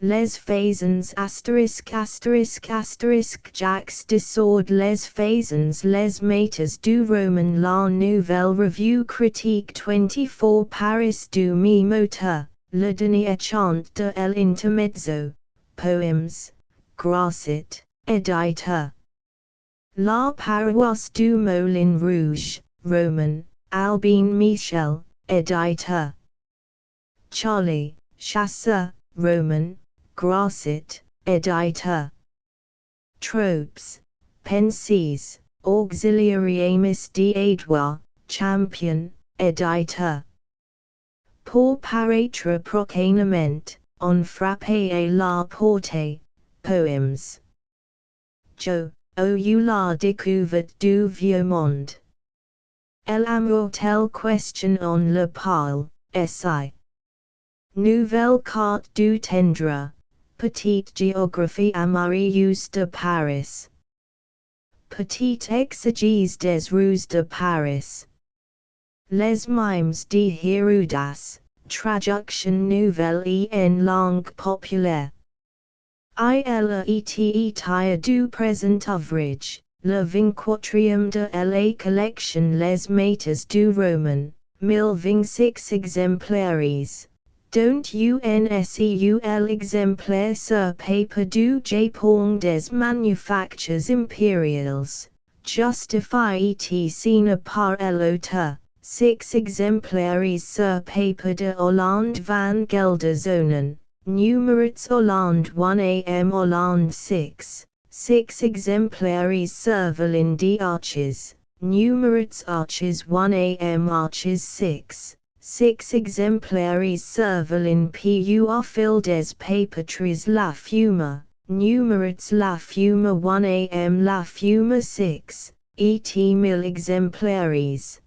Les Faisans **** Jacques Dyssord Les Faisans Les Maîtres du Roman La Nouvelle Revue Critique 24 Paris du même auteur, Le Dernier Chant de l'Intermezzo, Poems, Grasset, éditeur. La Paroisse du Moulin Rouge, Roman, Albin Michel, éditeur. Charlie, Chasseur, Roman, Grasset, éditeur. Tropes, Pensées, Auxiliary Amos d'Edouard, Champion, éditeur. Pour paraître prochainement, On frappe et la porte, Poems. Joe, la découverte du vieux monde. L'amour telle question on le parle, essai. Nouvelle carte du tendre, Petite géographie amarieuse de Paris. Petite exégèse des rues de Paris. Les mimes de Hérodas, traduction nouvelle en langue populaire. ILETE tire du présent ouvrage, le 24e de la collection Les Maîtres du Roman, 1026 exemplaires. Don't unseul exemplaires sur paper du Japon des manufactures impériales, justifie et par l'auteur, 6 exemplaires sur paper de Hollande van Gelder Zonen, numéros Hollande 1 am Hollande 6, 6 exemplaires sur Valin Arches, numéros Arches 1 am Arches 6. 6 exemplaires sur Valin pu fil des papeteries La Fuma, numéros La Fuma 1 am La Fuma 6, et 1000 exemplaires.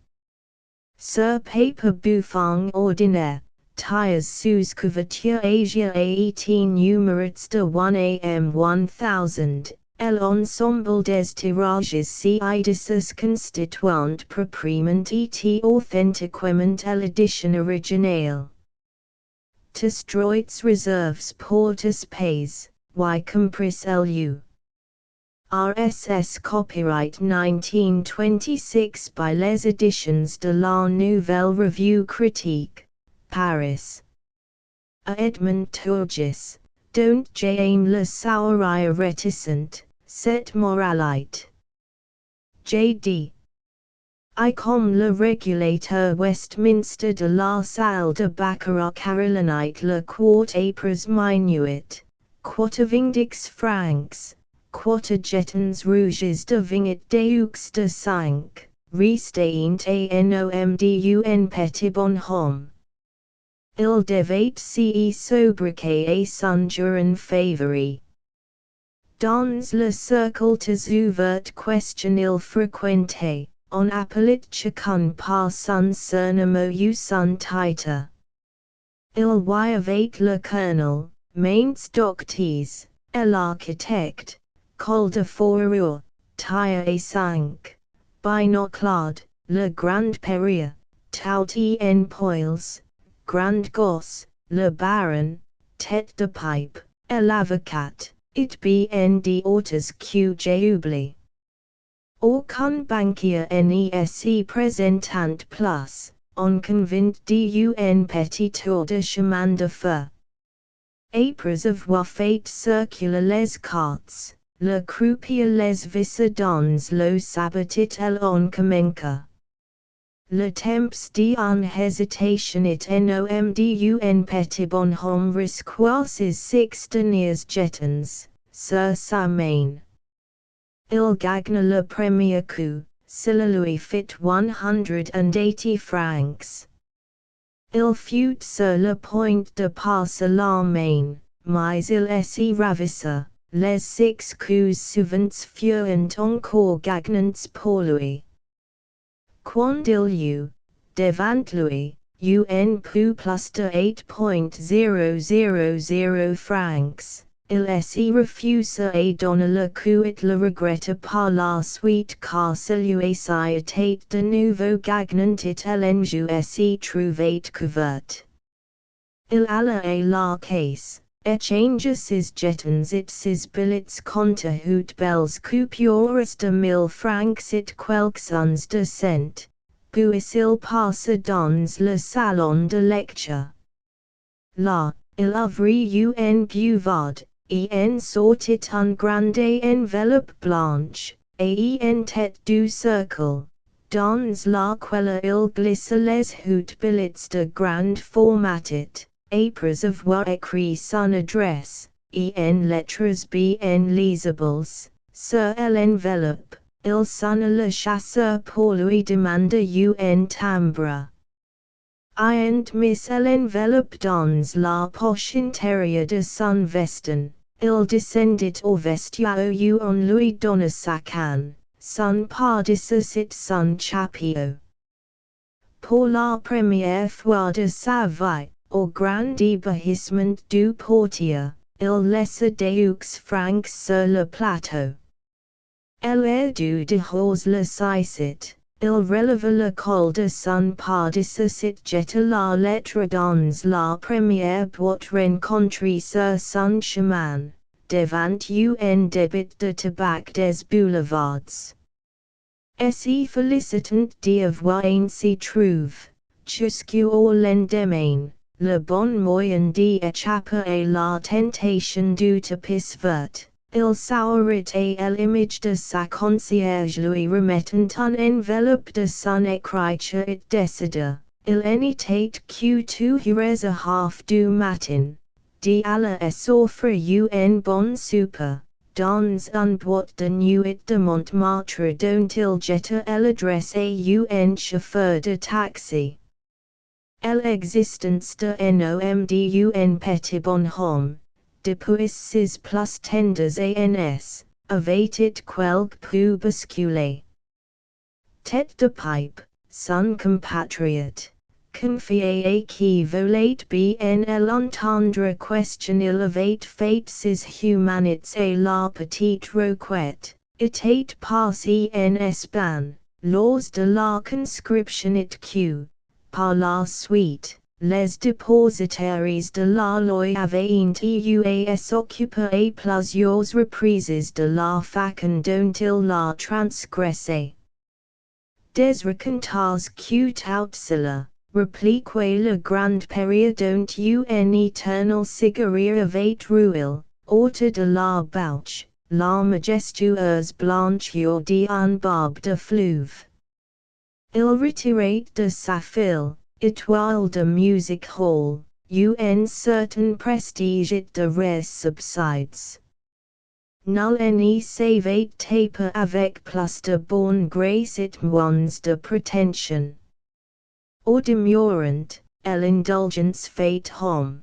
Sur paper bouffon ordinaire, tires sous couverture Asia A18 numéros de 1 am 1000. L'ensemble des tirages ci-dessus constituant proprement et authentiquement l'édition originale. Destroits réserves pour pays, y compris LU. RSS Copyright 1926 by les éditions de la Nouvelle Revue Critique, Paris. A Edmond Turgis, dont j'aime le sourire réticent, cette moralité. J.D. I comme le régulateur Westminster de la salle de baccarat carolinite le quart apres minuit, quota 20 francs, quota jetons rouges de 20 deux de 5, restant à nom petit bonhomme. Il devait se sobriquer à son jour favori. Dans le cercle des ouverts question il fréquentait, on appelait chacun par son surnom ou son titre. Il y avait le colonel, mains docteurs, l'architecte, col de fourrure, tire et 5, binoclard, le grand perrier, tout en poils, grand gosse, le baron, tête de pipe, l'avocat, it bnd autres que j'oublie. Aucun banquier n'est présentant plus, on convient d'un petit tour de chemin de fer. Après avoir fait circuler les cartes, le croupier les visse dans le sabotit l'on commence. Le temps d'un hésitation est nom d'un petit bonhomme risquois ses 6 derniers jetons, sur sa main. Il gagne le premier coup, cela lui fit 180 francs. Il fut sur le point de passer la main, mais il s'y ravissa, les 6 coups suivants furent encore gagnants pour lui. Quand il eut, devant lui, un peu plus de 8,000 francs, il s'y refusa à donner le coup et le regretta par la suite car celui-ci était de nouveau gagnant et l'enjeu s'y trouvait couvert. Il alla à la caisse, Échanges jetons its billets contre hoot bells coupures de mille francs it quelques de cent, puis il passe dans le salon de lecture. Là, il ouvrit un buvard, en sortit un grande enveloppe blanche, et en tête du cercle, dans laquelle il glissa les hoot billets de grand formatit. Après avoir écrit son adresse, en lettres bien lisibles, sur l'enveloppe, il sonna le chasseur pour lui demander un timbre. Ayant mis l'enveloppe dans la poche intérieure de son veston, il descendit au vestiaire on lui donna sa canne, son pardessus et son chapeau. Pour la première fois de sa vie, au grand ébahissement du portier, il laissa deux francs sur le plateau. Elle du dehors le saisit, il releva le col de son pardessus et jeta la lettre dans la première boîte rencontrée sur son chemin, devant un débit de tabac des boulevards. Si félicitant d'y avoir ainsi trouve, jusqu'au lendemain, le bon moyen d'y échapper à la tentation du tapis vert, il s'arrêta à l'image de sa concierge lui remettant un enveloppe de son écriture et décida, il en était que 2h30 du matin, d'y aller s'offrir une bonne soupe, dans une boîte de nuit de Montmartre dont il jeta l'adresse à un chauffeur de taxi. L'existence de nom d'un petit bonhomme, depuis ses plus tendres années, avait été quelque peu basculé. Tête de pipe, son compatriote, confié à qui voulait bien l'entendre question il avait fait ses humanités à la petite requête, était passé en Espagne, lors de la conscription et que, par la suite, les dépositaires de la loi avaient eu à s'occuper à plusieurs reprises de la façon dont il la transgressé. Des racontas que tout cela, repliquait le grand péril dont un éternel cigarette avait roué, autour de la bouche, la majestueuse blancheur d'un barbe de fleuve. Il retirait de sa file, étoile de music hall, un certain prestige et de res subsides. Nul n'y savait taper avec plus de bonne grâce et moins de prétention. Au demeurant, l'indulgence fait homme.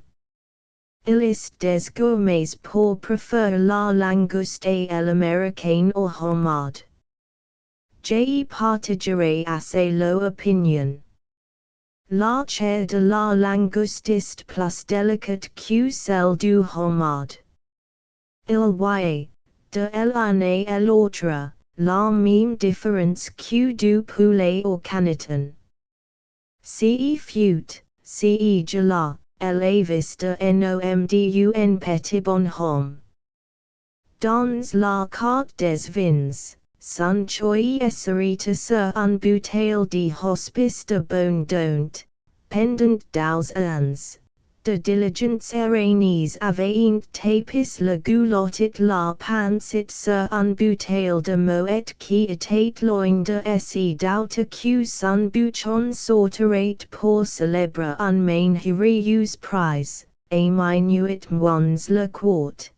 Il est des gourmets pour préférer la langouste à l'américaine au homard. J'y partagerai assez l'opinion. La chair de la langouste est plus délicate que celle du homard. Il y a, de l'année à l'autre, la même différence que du poulet au caneton. Si fut, si gela, la vista nom d'un petit bonhomme. Dans la carte des vins, son choix serait sur un bouteille de hospice de bon don't, pendant 2 ans. De diligence araignées avaient tapis la goulotte et la pancette sur un bouteille de moët qui était loin de si douter que son bouchon sortirait pour célébrer un merveilleux prize, et minuit moins le quart,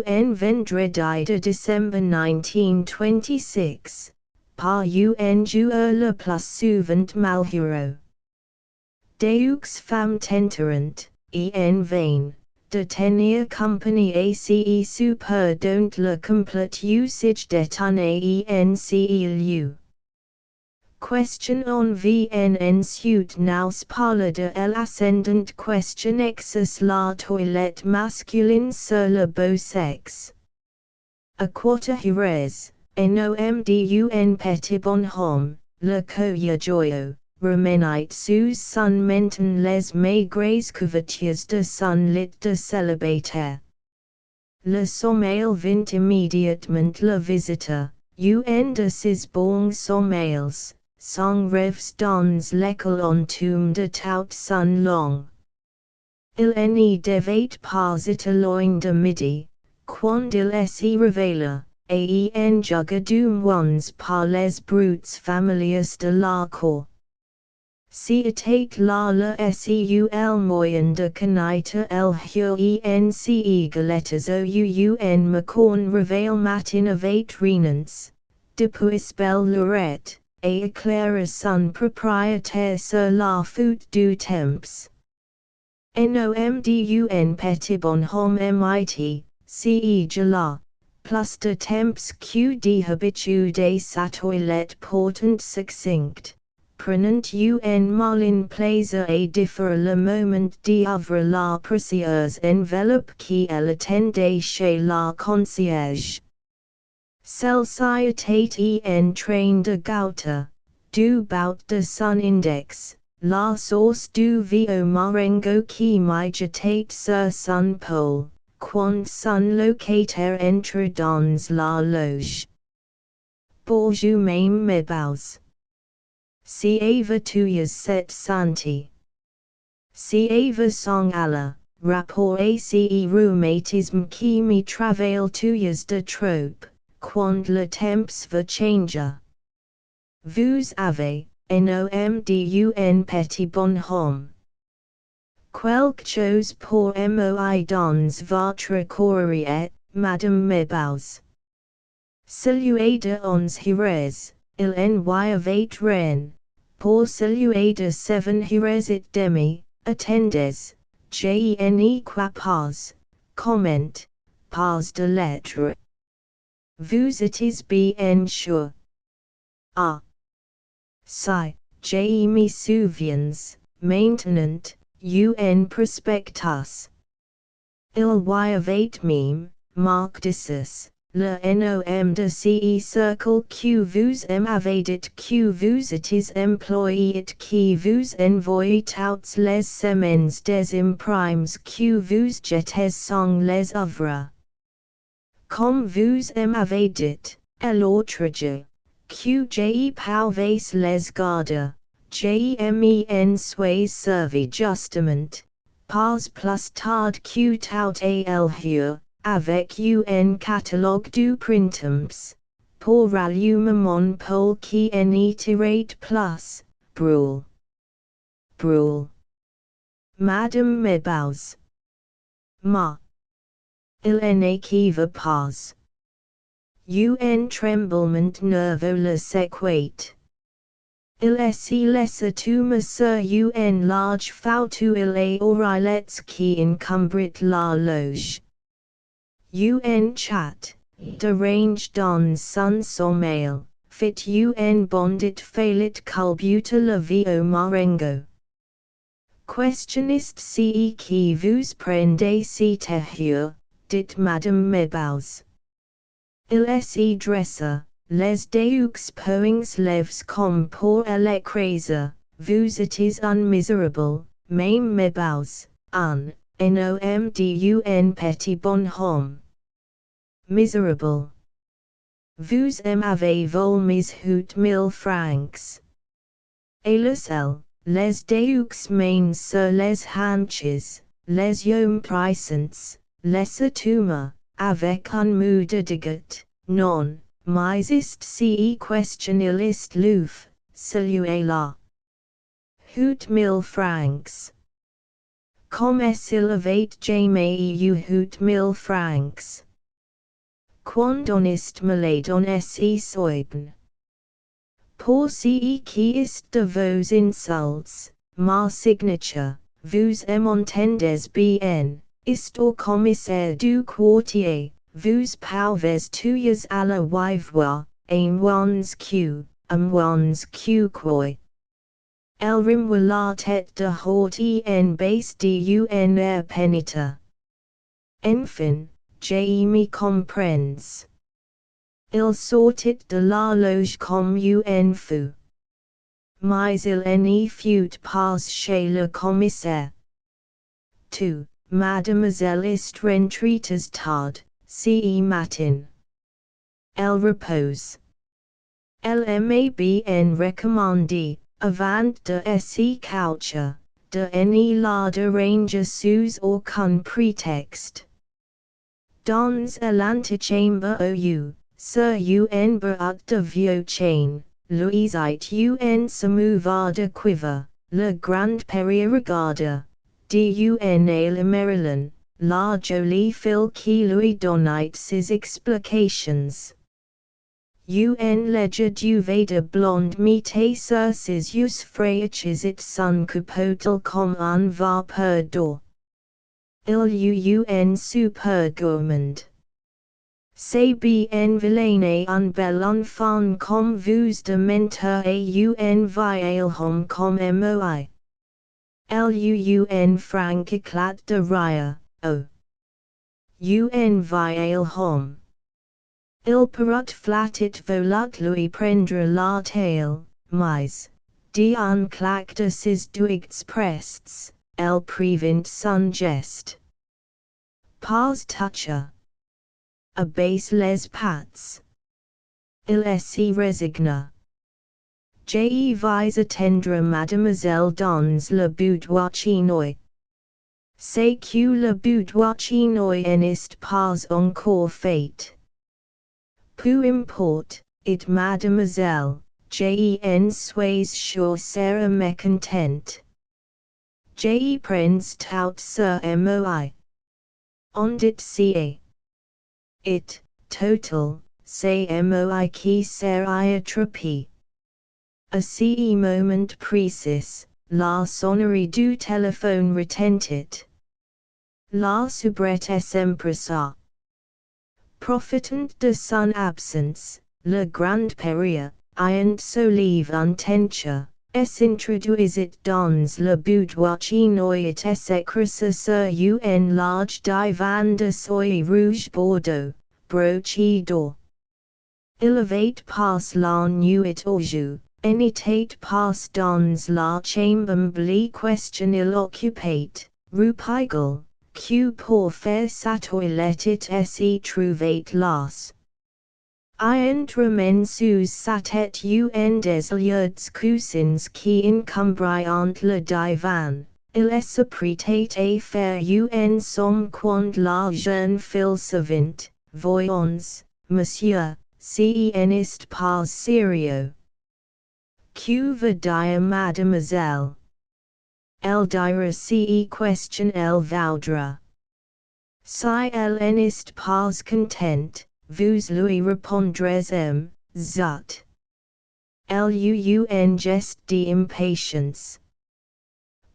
un vendredi de décembre 1926, par un joueur le plus souvent malheureux. Deux femmes tenteront, en vain, de tenir compagnie ace super dont le complet usage détonné lieu. Question on vn ensuite nous parle de l'ascendant question exerce la toilette masculine sur le beau sexe. A quarter heures, nom d'un petit bonhomme, le coeur joyeux, remenite sous sun menten les maigres couvertures de sunlit de célibataire. Le sommeil vint immédiatement le visiteur, un de ses bons sommeils, sans rêves dans l'école en tombe de tout sun long. Il n'y devait pas être loin de midi, quand il s'y réveilla, et en juga du moins par les brutes familiers de la cour. C'était là le seul moyen de connaître el huenc galettes au un macon réveil matin avec renonce, depuis belle lurette, et éclairer son propriétaire sur la faute du temps. Nom d'un petit bonhomme mit, ce là, plus de temps que d'habitude sa toilette portant succinct, prenant un malin plaisir à différer le moment d'ouvrir la précieuse enveloppe qui l'attendait chez la concierge. Celle-ci était en train de goutter, du bout de son index, la sauce du vieux marengo qui mijotait sur son pôle, quand son locataire entre dans la loge. Bonjour mes beaux. Si avez-vous cette santé? Si avez song alla, rapport à ce rhumatisme qui me travaille tous de trop, quand le temps va changer. Vous avez, nom d'un petit bonhomme. Quelque chose pour moi dans votre courrier, madame mes beaux. Celui de 11 heures, il n'y avait rien. Pour celui de 7 heures et demi, attendez, je n'y crois pas, comment, pas de lettre. Vous êtes bien sûr. Ah. Si, je me souviens, maintenant, un prospectus. Il y avait même, Marc Dyssord, le nom de ce cercle que vous m'avez dit que vous étiez employé et que vous envoyez toutes les semaines des imprimes que vous jetez sans les œuvres. Comme vous m'avez dit, l'autre jour, que je pouvais les garder, je m'en suis servi justement, pas plus tard que tout à l'heure, avec un catalogue du printemps, pour rallumer mon pôle qui n'y tirait plus, brûle. Brûle. Madame mes beaux. Ma. Il n'y va pas. Un tremblement nerveux le sequait. Il s'y laissa tomber sur un large fauteuil à oreillettes qui encombrait la loge. Un chat, dérangé dans son sommeil, fit un bond et faillit culbuter le vieux marengo. Questionniste ce qui vous prendez cette heure, dit madame mes beaux. Il s'y dressa, les deux poings lèvres comme pour l'écraser, vous êtes un misérable, même mes beaux, un nom d'un petit bonhomme. Miserable. Vous m'avez volé mes 8 000 francs. Et le sel, les deux mains sur les hanches, les yeux puissants, laissa tomber, avec un mot de dégoût, non, mais ce questionniste louf, celui-là. 8 000 francs. Comme s'il avait jamais eu 8 000 francs. Quand on est malade on est soigne. Pour ce qui est de vos insultes, ma signature, vous m'entendez bien, est au commissaire du quartier, vous pouvez tous aller voir, à moins que quoi. Elle remuait la tête de haut en bas d'un air pénitent. Enfin, je me comprends. Il sortit de la loge comme un fou. mais il n'y fut pas chez le commissaire. 2. Mademoiselle est rentrée tard, ce matin. Elle repose. Elle m'a bien recommandé, avant de se coucher, de ne la déranger sous aucun prétexte. Dans l'antechambre sur un baraque de vieux chaîne, Louisette se mouva de quiver, le grand-père regarda, et le Marilyn, la jolie fille qui lui donnait ses explications. Ledger duvet de blonde mité sur ses yeux fraîches et son capote comme un vapeur d'eau. Il super gourmand. C'est bien vilain un bel enfant comme vous de mentir et vieil homme comme moi. Frank éclate de rire, oh. Vieil homme. Il pourrait flatter vouloir lui prendre la taille, mais, d'un claque de ses doigts pressés, elle prévint son geste. Pas toucher. Abaisse les pattes. Il s'y résigna. Je vais attendre mademoiselle dans le boudoir chinois. C'est que le boudoir chinois n'est pas encore fait. Peu importe, it mademoiselle, suis sûre sera mécontente. Je prends tout sur moi. On dit c'est. It, total, c'est moi qui serai attrapé. À ce moment précis, la sonnerie du téléphone retentit. La soubrette s'empressa. Profitant de son absence, le grand-père, ayant soulevé un tenture, s'introduisit dans le boudoir chinois et s'écrasa sur un large divan de soie rouge bordeaux, broché d'or. Il avait pas la nuit au jeu, n'était pas dans la chambre meublée question il occupait, rue Pigalle, que pour faire sa toilette et s'y trouvait las. Ayant remen sous sa tête des lourds coussins qui encombraient le divan, il s'apprêtait à faire somme quand la jeune fille savant, voyons, monsieur, ce n'est pas sérieux. Que veut dire mademoiselle? Elle dira ce question elle voudra. Si elle n'est pas contente, vous lui répondrez zut. Un geste d'impatience.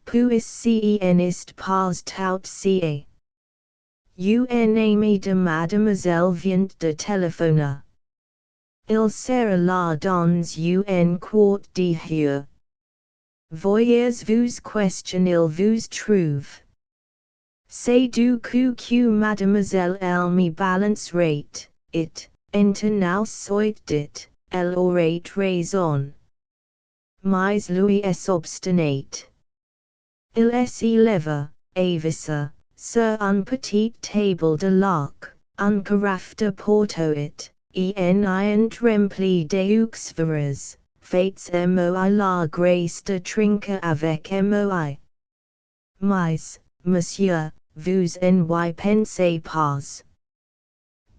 Puis ce n'est pas tout ce. Un ami de mademoiselle vient de téléphoner. Il sera là dans un quart d'heure. Voyez-vous question il vous trouve. C'est du coup que mademoiselle elle me balancerait, it, now soit dit, elle aurait raison. Mais lui est obstinate. Il s'élève, avisa, sur une petite table de lac, un carafe de portoit, ayant rempli deux verres, faites moi la grâce de trinquer avec moi. Mais, monsieur, vous n'y pensez pas.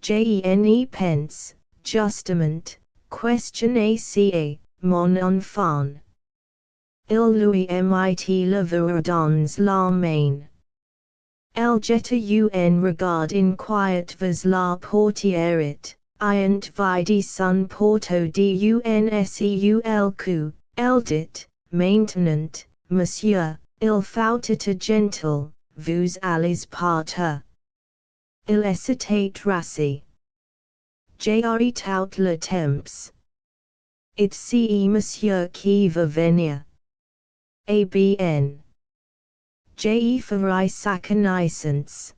Je n'y pense, justement, questionnez ce, mon enfant. Il lui mit le verre dans la main. Elle jeta un regard inquiet vers la portière, ayant vidé son porto d'unseul elle dit, maintenant, monsieur, il faut être gentil, vous allez partir. Il s'était rassis. J'ai tout le temps. Et c'est monsieur qui va venir. Eh bien. J'ai ferai sa connaissance.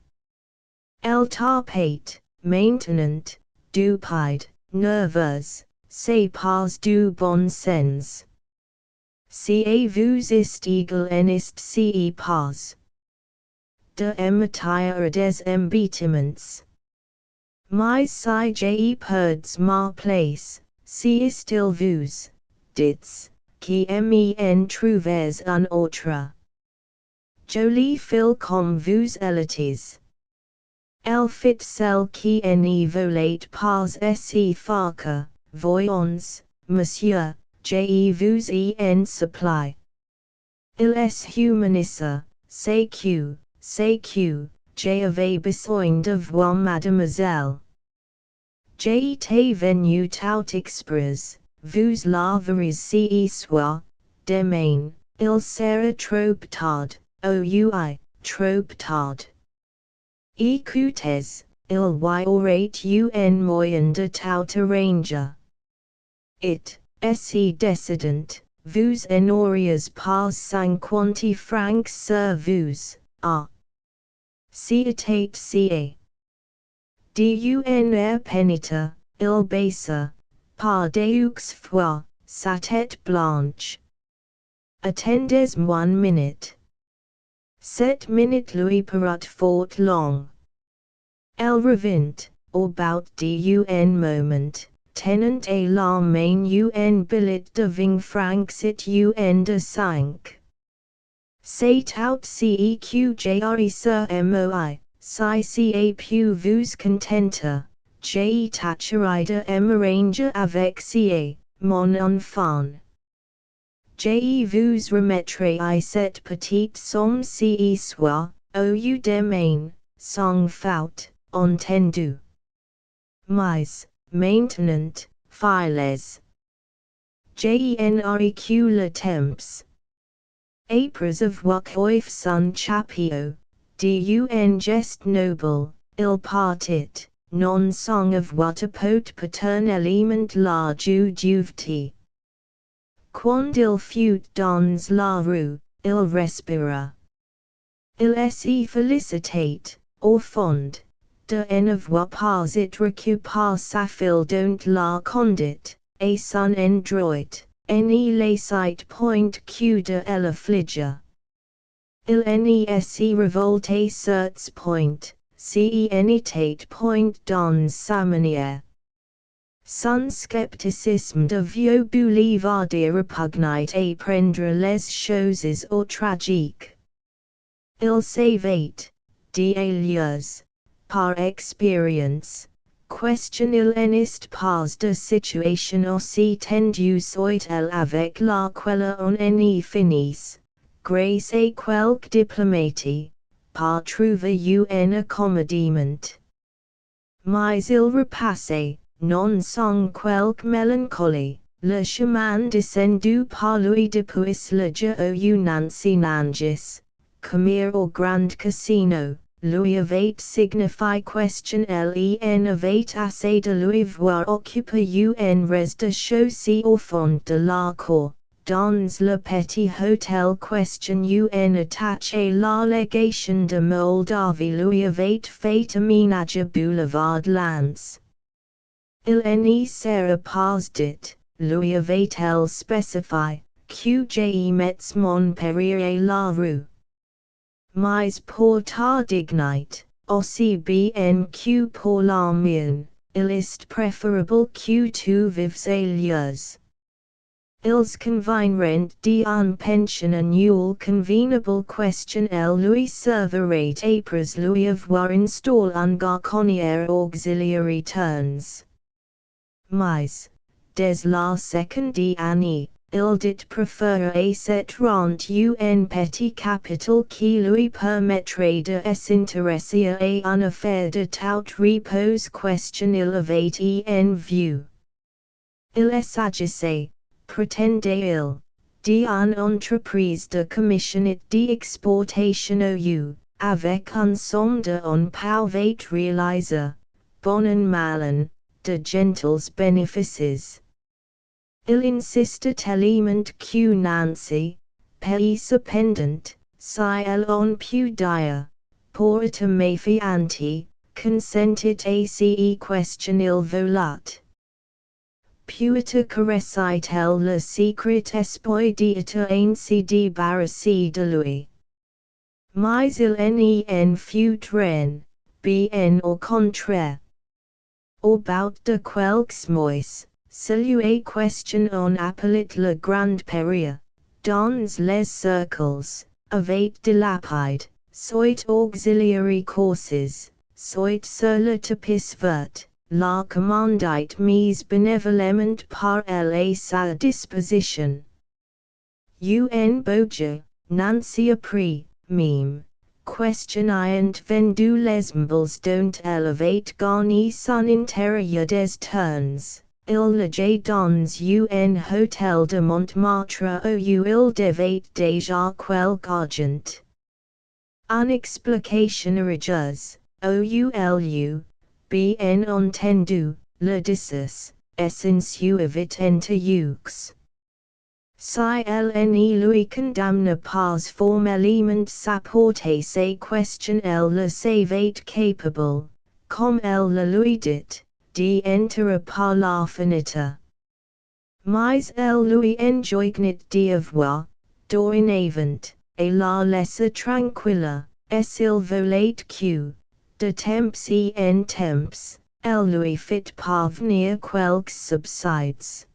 Elle tapait, maintenant, du pied, nerveuse, c'est pas du bon sens. Ca vous ist egal en ist ce pas. De emitir des embêtements. Mais si je perds ma place, si still vous, dites, qui m'en trouvez un autre. Jolie fil comme vous elites. El fit celle qui ne volait pas se faire, voyons, monsieur, je vous en supplie. Il est humaniste, c'est que, j'avais besoin de voir mademoiselle. J'étais venu tout exprès, vous la verrez ce soir, demain, il sera trop tard, oui, trop tard. Écoutez, il y aurait un moyen de tout arranger. It, est décident, vous n'auriez pas 50 francs sur vous, ah. C'était ca. D'un pénita, il baissa, par deux fois, sa tête blanche. Attendez 1 minute. 7 minutes lui parut fort long. Elle revint, about d'un moment, tenant à la main un billet de 20 francs et un de 5. C'est out ceqjre sur moi, si ca pu vous contenter, je tâcherai de m'arranger avec ca, mon enfant. Je vous remettrai cette petite somme ce soir, au demain, sans faute, entendu. Mais, maintenant, files. J'enreque le temps. Après avoir coiffé son chapeau, d'un geste noble, il partit, non sans avoir peut un élément la duveté. Quand il fut dans la rue, il respira. Il s'y félicitait, au fond, de n'avoir pas été par sa fille dont la conduite, et son endroit, ne laissait point que de l'affliger. Il ne s'y révoltait sur ce point, si n'était point dans sa manière. Son scepticisme de vieux boulevardier repugnait à prendre les choses au tragique. Il savait, d'ailleurs, par expérience, question il n'est pas de situation aussi tendue soit-elle avec laquelle on ne finisse, grâce à quelque diplomatie, par trouver un accommodement. Mais il repassait, non sans quelque mélancolie, le chemin descendu par lui depuis le jeu au Nancy Nangis, comer au grand casino, lui avait signifié question l'en avait assez de lui voir occuper un rez-de-chaussée au fond de la cour, dans le petit hôtel question un attaché à la légation de Moldavie lui avait fait aménager boulevard Lance. Il ne sera pas dit, lui avait-elle spécifié, que j'y mets mon périer à la rue. Mais pour ta dignité, aussi bien que pour la mienne, il est préférable que tu vives ailleurs. Ils conviendront d'un pension annuel convenable question elle lui servirait après lui avoir installé un garçonnier auxiliary turns. Mais, dès la seconde année, il dit préférer cette rente un petit capital qui lui permettrait de s'intéresser à une affaire de tout repos question il avait en vue. Il s'agissait, pretendait-il, d'une entreprise de commission et d'exportation au avec un somme de on pouvait réaliser, bon an mal an, de gentils bénéfices. Il insiste tellement que Nancy, pays cependant, si elle en put dire, pour être méfiante, consentit à ce question il volat. puita carecite el le secret espoidiata ainsi di barasi de lui. Mais il nen fut ren, bien au contraire. Au bout de quelques mois, celui question on appelait le grand péril, dans les cercles, avait de lapide, soit auxiliary courses, soit sur le tapis vert, la commandite mise bénévolement par elle à sa disposition. Un Boja, Nancy appris, meme. Questionant vendu les meubles dont elle avait gagné son intérieur des turns, il logeait dans un hôtel de Montmartre où il devait déjà quelque argent. En explication religieuse, oulu, bien entendu, le dissus, essentiuivit entre eux. Si elle lui condamne pas formellement s'apporter ces questions elle le savait capable, comme elle le lui dit, d'entrer par la fenêtre. Mais elle lui enjoignit d'y avoir, dorénavant, et la laissa tranquille, et s'il voulait que, de temps en temps, elle lui fit parvenir quelques subsides.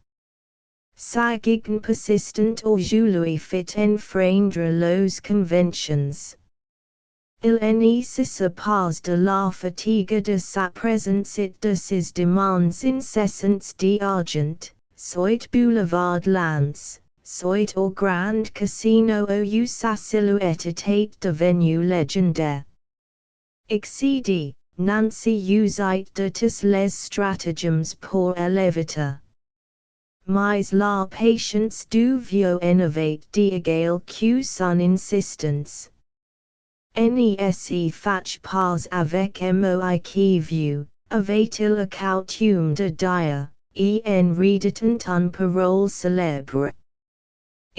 Sa gigne persistent au lui fit enfreindre les conventions. Il ne cessa pas de la fatigue de sa présence et de ses demandes incessantes d'argent, soit boulevard Lance, soit au grand casino où sa silhouette était devenue légendaire. Excédé, Nancy usait de tous les stratagèmes pour l'éviter. Mais la patience du vieux avait d'égal que son insistance. Ne se fâche pas avec moi qui vieux, avait-il la coutume de dire, en reditant une parole célèbre.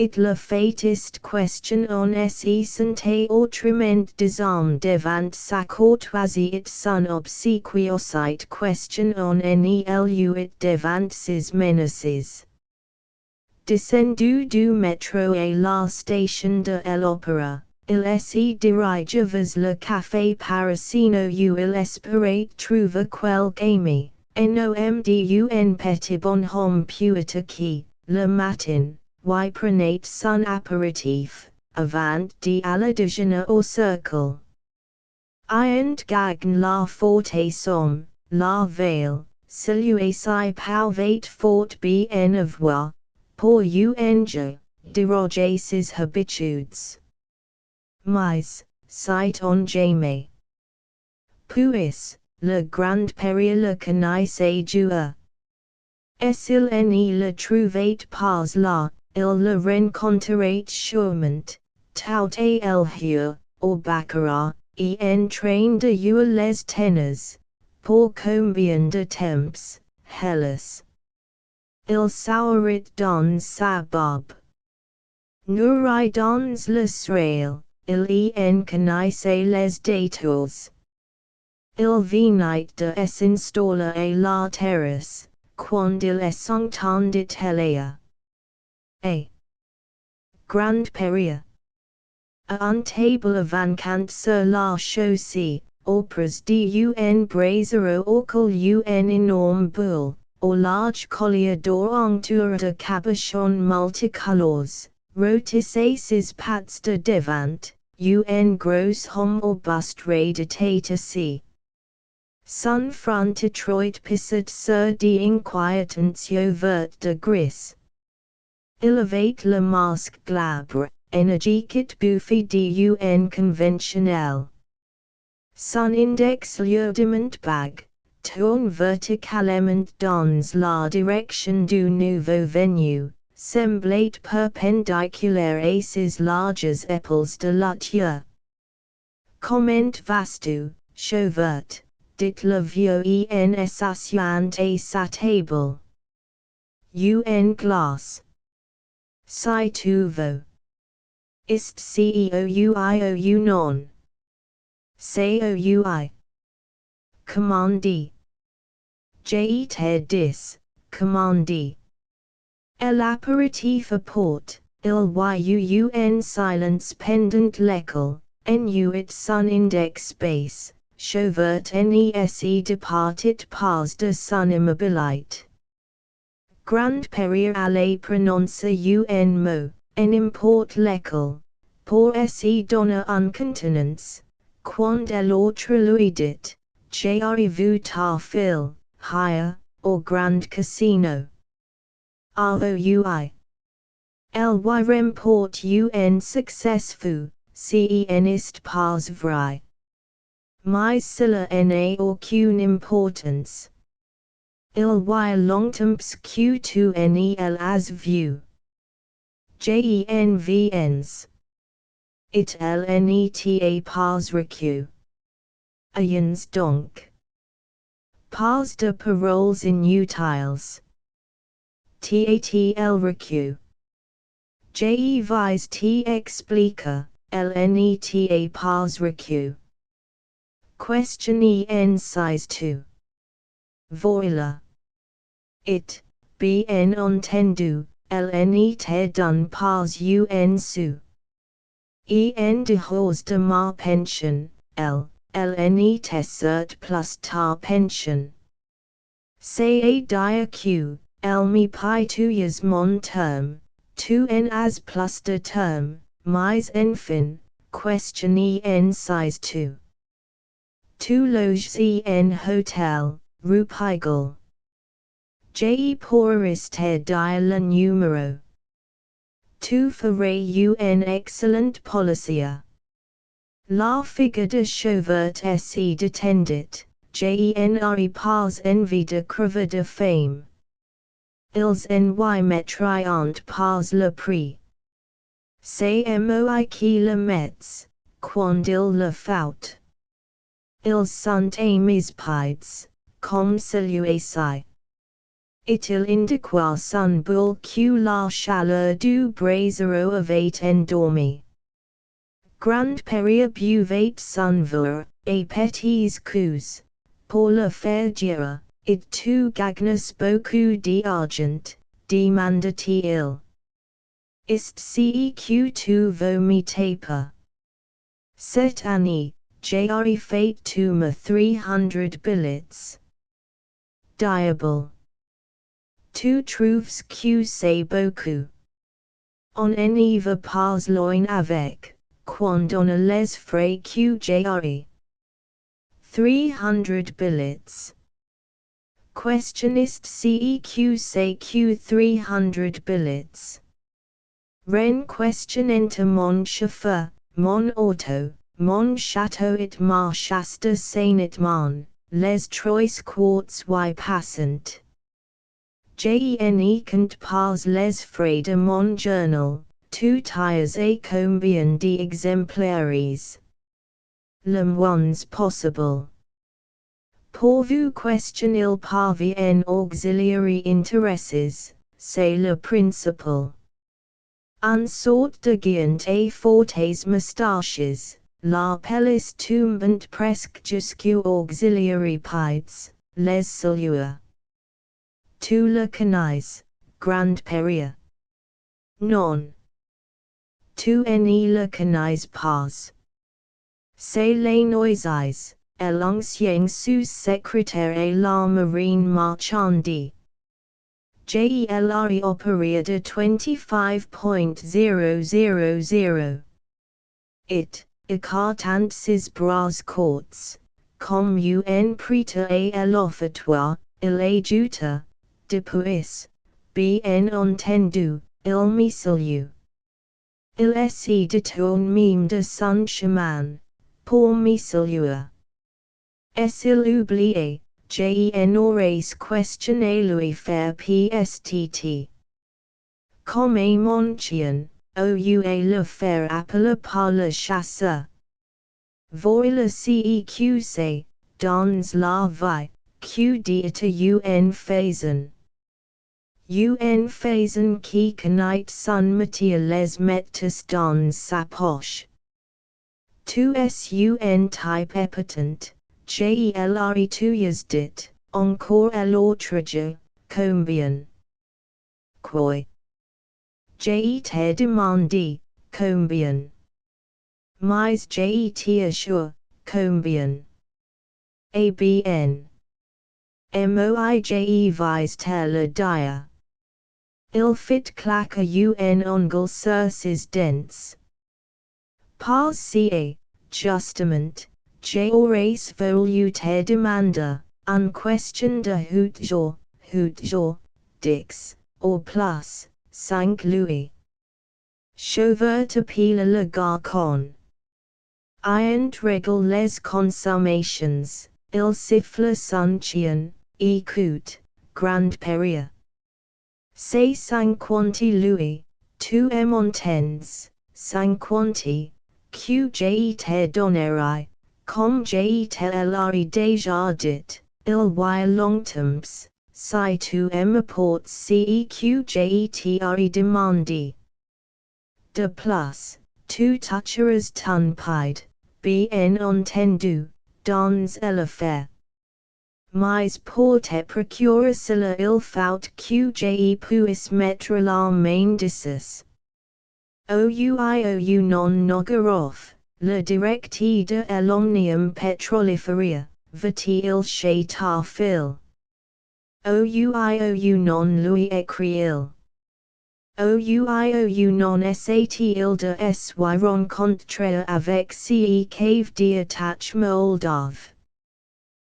It le fatiste question on se sentait autrement disarmé devant sa courtoisie et son obsequiosité question on ne l'éuit devant ses menaces. Descendu du métro à la station de l'opéra, il se dirigea vers le café parisino où il espérait trouver quelque ami, un homme d'un petit bonhomme puita qui, le matin, y prenait son apéritif, avant d'aller déjeuner au cercle. Ayant gagné la forte somme, la veille, celui-ci pouvait fort bien avoir, pour un jour, déroger ses habitudes. Mais, c'est on jamais. Puis, le grand péril le connaissait jour. Et s'il ne le trouvait pas là, il le rencontrait sûrement, tout à l'heure, au baccarat, et en train de jouer les tennis. Pour combien de temps, hélas? Il s'aurait dans sa barbe. Nourri dans le serail, il y en connaissait les détours. Il venait de s'installer à la terrasse, quand il s'entendit hélia. Grand péril. À un table vacant sur la chaussée, auprès d'un brasero auquel un énorme boule, au large collier d'or entouré de cabochons multicolores, rôtissait ses pattes de devant, un gros homme au buste raide assis. Son front étroit pissé sur d'inquiétants yeux verts de gris. Il avait le masque glabre, énergique et bouffé d'un conventionnel. Son index lourdement bag, tourne verticalement dans la direction du nouveau venu, semblait perpendiculaire à ses larges épaules de luthier. Comment vas-tu, Chauvert? Dit le vieux en s'asseyant à sa table. Un glace. Si tu veux. Ist CEO non? COUI. Commandé. J'étais 10, commandee. L'apéritif à port, il silence pendant l'école, nuit son index space, chauvert nese departit pas de son immobilite. Grand Perrier allait prononcer mot, import l'école, pour se donner un contenance, quand l'autre lui dit, j'arrive ta fille, hier, au grand casino. ROUI. Ly remporte successful, n'est pas vrai. Mais cela n'a aucune importance. Ly longtemps que tu n'as vu. Jenvens. It n'était pas recu. Ayons donc. Pas de paroles inutiles. T'atl recu. Je vais t'expliquer, l'neta pas recu. Question size 2. Voilà. It, bien entendu, l'neta d'un pas su. Dehors de ma pension, l'neta cert plus ta pension. C'est dire que, me payes mon terme, tu n'as plus de terme, mais enfin, question size 2. Tu loges en hotel, rue Pigalle. Je pourrais te dire le numéro. Tu ferais un excellent policier. La figure de chauvert se détendit, je n'aurais pas envie de crever de faim. Ils n'y mettront pas le prix. C'est moi qui le mets, quand il le faut. Ils sont à mes pieds, comme celui-ci. Il indiqua son boule que la chaleur du brasero avait endormi. Grand Perrier buvait son verre, et petits coups, pour le faire girer. Et tu gagnes beaucoup d'argent, demanda-t-il. Est ce que tu veux me taper? Cette année, j'aurais fait tu me 300 billets. Diable. Tu trouves que c'est beaucoup. On n'y va pas loin avec, quand on a les frais que j'aurais. 300 billets. Question est ce que c'est que 300 billets? Ren question entre mon chauffeur, mon auto, mon château et ma chaste Saint-Etman, les trois quarts y passant. Je ne compte pas les frais de mon journal, tu tires à combien d'exemplaires? Le moins possible. Pour vous question il parvient auxiliary interesses, c'est le principal. En sorte de guiant à fortes moustaches, la pelisse tombant presque jusqu'aux auxiliary pieds, les salua. Tu le connais, Grand Perrier? Non. Tu ne le connais pas. C'est les noises. L'ancien sous-secrétaire à la marine marchande. JLR opéraire de 25.000. Écartant ses bras courts, comme un prêtre à l'offertoire, il ajouta, depuis, bien entendu, il me salue. Il essaie de tourner même de son chemin, pour me saluer. Est-il oublié, je n'aurais questionné lui faire pst. Comme mon chien, oué le faire appeler par le chasseur. Voilà ce que c'est, dans la vie, que dit un Faisan. Un Faisan qui connaît son métier les mettes dans sa poche. Tu es un type épatant. JLR tu dit, encore à l'autre jour, combien. Quoi. J'ai te demandé, combien. Mais j'ai assure, combien. ABN. Moi vise le dire. Il fit claque un ongle sur ses dents. Pas ca, justement, j'aurais voulu te demander, en question de huit jours, dix, ou plus, 5 louis. Chauffeur te pile le garcon. Ayant réglé les consommations, il siffle son chien, écoute, grand périer. C'est 50 louis, tu m'entends, 50, que j'ai te donnerai, comme j'ai te l'ai déjà dit, il y a longtemps, si tu m'apportes ce que j'ai te demandé. De plus, tu toucheras ton pied, bien entendu, dans l'affaire. Mais pour te procurer cela il faut que je puisse mettre la main dessus. Ouiou non Nogaroff, le directeur de l'Omnium Petrolifera, va-t-il chez ta fille? Ouiou non lui écrit-il? Ouiou non essaie-t-il de se rencontrer avec ce cave d'attache Moldave?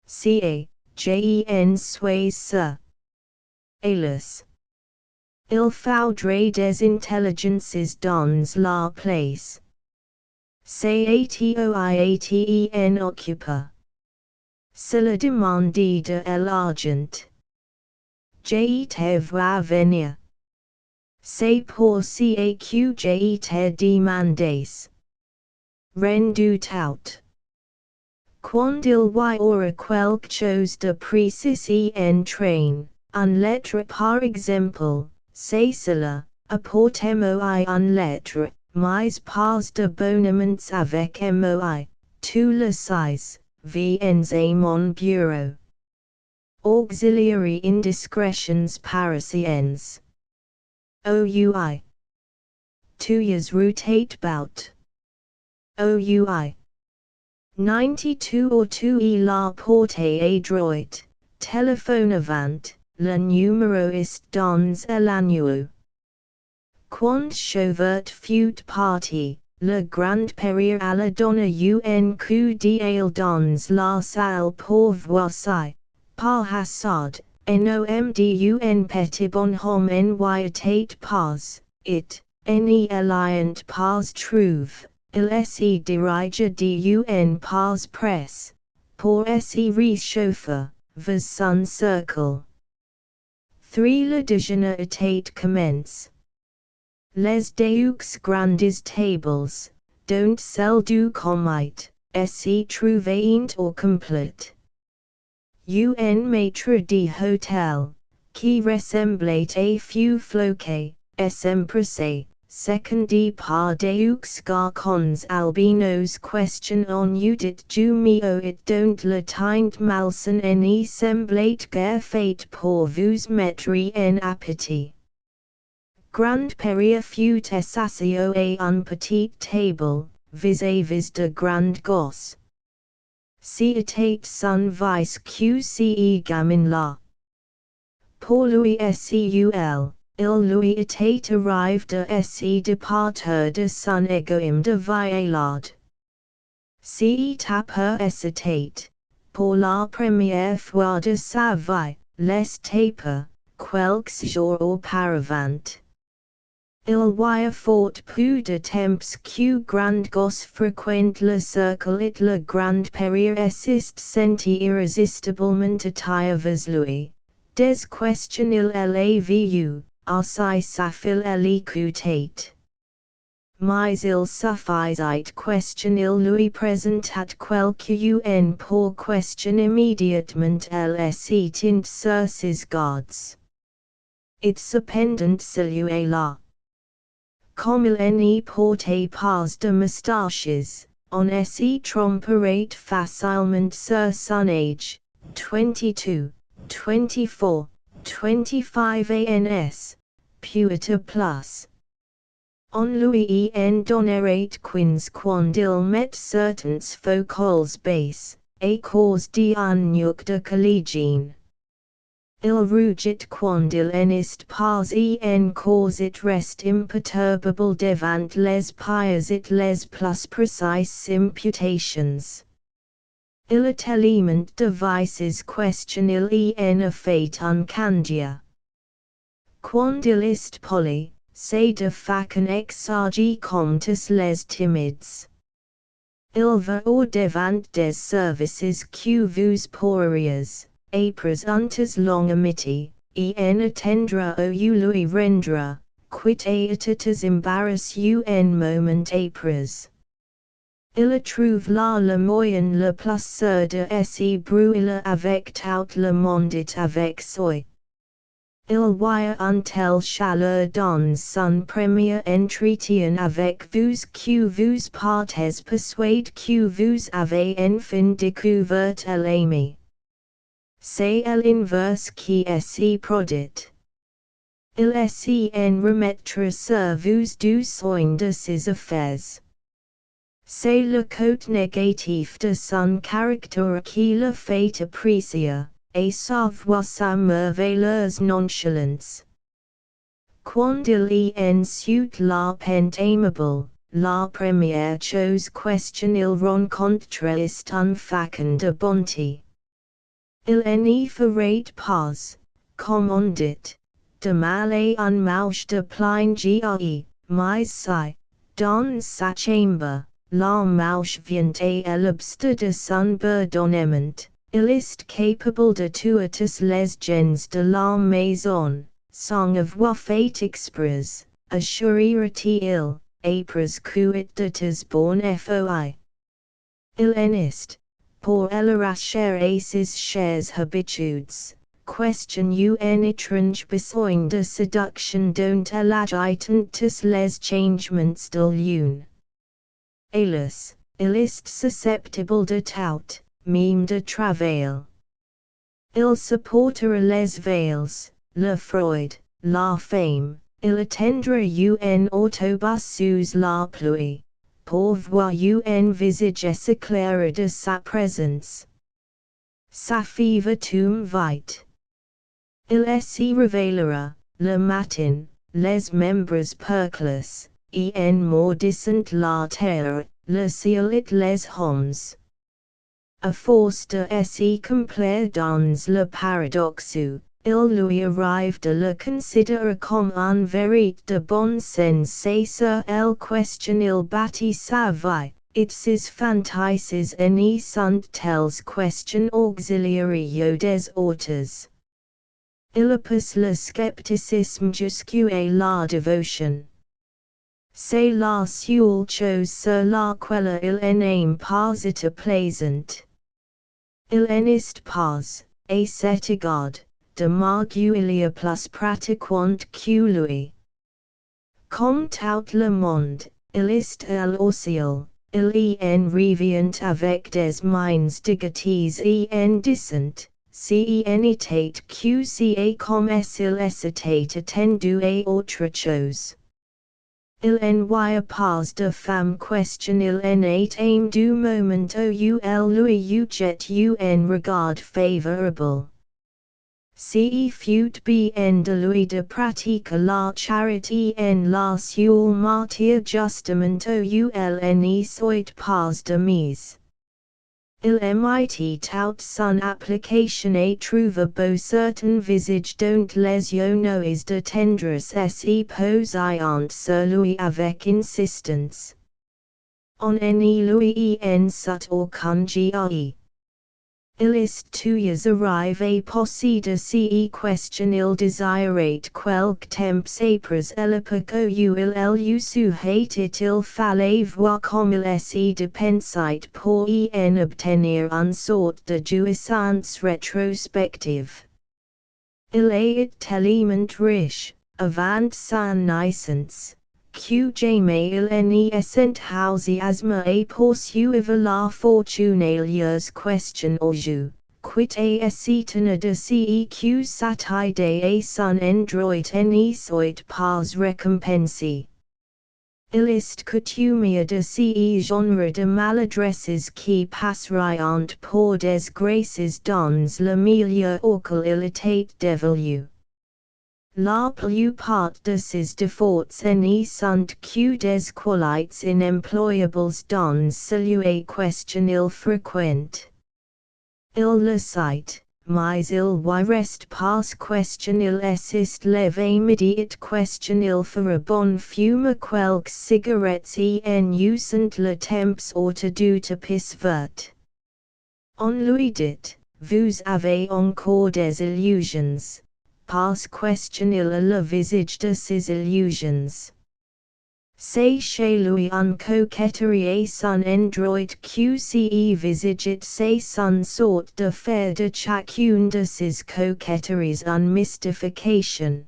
Ca, gen suis sûr. Hélas. Il faudrait des intelligences dans la place. C'atoiaten occupe. Cela demande de l'argent. Je te vois venir. C'est pour ça que je te demandes. Rendu tout. Quand il y aura quelque chose de précis en train, une lettre par exemple, c'est cela, apportez-moi une lettre, mais pas d'abonnements avec moi, tu le sais, viens à mon bureau. Auxiliary indiscrétions parisiennes. OUI. Tuyas routate bout. OUI. 92 or 2 la porte à droite, téléphone avant, le numéro est dans l'anneau. Quand chauffeur fut parti, le grand périer à la donne un coup d'œil dans la salle pour voir si, par hasard, nom d'un petit bonhomme n'était pas, it, any alliant pas trouve. Il se dirige d'un pas presse, pour se réchauffer, vers son cercle. 3 Le déjeuner était commence. Les deux grandes tables, dont celle du comite, se trouvaient au complet. Un maître d'hôtel, qui ressemblait à feu floqué, s'empressait, secondé par deux garçons albinos questionnant dit du mio it don't le teint malsain ni semblait guère fait pour vous mettre en appétit. Grand périer fut assassis à une petite table, vis-à-vis de grands gosses. C'était son vice que ce gamin-là. Pour lui seul, il lui était arrivé de se départir de son égoïme de vieillard. C'était pour c'était, pour la première fois de sa vie, l'estate, quelques jours auparavant. Il y a fort peu de temps que grand gosse fréquente le cercle et le grand périer s'est senti irrésistiblement attiré vers lui. Des questions il l'a vu, aussi sa fille l'écoutait. Mais il suffisait question il lui présentait quelqu'un pour question immédiatement elle se tint sur ses gardes. It cependant celui-là. Comme il n'y portait pas de moustaches, on se tromperait facilement sur son âge, 22, 24, 25 ans, Puerta plus. On Louis en donnerait quins quand il met certains focals base, à cause d'un nuc de colligine. Il rougit quand il n'est pas en cause it reste imperturbable devant les pires et les plus précises imputations. Il est element de vices question il en a fait un candia. Quand il est poli, c'est de facon exage comptes les timides. Il va au devant des services que vous pourriez, après untes long amity, en attendra ou lui rendra, quit aetas embarrass un moment après. Il trouve là le moyen le plus sûr de se brûler avec tout le monde et avec soi. Il wire un tel chaleur dans son premier entretien avec vous que vous partez persuade que vous avez enfin découvert l'ami. C'est l'inverse qui se produit. Il se en remettra sur vous du soin de ses affaires. C'est le côté négatif de son caractère qui le fait apprécier, et savoir sa merveilleuse nonchalance. Quand il en suit la peine aimable, la première chose question il rencontre est un facon de bonté. Il n'y ferait pas, comme on dit, de mal à un mouche de plein gay, mais si, dans sa chambre, la mouche vient à l'obstacle de son bourdonnement, il est capable de toutes les gens de la maison, sans avoir fait exprès, assurerait-il, après que de tes bon foi. Il en est, pour l'arracher à ses chères habitudes, question un étrange besoin de séduction dont elle agite tous les changements de lune. Hélas, il est susceptible de tout, même de travail. Il supportera les veils, le froid, la faim, il attendra un autobus sous la pluie, pour voir un visage s'éclairer de sa présence. Sa fièvre tombe vite. Il se révélera, le matin, les membres perclus, en maudissant la terre, le ciel et les hommes. À force de se complaire dans le paradoxe, il lui arrive de le considérer comme un vérité de bon sens et sur elle question il bâtit sa vie, et ses fantaises n'y sont telles questions auxiliaires des autres. Il pousse le scepticisme jusqu'à la dévotion. C'est la seule chose sur laquelle il n'aime pas être plaisant. Il n'est pas, à cet égard, de marguerite plus pratiquant que lui. Comme tout le monde, il est à l'ociel, il en revient avec des mains dignities et indécentes, si en était que c'est comme s'il s'était attendu à autre chose. Il n'envoie pas de femme question il n'est aim du moment où lui jet un regard favorable. Si fut bien de lui de pratiquer la charité en la seule matière justement où elle n'y soit pas de mise. Il mit tout son application à trouver beau certain visage dont les yeux de tendresse se posaient sur lui avec insistance. On n'y lui en sut aucun joie. Il est toujours arrivé posséder si question il désirait quelque temps après l'époque où il eut su hâter il fallait voir comme il se dépensait pour en obtenir une sorte de jouissance rétrospective. Il est tellement riche, avant sa naissance, que jamais il n'y enthousiasme à poursuivre la fortune alias question au jeu, quit acetana de ceq sati de a sun endroit en soit pas récompensi. Illist coutumia de ce genre de maladresses qui passeraient pour des graces dans le milieu auquel il était dévolu. La plupart de ces défauts ne sont que des qualités inemployables dans celui question il fréquente. Il le cite, mais il y reste pas question il assiste leve immédiate question il fera bon fume quelques cigarettes en usant le temps autodu tapis vert. On lui dit, vous avez encore des illusions. Pas question il a le visage de ses illusions. C'est chez lui un coquetterie et son endroit qce visage c'est son sort de faire de chacune de ses coquetteries une mystification.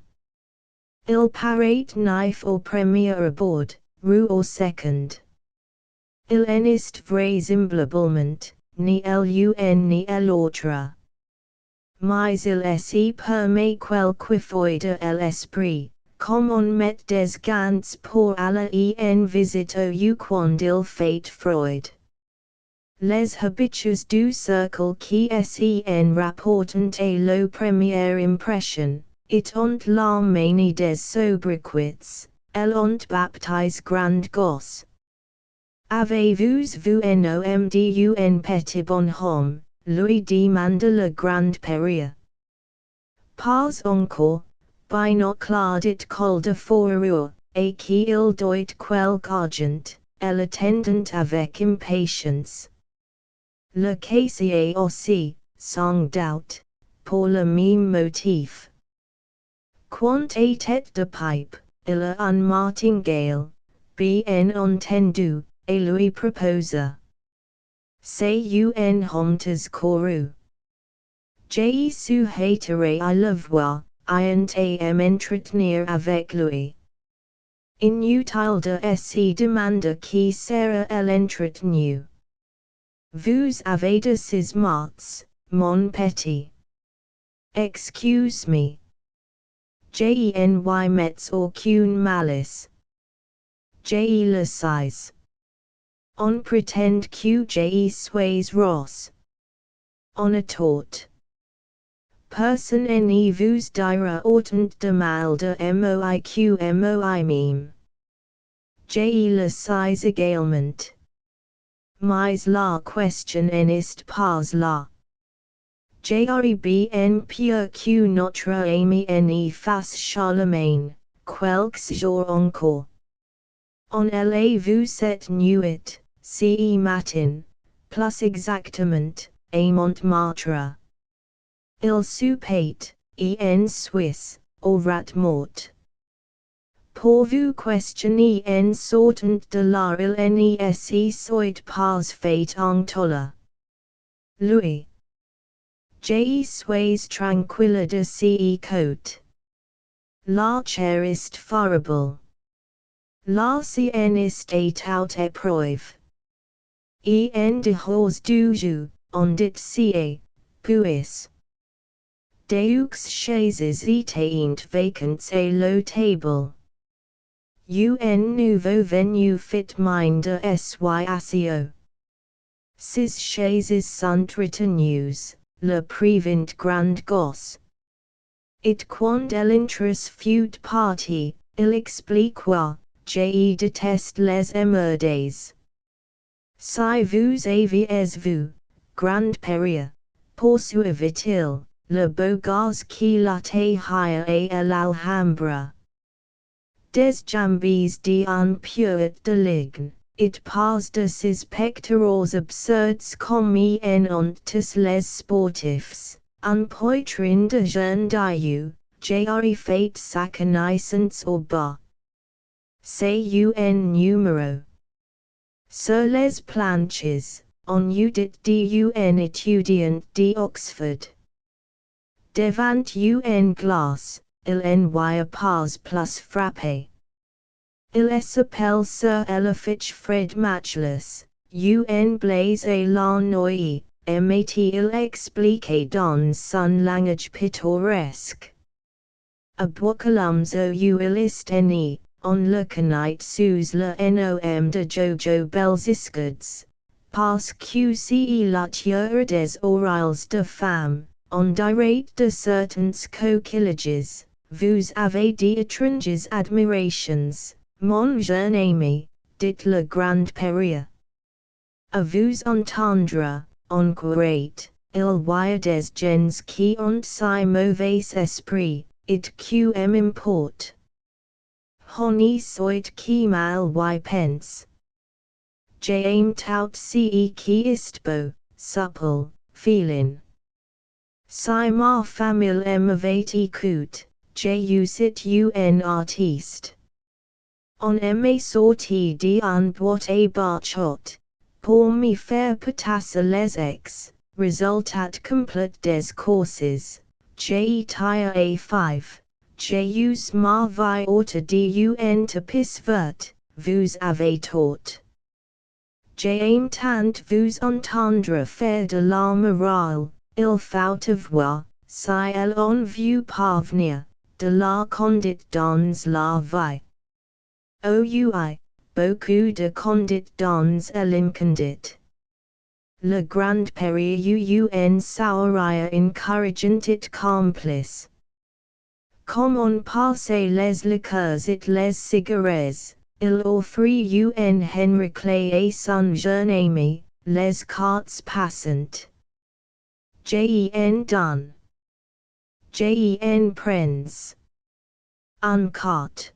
Il paraît naïf au premier abord, roux au second. Il en est vraisemblablement, ni l'un ni l'autre. Mais il se permet quelque fois de l'esprit, comme on met des gants pour aller en visite ou quand il fait froid. Les habitudes du cercle qui s'en rapportent à la première impression, étant la manie des sobriquets, elles ont baptisé grande gosse. Avez-vous vu un homme d'un petit bonhomme? Lui demande le grand père. Pas encore, binoclard it col de fourrure, et qui il doit quelque argent, elle attendant avec impatience. Le caissier aussi, sans doute, pour le même motif. Quant à tête de pipe, il a un martingale, bien entendu, et lui proposa. C'est un homme couru. J'ai souhaiterais à le voir, ayant à m'entretenir avec lui. Inutile de se demander qui sera l'entretenu. Vous avez de ces mots, mon petit. Excuse-me. J'ai mets aucune malice. J'ai le sais. On pretend que j'ai sois rosse. On a tort. Personne ne vous dira autant de mal de moi mime. J'ai le sais également. Mais la question n'est pas là. J'aurais bien peur que notre ami ne fasse Charlemagne, quelques jours encore. On allait vu cette nuit, ce matin, plus exactement, à Montmartre. Il soupait, en Suisse, au rat mort. Pour vous questionner en sortant de là il ne se soit pas fait en tola. Lui. J'ai sois tranquille de ce côté. La chair est farable. La sienne est à toute épreuve. En dehors du jeu, on dit ca, puis. Deux chaises étaient vacantes à la table. Un nouveau venu fit mine de situation. Ces chaises sont retenues, le prévint grande gosse. Et quand l'intérêt fut parti, il expliqua, je déteste les emmerdes. Si vous aviez vu, grand-père, poursuivit-il, le beau gosse qui latait hire à l'Alhambra. Des jambes d'un puet de ligne, it pas de ces pectoraux absurdes comme en ont tous les sportifs, un poitrine de jeune dieu, j'aurais fait sa connaissance au bas. C'est un numéro. Sur les planches, on eût dit un étudiant d'Oxford. Devant une glace, il n'y a pas plus frappé. Il s'appelle sur l'affiche Fred Matchless, un blaze à la noix, mat-il explique dans son langage pittoresque. Abokalums ou ilisteni, on le connaît sous le nom de Jojo Belziscodes, parce que c'est l'auteur des orales de femmes, on dirait de certains coquillages, vous avez d'étranges admirations, mon jeune ami, dit le grand-père. À vous entendre, on croit, il y a des gens qui ont si mauvais esprit, it que m'importe. Honi soit qui mal y pense. J'aime tout ce qui est beau, supple, félin. Si ma famille m'avait écoute, j'eusse un artiste. On aimait sortir d'un boîte et bachot, pour me faire pétasser les ex, résultat complet des courses, j'ai tire a 5, j'ai eu ma vie autre d'un tapis vert, vous avez tort. J'aime tant vous entendre faire de la morale, il faut avoir, si elle en veut parvenir, de la conduite dans la vie. OUI, beaucoup de conduite dans l'inconduite. Le grand-père un sauria encourageant it complice. Comme on passe les liqueurs et les cigarettes, il offrit un henriclet à son jeune ami, les cartes passantes. J'en donne. J'en prends. Un carte.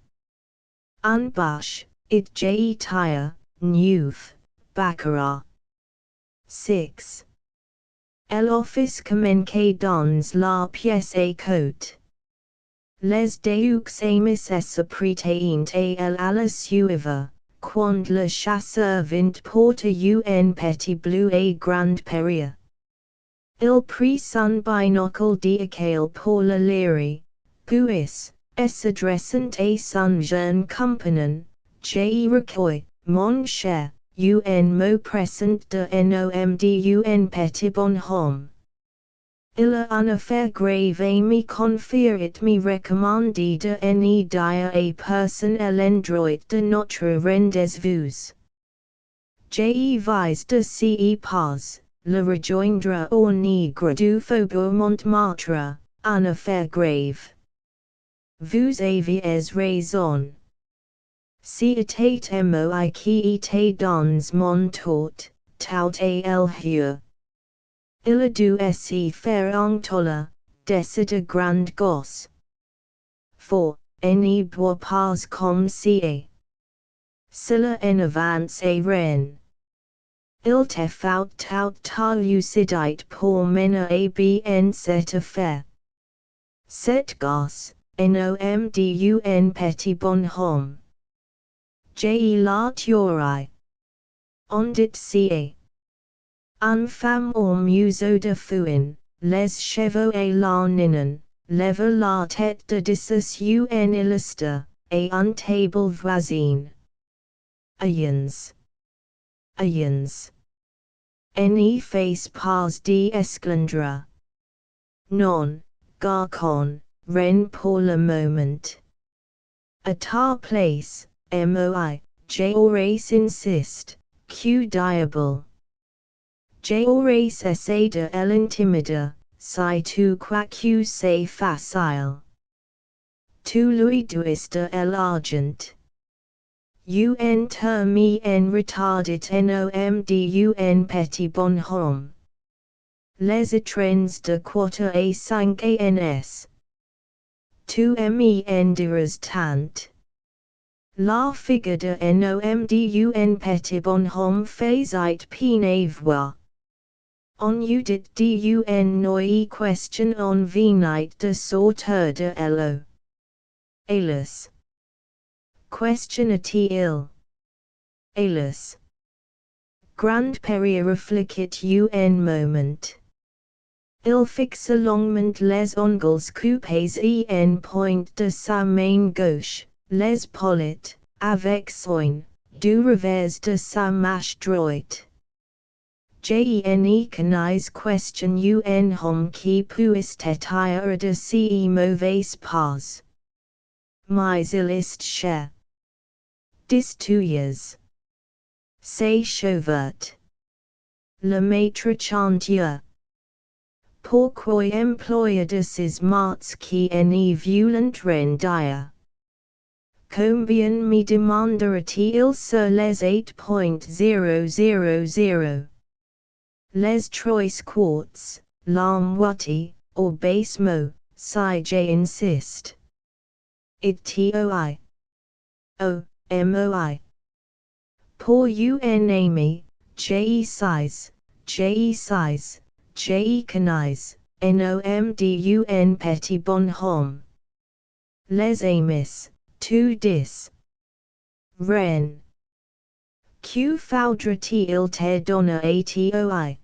Un bâche, it j'ai tire, neuf, baccarat. 6. L'office commence dans la pièce à côte. Les deux amis se prêtent à la suivre, quand le chasseur vint porte un petit bleu à grand-père. Il prit son binocle d'Aquil pour le lire, puis, s'adressant à son jeune compagnon, j'ai recueilli, mon cher, un mot pressant de nom d'un petit bonhomme. Il a une affaire grave à me confier et me recommander de ne dire à personne à l'endroit de notre rendez-vous. J'ai vis de ce pas, le rejoindre au nègre du faubourg Montmartre, une affaire grave. Vous avez raison. C'était moi qui était dans mon tort, tout à l'heure. Il a dû se faire entoller, de grand gosse. For, ne boit pas comme si. Cela en avance à rien. Il te faut toute ta lucidité pour mener à bien cette affaire. Cet gosse, nom d'un petit bonhomme. J'ai la tuerie. On dit si. Une femme au museau de Fouin, les cheveux à la ninen, lève la tête de dessus un illustre, à une table voisine. Ayens. Ayens. Ne face pas d'esclandre. Non, garçon, rien pour le moment. À ta place, moi, j'aurais insiste, que diable. J'aurais essayé de l'intimider, si tu crois que c'est facile. Tu lui dois de l'argent. Un terme en retardit nom d'un petit bonhomme. Les étrennes de 4 à 5 ans. Tu m'y en diras tant. La figure de nom d'un petit bonhomme faisait peine voir. On eut dit d'une noie question on venait de sortir de l'eau. Hélas! Questionna-t-il? Hélas! Grand-père réfléchit un moment. Il fixa longuement les ongles coupés et en pointe de sa main gauche, les polites, avec soin, du revers de sa mâche droite. Jene canise question un hom qui puist etire de ce mauvais pas. Mais il ist cher. Dis 2 years. C'est chauvert. Le maître chantier. Pourquoi employer de ces marts qui en violent rendia? Combien me demandera-t-il sur les 8.000? Les trois quarts, la moitié, au base mot, si j'insiste. It toi. O, moi. Pour un ami, je sais, je connais, nom d'un petit bonhomme. Les amis, tu dis. Ren. Que faudra-t-il te donner à toi?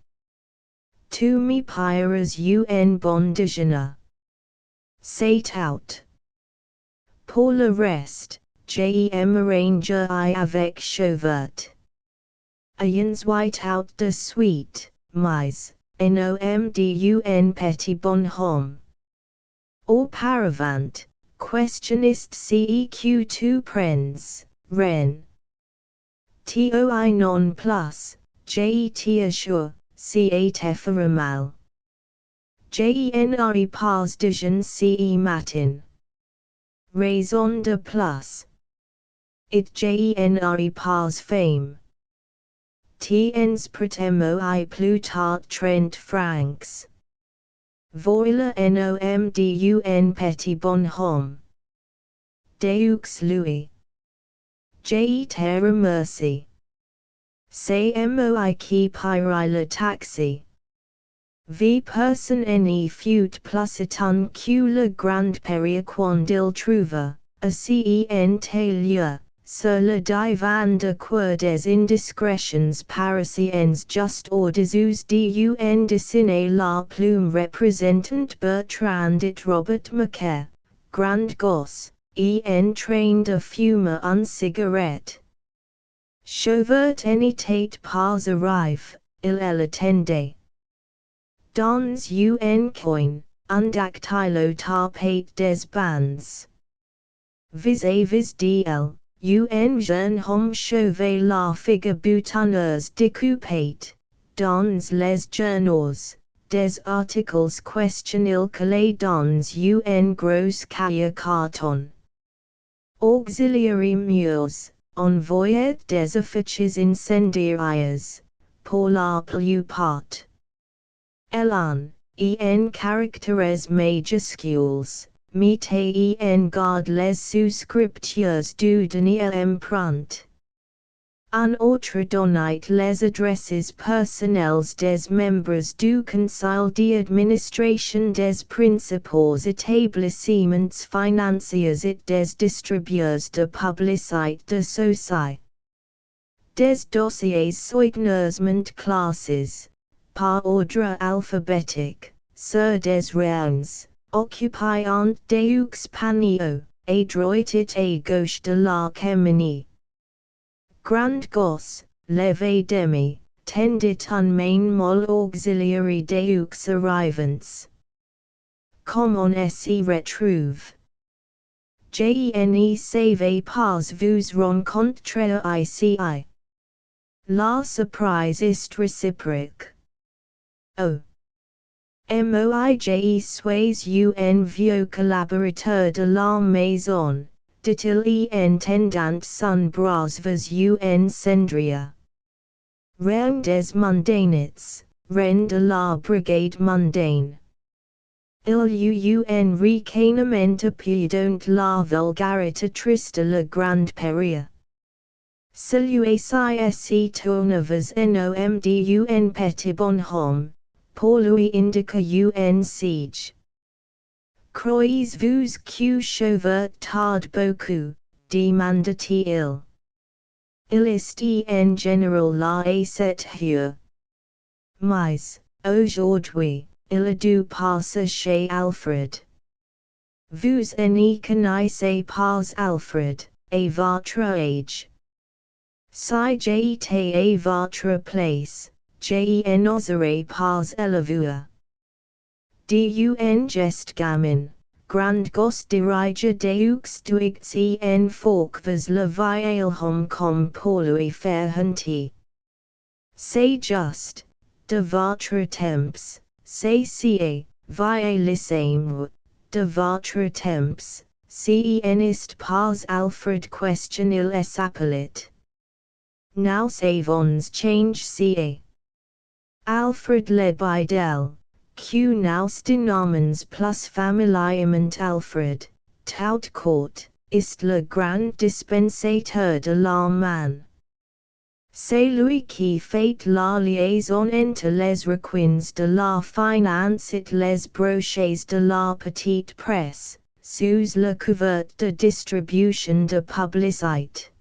Tu me paieras un bon déjeuner. C'est out. Pour le reste, j'aime arranger avec Chauvert. Ayons white out de suite, mais, nom d'un petit bonhomme. Auparavant, questionist ceq tu prends, Ren. Toi non plus, je t'assure, c'est éphéméral. Je n'aurai pas déjeuner ce matin. Raison de plus. It je n'aurai pas faim. Tiens prêtez-moi plus tard 30 francs. Voilà nom d'un petit bonhomme. Deux louis. Je te remercie. C'est moi qui paierai le taxi. Vie personne n'y fut plus étonné que le grand-père quand il trouva, assis en tailleur, sur le divan de cour des indiscrétions parisiennes juste au-dessous d'un dessiné la plume représentante Bertrand et Robert Macaire, grand gosse, en train de fumer une cigarette. Chauvert n'était pas arrivé, il l'attendait. Dans un coin, un dactylo tapait des bandes. Vis-à-vis d'elle, un jeune homme cheveux la figure boutonneuse découpait, dans les journaux, des articles questionnels collés dans un gros cahier carton. Auxiliary mules, envoyaient des affiches incendiaires, pour la plupart. Elan, en caractères majuscules, mettait en garde les souscripteurs du dernier empreinte. Un autre donnait les adresses personnelles des membres du conseil d'administration des principaux établissements financiers et des distributeurs de publicité de ceux-ci. Des dossiers soigneusement classés, par ordre alphabétique, sur des rangs, occupant deux paniers, à droite et à gauche de la cheminée. Grand gosse, levé demi, tendit un main molle auxiliary deux arrivants. Comment s'y retrouve? Je ne savais pas vous rencontrer ici. La surprise est réciproque. Oh! Moi je suis un vieux collaborateur de la maison, dit-il en tendant son bras vers un cendrier. Rien des mondaines, rien de la brigade mondaine. Il y eut un ricanement appuyant la vulgarité triste le grand-père. Celui-ci tourna vers nom d'un petit bonhomme, pour lui indiquer un siège. Croyez-vous que Chauvert tarde beaucoup, demanda-t-il. Il est en général là à cette heure. Mais, aujourd'hui, il a dû passer chez Alfred. Vous ne connaissez pas Alfred, à votre âge. Si j'étais à votre place, jen osere pas elavua. Dun gest gamin, grand gos dirige deux duigts en forkvas la vialhom com polui fairhunti. C'est just, de votre temps, c'est ca, vialisame, de votre temps, est pas Alfred question il es appelit. Now savons change ca. Alfred le bidel, q nous denomens plus familiarment Alfred, tout court, ist le grand dispensateur de la man. C'est lui qui fait la liaison entre les recoins de la finance et les brochets de la petite presse, sous le couvert de distribution de publicité.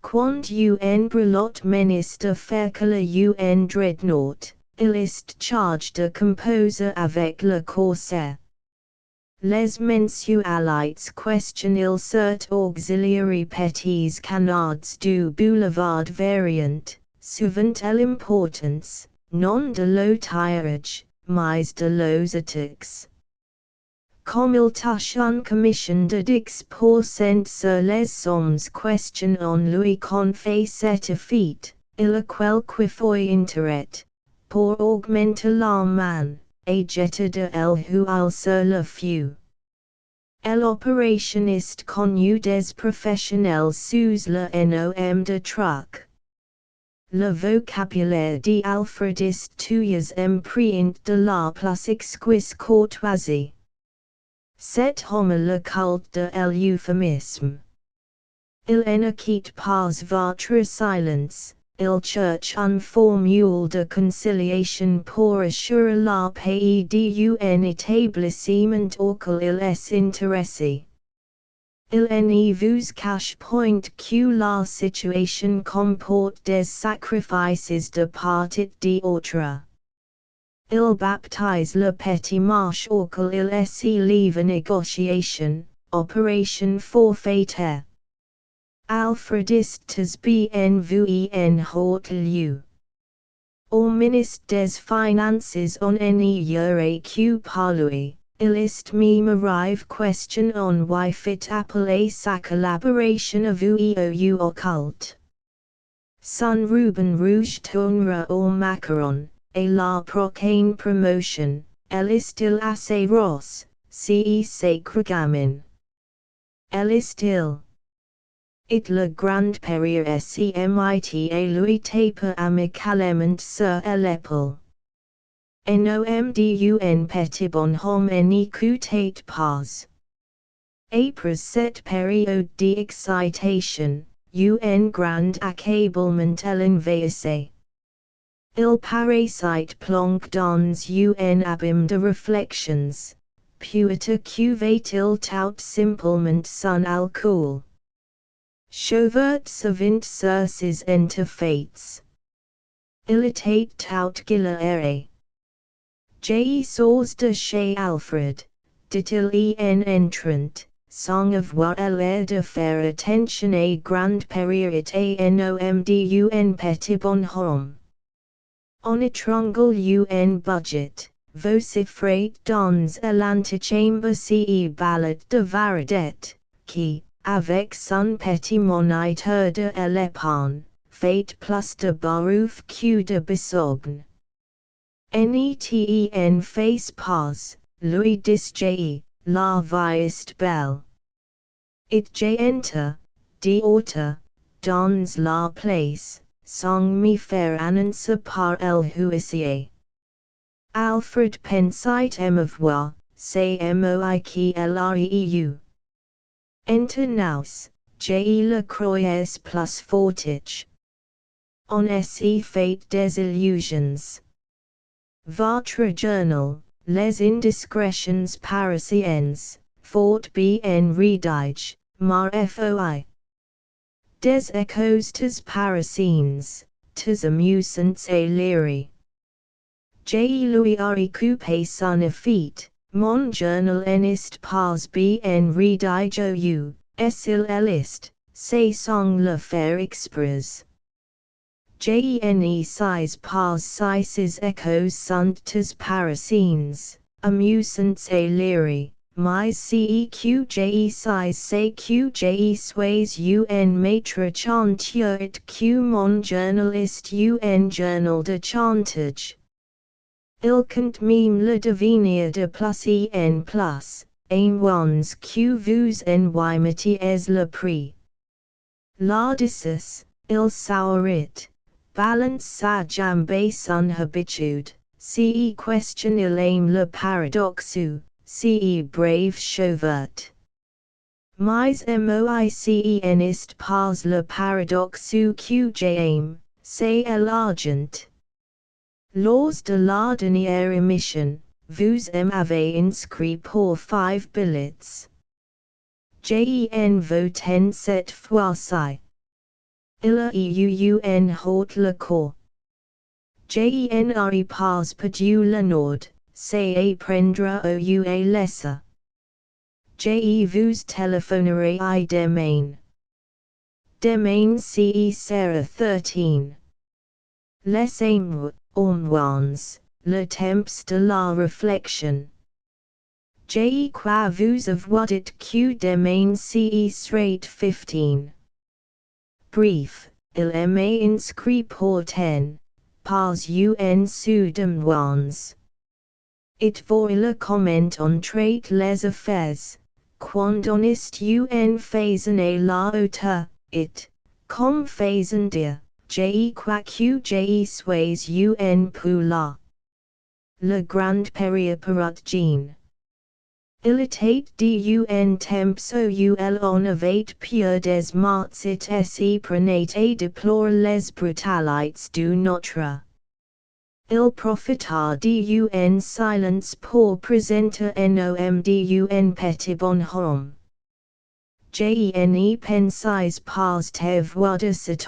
Quand un brulot ministre fait que le un dreadnought, il est chargé de composer avec le corsaire. Les mensualités question il cert auxiliary petits canards du boulevard variant, souvent l'importance, non de l'otirage, mais de los articles. Comme il touche une commission de 10% sur les sommes question on lui confie cet effet, il a quelque foi intérêt, pour augmenter la man. A jeta de el hual sur le feu. L'opération est connue des professionnels sous le nom de truc. Le vocabulaire d'Alfred est toujours empreint de la plus exquise courtoisie. Cet homme le culte de l'euphémisme. Il ne quitte pas votre silence. Il cherche une formule de conciliation pour assurer la paix d'un établissement auquel il est intéressé. Il ne vous cache point que la situation comporte des sacrifices de part et d'autre. Il baptise le petit marché auquel il est livre négociation, opération forfaitaire. Alfred ist bien vu en haut lieu. Au ministre des Finances on ne que par lui, il est même arrive question on why fit appeler sa collaboration à vous occulte. Son ruban rouge tournera au macaron, et la prochaine promotion, elle est-il assez rosse, c'est gamin. Elle est-il. It le grand périer semit et lui taper amicalement sur l'épaule. Nom d'un petit bonhomme n'écoutait pas. Après cette période d'excitation, un grand accablement l'envahissait. Il paraissait plonge dans un abîme de réflexions, peut-être cuvait-il tout simplement son alcool. Chauvert savant sur ses interfaits. Il était tout galère. J'ai source de chez Alfred, dit-il en entrant, sans avoir l'air de faire attention à grand période et nom d'un petit bonhomme. On étrangle un budget, vociféré dans l'antichambre ce balade de Varadette, qui, avec son petit moniteur de l'épargne, fait plus de barouf que de besogne. Net face pas, lui dis la vie est belle. It j'entre, d'autre, dans la place, sans me faire annoncer par el huissier. Alfred pensait m'avoir, c'est moi qui l'reu. Enter nous, j'ai le croyais plus fortich. On s'y fait des illusions. Votre journal, les indiscrétions parisiennes, fort bien rédige, mar foi. Des échos tes parisiens, tes amusants et lyri. J'ai lui recoupé son effet, mon journal n'est pas bien rédige ou, s'il est, c'est sans le faire exprès. Gene size pars sices echos suntas parasines, amusants a lyri, mais ceq je size seq je sways un maitre chantier et q mon journalist un journal de chantage. Ilkant meme le devenir de plus en plus, un ones que vous enymitiez le prix. L'audacieux, il saurit, balance sa jambe son habitude, ce question il aime le paradoxe, ce brave chauvert. Mais moicen est pas le paradoxe que j'aime, c'est l'argent. Lors de la dernière émission, vous m'avez inscrit pour 5 billets. J'en vote cette fois-ci. Il a un haut le corps. J'en pas perdu le nord, c'est à prendre au laisser. Je vous téléphonerai demain. Demain ce sera 13. Laissez-moi, ones, le temps de la réflexion. Je crois vous avoir dit que demain ce sera 15. Brief, il m'a inscrit pour 10, pas un sou de moins. It voor le comment on traite les affaires, quand on est un Faisan et la hauteur, it, comme Faisan dire, je crois que je suis un peu là. Le grand période perot jean. Il était d'un temps où on avait peur des morts et se prenait à déplorer les brutalités du notre. Il profita d'un silence pour présenter nom d'un petit bonhomme. Je pensais pas t'avoir de cet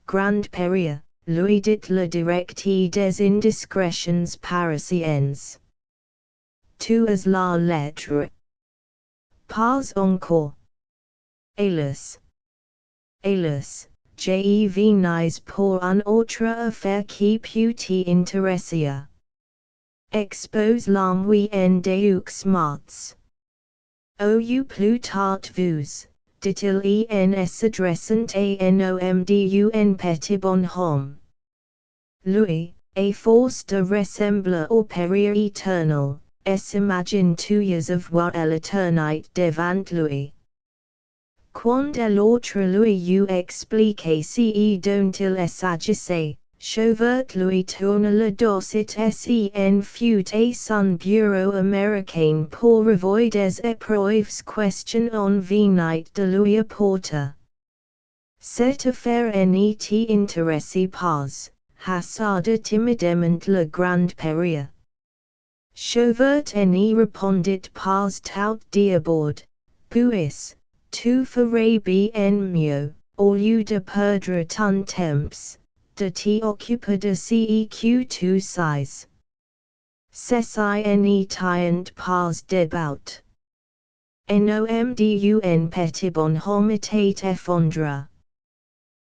grand péril, lui dit le directeur des indiscrétions parisiennes. Tu as la lettre? Pas encore. Hélas. Hélas, je venais pour un autre affaire qui peut t'intéresser. Expose l'ennui en deux mots. Ou plus tard vous, dit-il en s'adressant à nom d'un petit bonhomme. Lui, à force de ressembler au péril éternel, s'imagine toujours avoir l'éternité devant lui. Quand l'autre lui eut expliqué ce dont il s'agissait, Chauvert lui tourna le dos et s'en fut à son bureau américain pour revoir des épreuves question on venait de lui apporter. Cette affaire n'était intéressée pas, hasarda timidement le grand péril. Chauvert n'y répondit pas tout d'abord, puis, tu ferais bien mieux, au lieu de perdre ton temps, de t'occuper de ce que tu sais. Ceci n'était pas débat. Nom d'un petit bonhomme était effondré.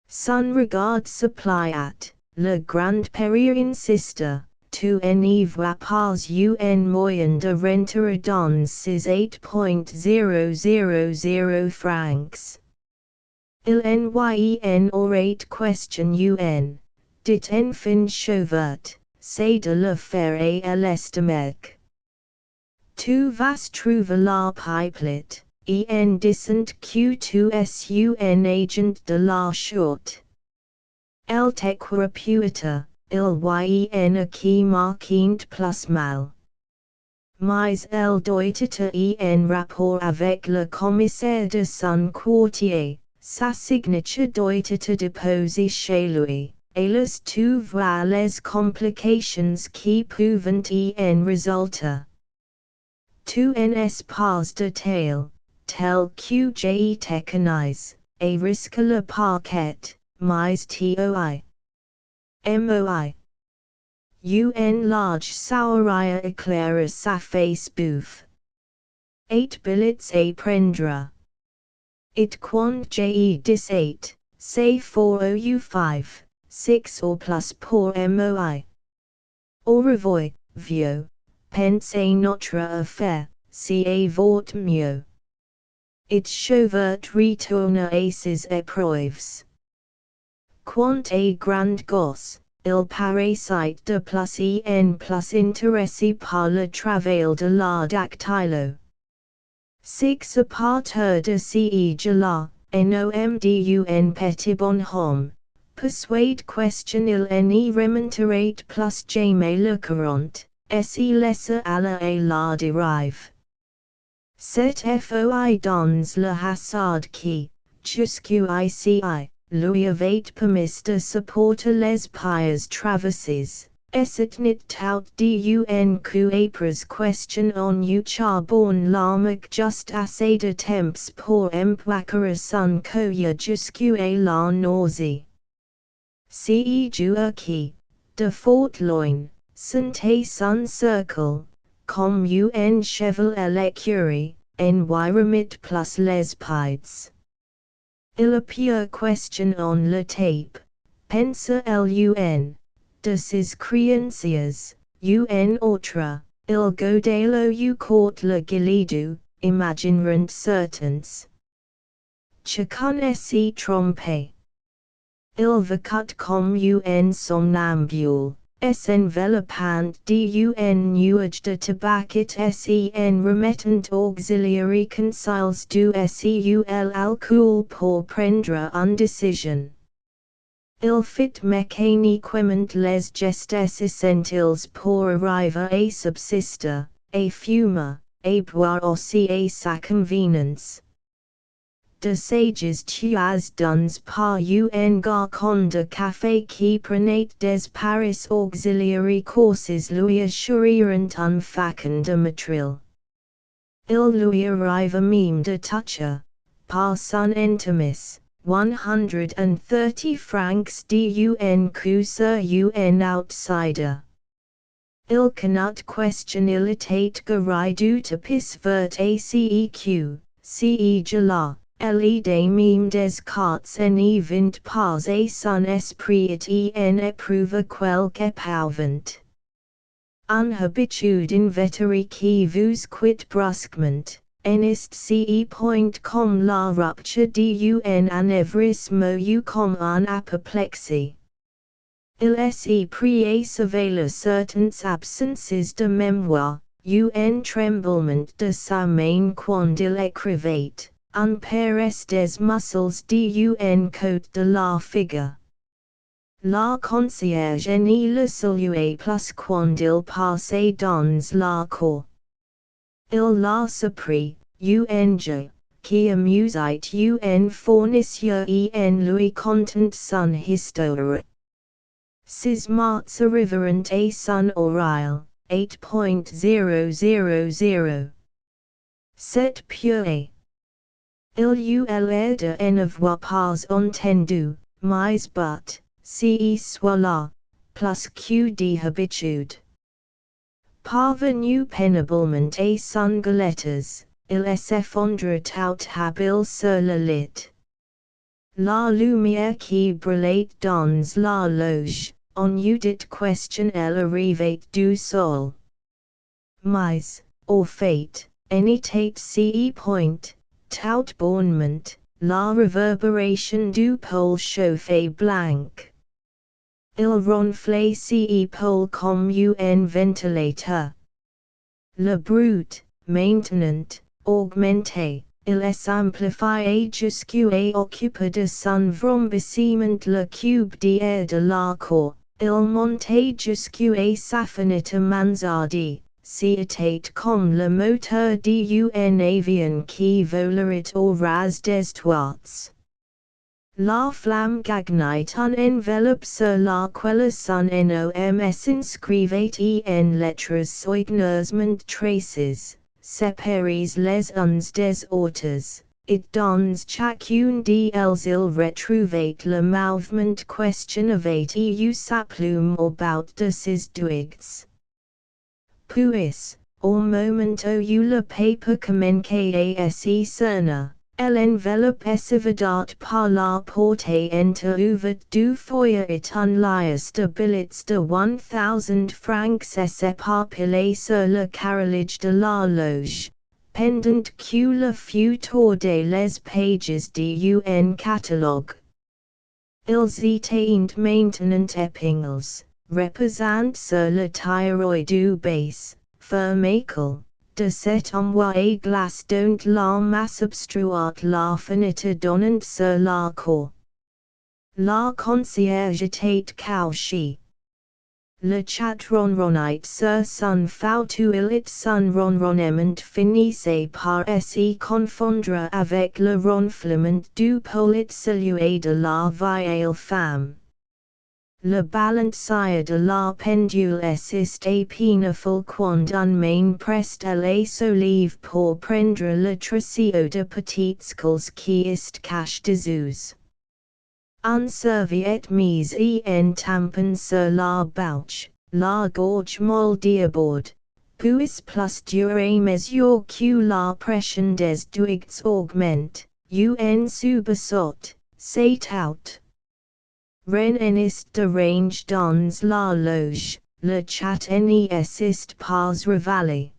Son regard suppliait, le grand péril insista. Tu n'y vois pas un moyen de rentrer dans ces 8,000 francs. Il n'y aurait question un, dit enfin Chauvert, c'est de le faire à l'estomac. Tu vas trouver la pipelette, en disant que tu es un agent de la chute. Elle t'écourait. Il y qui marquent plus mal. Mais elle doit être en rapport avec le commissaire de son quartier, sa signature doit être déposée chez lui, et là tu vois les complications qui peuvent en résulter. Tu n'es pas de tel que je t'économise, et risque le paquet, mais toi. Moi. Un large sauria éclaira sa face bouffe. 8 billets à prendre. It quand j'ai 18, c'est 4 ou 5, 6 or plus pour moi. Au revoir, vieux, pensez notre affaire, c'est votre mieux. It chauvert retourne à ses épreuves. Quant à grand gosse, il paraissait de plus en plus intéressé par le travail de la dactylo. 6 à partir de ce jour-là, nom petit bonhomme, persuade question il n'y remonterait plus jamais le courant, si laisse aller à la dérive. Cette foi dans le hasard qui, jusqu'ici, lui avait permis de supporter les pires traverses, est nit tout d'un après question on eut charbon l'armec just assez de temps pour emplaquer son coeur jusqu'à la nausée. Ce jour qui, de fort loin, sentait son cercle, comme un cheval à l'écurie, environnement plus les pieds. Il a pure question on la tape, pensa l'un, de ses créanciers, un autre, il godelo court le guilidou, imaginant certains. Chacun s'y trompé. Il vecut comme un somnambule, s'enveloppant d'un nuage de tabac et en remettant auxiliary conseils du seul alcool pour prendre une décision. Il fit mécaniquement les gestes essentiels pour arriver à subsister, à fumer, à boire aussi à sa convenance. De sages tuas duns par un garçon de café qui prenait des paris auxiliary courses lui assurirent un facon de matril. Il lui arriva même de toucher, par son intimis, 130 francs d'un coup sur un outsider. Il cannot question il était garé du tapis vert à ceq, ce l'idée même des cartes n'y vint pas à son esprit et en éprouva quelque épouvante. Une habitude invétérée qui vous quitte brusquement, n'est ce point comme la rupture d'un anévrisme ou comme une apoplexie. Il s'y prit à surveiller certaines absences de mémoire, un tremblement de sa main quand il écrivait, un pérès des muscles d'un côté de la figure. La concierge n'y le saluait plus quand il passait dans la cour. Il la surprit, un jeu, qui amusait un fournisseur en lui contant son histoire. Ses marts arriveront à son oreille, 8.000. C'est purée. Il eut l'air de n'avoir pas entendu, mais but, ce soir-là, plus que d'habitude. Parvenu péniblement à son galettes, il s'effondra tout habile sur le lit. La lumière qui brillait dans la loge, on eut dit question elle arrivait du sol. Mais, au fait, en était ce point, tout bonnement, la réverbération du pôle chauffé blanc. Il ronflait ce pôle comme un ventilateur. Le brut, maintenant, augmenté, il s'amplifiait jusqu'à occuper de son vrombissement le cube d'air de la cour, il montait jusqu'à sa fenêtre mansardée, c'était comme le moteur d'un avion qui volerait au ras des toits. La flamme gagnait un enveloppe sur laquelle son nom s'inscrivait en lettres soigneusement tracées, séparées les uns des autres, et dans chacune d'elles il retrouvait le mouvement questionné et sa plume au bout de ses doigts. Puis, au moment où le papier commençait à se cerner, Elle enveloppe essayant par la portée entre ouvert du foyer et un lias de billets de 1000 francs s'éparpillé sur le carrelage de la loge, pendant que le fut tourné les pages du catalogue. Ils étaient maintenant épingles, reposant sur le tiroir du bas, fermé de cet envoyé glace dont la masse obstruait la fenêtre donnant sur la cour. La concierge était couchée. Le chat ronronnait sur son fauteuil et son ronronnement finissait par s'y confondre avec le ronflement du poulet celui de la vieille femme. Le balancier de la pendule est painful quand un main preste les solives pour prendre le trousseau de petites cols qui est caché dessous. Un serviette mise en tampon sur la bouche, la gorge molle d'abord, puis plus dure mesure que la pression des doigts augmente, un soubresaut, c'est out. Ren est derange dans la loge, le chat n'y est pas révélé.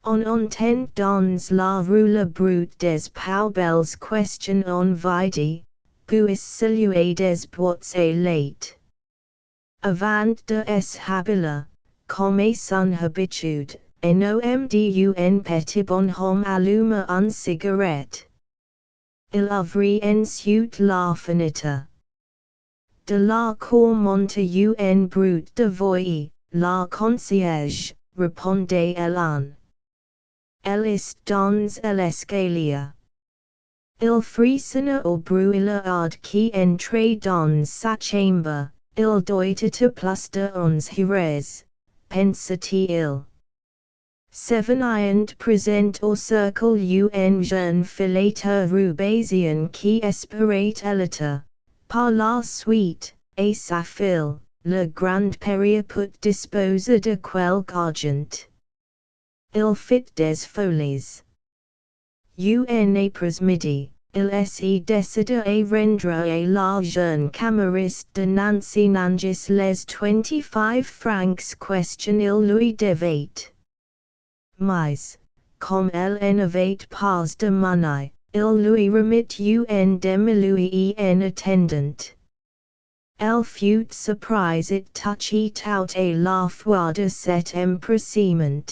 On entend dans la rue le bruit des poubelles question en vide, puis celui des boîtes et lait. Avant de s'habiller, comme son habitude, un petit bonhomme allume une cigarette. Il ouvrit ensuite la fenêtre. De la cour monte un bruit de voix, la concierge, répondait Elan. Elle est dans l'escalier. Il frissonna au bruit loud qui entrait dans sa chambre, il doit être plus de 11 heures, pensa-t-il. S'évanouissant présent au cercle un jeune filateur rubésien qui espérait allaiter. Par la suite, à sa fille, le grand-père put disposer de quelque argent. Il fit des folies. Un après-midi, il s'y décida à rendre à la jeune camariste de Nancy Nangis les 25 francs question il lui devait. Mais, comme elle n'avait pas de monnaie, il lui remit un demi-louis en attendant. Elle fut surprise et touchée tout à la fois de cet empressement.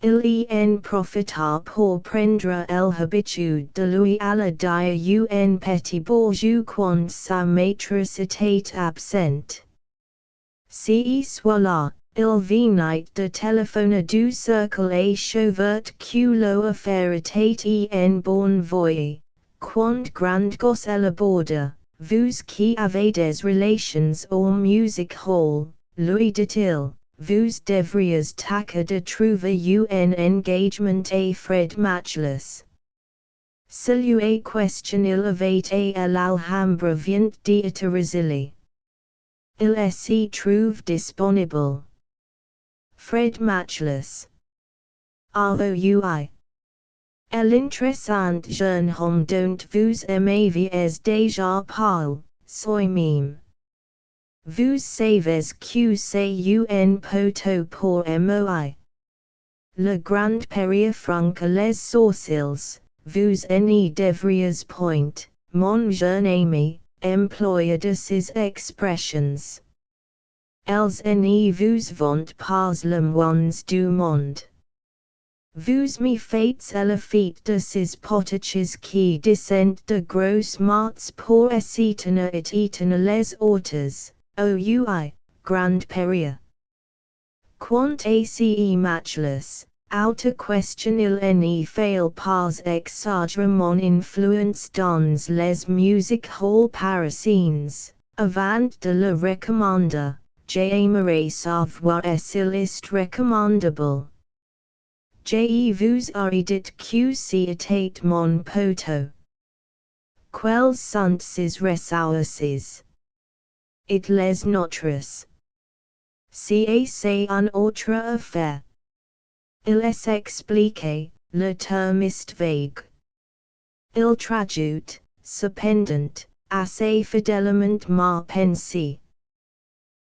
Il en profita pour prendre l'habitude de lui aller dire un petit bonjour quand sa maîtresse était absente. Si soit il venait de téléphoner du cercle et chevert que l'affaire était en bonne voie. Quand grand gosse l'aborda, vous qui avez des relations au music hall, lui dit-il, vous devriez tâcher de trouver un engagement à Fred Matchless. Celui question il avait à l'Alhambra vient d'être résilié. Il s'y trouve disponible. Fred Matchless. ROUI. L'intéressant jeune homme dont vous m'aviez déjà parlé, soy mime. Vous savez que c'est un poteau pour moi. Le grand-père fronça les sourcils, vous n'y devriez point, mon jeune ami, employer de ces expressions. Elles n'y vous vont pas les moins du monde. Vous me faites la fête de ces potaches qui descendent de grosses maths pour s'éteindre et éteindre les autres, oui, grand-père. Quant à ce matchless, out question il n'y fail pas exagérer mon influence dans les music hall parisiens, avant de le recommander. J'aimerais savoir s'il est recommandable. Vous aurez dit que c'était mon poteau. Quelles sont ses ressources? Et les nôtres? C'est une autre affaire. Il est expliqué, le terme est vague. il traduit, cependant, assez fidèlement ma pensée.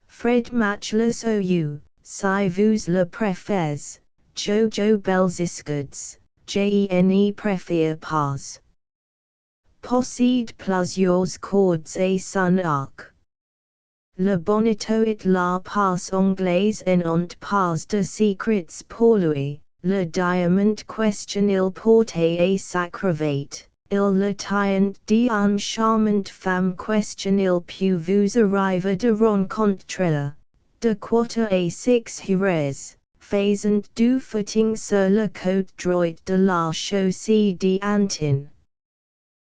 Fred matchless ou, si vous le préférez, Jojo Belziscuds, Jene préfère pas. Possède plusieurs cordes et son arc. Le bonito et la passe anglaise en ont pas de secrets pour lui, le diamant question il porte et sa cravate, il le tient d'une charmante femme question il peut vous arriver de rencontrer, de 4 à 6 heures, faisant du footing sur le côte droit de la chaussée d'Antin.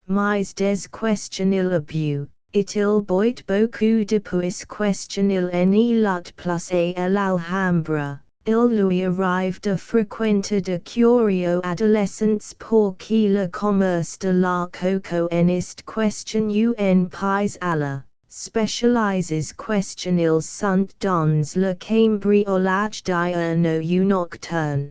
Mais des question il abu. Il boit beaucoup depuis question il n'est lot placé à l'Alhambra, il lui arrive de fréquenter de curieux adolescents pour qui le commerce de la coco est question un pays à la, spécialises question ils sont dans le cambriolage diurne ou nocturne.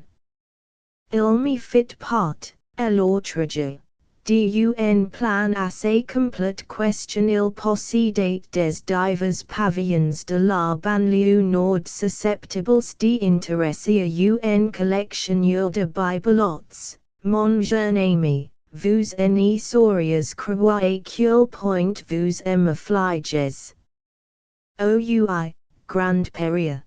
Il me fit part, à l'autre jour. D'un plan assez complet question il possédait des divers pavillons de la banlieue nord susceptibles d'intéresser à une collection de bibelots, mon jeune ami, vous en sauriez croire à quel point vous m'affliges. Oui, grand père.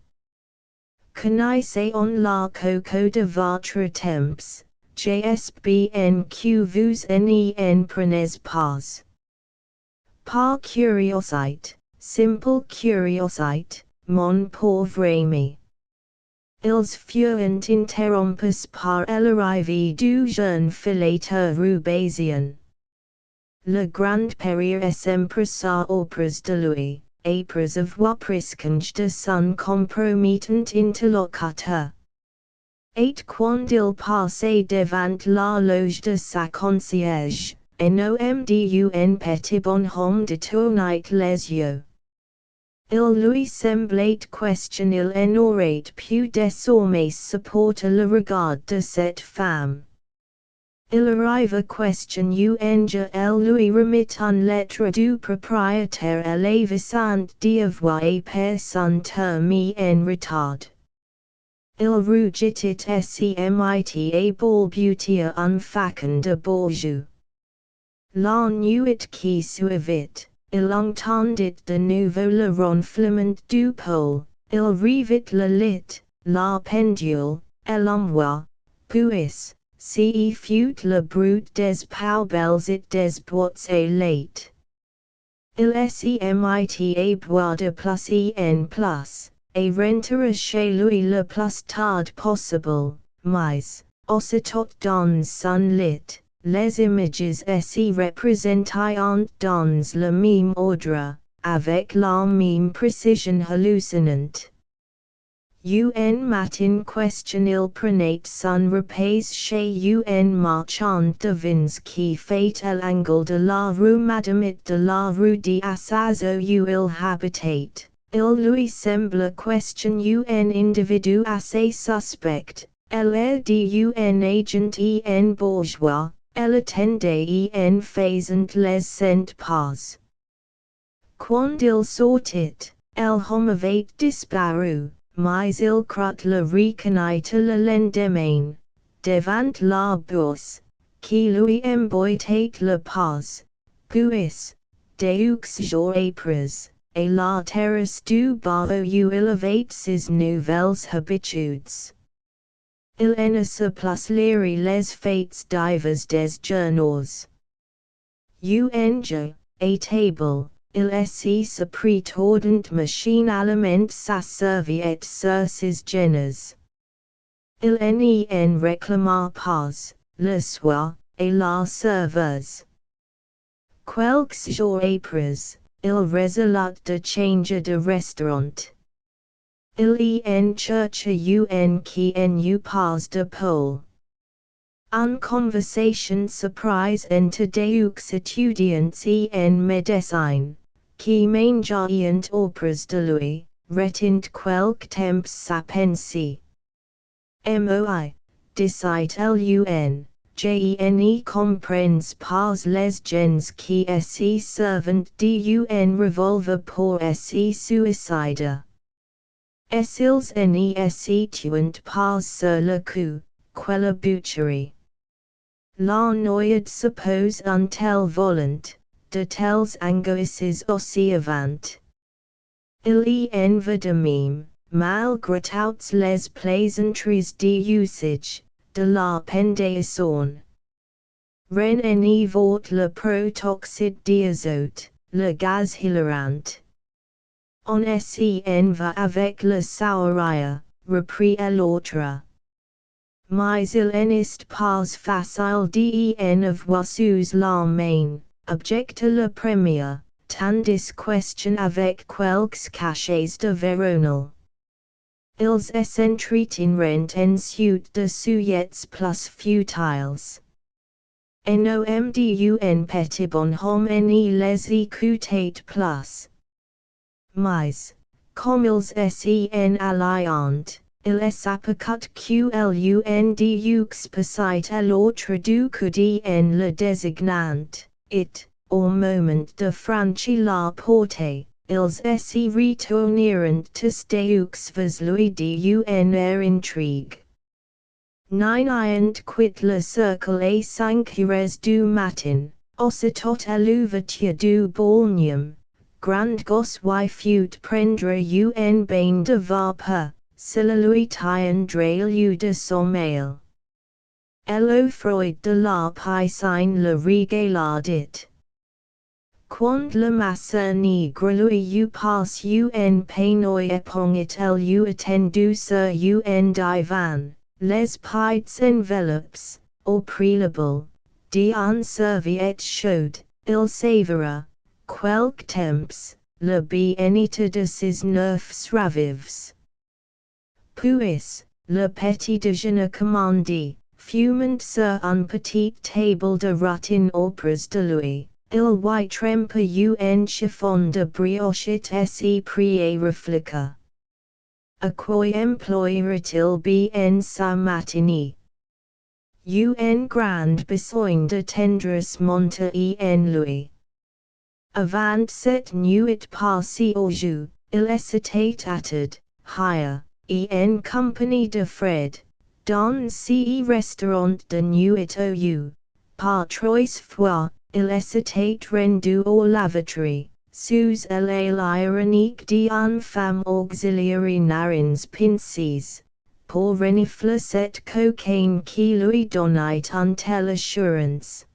Connaissez-on la coco de votre temps? JSBN que vous en prenez pas. Par curiosité, simple curiosité, mon pauvre ami. Ils furent interrompus par l'arrivée du jeune filateur Roubaisien. Le grand-père s'empressa auprès de lui, après avoir presque de son compromettant interlocuteur. Et quand il passait devant la loge de sa concierge, un homme d'un petit bonhomme détournait les yeux. Il lui semblait question il n'aurait pu désormais supporter le regard de cette femme. Il arriva question un jour elle lui remit une lettre du propriétaire à l'avisant d'avoir per son terme en retard. Il rougit smit à balbutier un facon de bourgeois. La nuit qui suivit, il entendit de nouveau le ronflement du pôle, il revit le lit, la pendule, et l'envoi, puis, si fut le bruit des poubelles et des boîtes à lait. Il smit à boire de plus en plus. Et rentrer chez lui le plus tard possible, mais, aussitôt dans son lit, les images s'y représentaient dans le même ordre, avec la même précision hallucinante. Un matin question il prenait son repas chez un marchand de vins qui fait à l'angle de la rue Madame et de la rue d'Assas où il habitait. Il lui semble question un individu assez suspect, l'air d'un agent en bourgeois, elle attendait en faisant les 100 pas. Quand il sortit, l'homme avait disparu, mais il crut le reconnaître le lendemain, devant la bourse, qui lui emboîtait le pas, puis, deux jours après. Et la terrasse du barreau où il avait ses nouvelles habitudes. Il ne se plus lire les faits divers des journaux. Un jour, à table, il se prétendant machinalement sa serviette sur ses genoux. Il en réclama pas, le soir, et la serveuse. Quelques jours après, il résolut de changer de restaurant. Il en chercha un qui n'eût pas de pôle. En conversation surprise entre deux étudiants en médecine, qui mangeaient auprès de lui, retint quelque temps sa pensée. Moi, dit-il Gene comprends pas les gens qui se servent d'un revolver pour se suicider. Ils ne se tuent pas sur le coup, quelle boucherie. La noyade suppose un tel volant, de telles angoisses aussi avant. Il y en va de même, malgré toutes les plaisanteries d'usage, de la pendaison. Ren en vort le protoxyde d'azote, le gaz hilarant. On s'en va avec le sourire, reprit l'autre. Mais il n'est pas facile d'en avoir sous la main, objecta le premier, tandis question avec quelques cachets de veronal. Ils s'entretiennent ensuite de sujets plus futiles. Nom d'un petit bonhomme ni les écoutait plus. Mais, comme ils s'en alliant, il s'aperçut qu'un deux passait l'autre du coude en le désignant, et, au moment de franchir la porte, ils se retournèrent tous deux vers lui d'une air intrigue. Nine quitte le cercle à 5 heures du matin, aussitôt à l'ouverture du bolnium, grand gosse fut prendre un bain de vapeur, cela lui tiendrait lieu de sommeil. Le froid de la piscine le régala dit. Quand le matin nègre lui eut passé un peignoir épongit eut attendu sur un divan, les pieds enveloppes, au préalable, d'un serviette chaude, il savora, quelque temps, le bien-être de ses nerfs ravives. Puis, le petit déjeuner commandé, fumant sur une petite table de rotin auprès de lui. Il y trempa un chiffon de brioche et s'y prit réfléchir. À quoi emploiera-t-il bien sa matinée? Un grand besoin de tendresse monta en lui. Avant cette nuit passée au jeu, il s'était attelé, hier, en compagnie de Fred, dans ce restaurant de nuit au jeu, par 3 fois. Il s'était rendu au lavatory, sous l'ironique d'une femme auxiliaire narines pincées, pour renifler cette cocaïne qui lui donnait une telle assurance.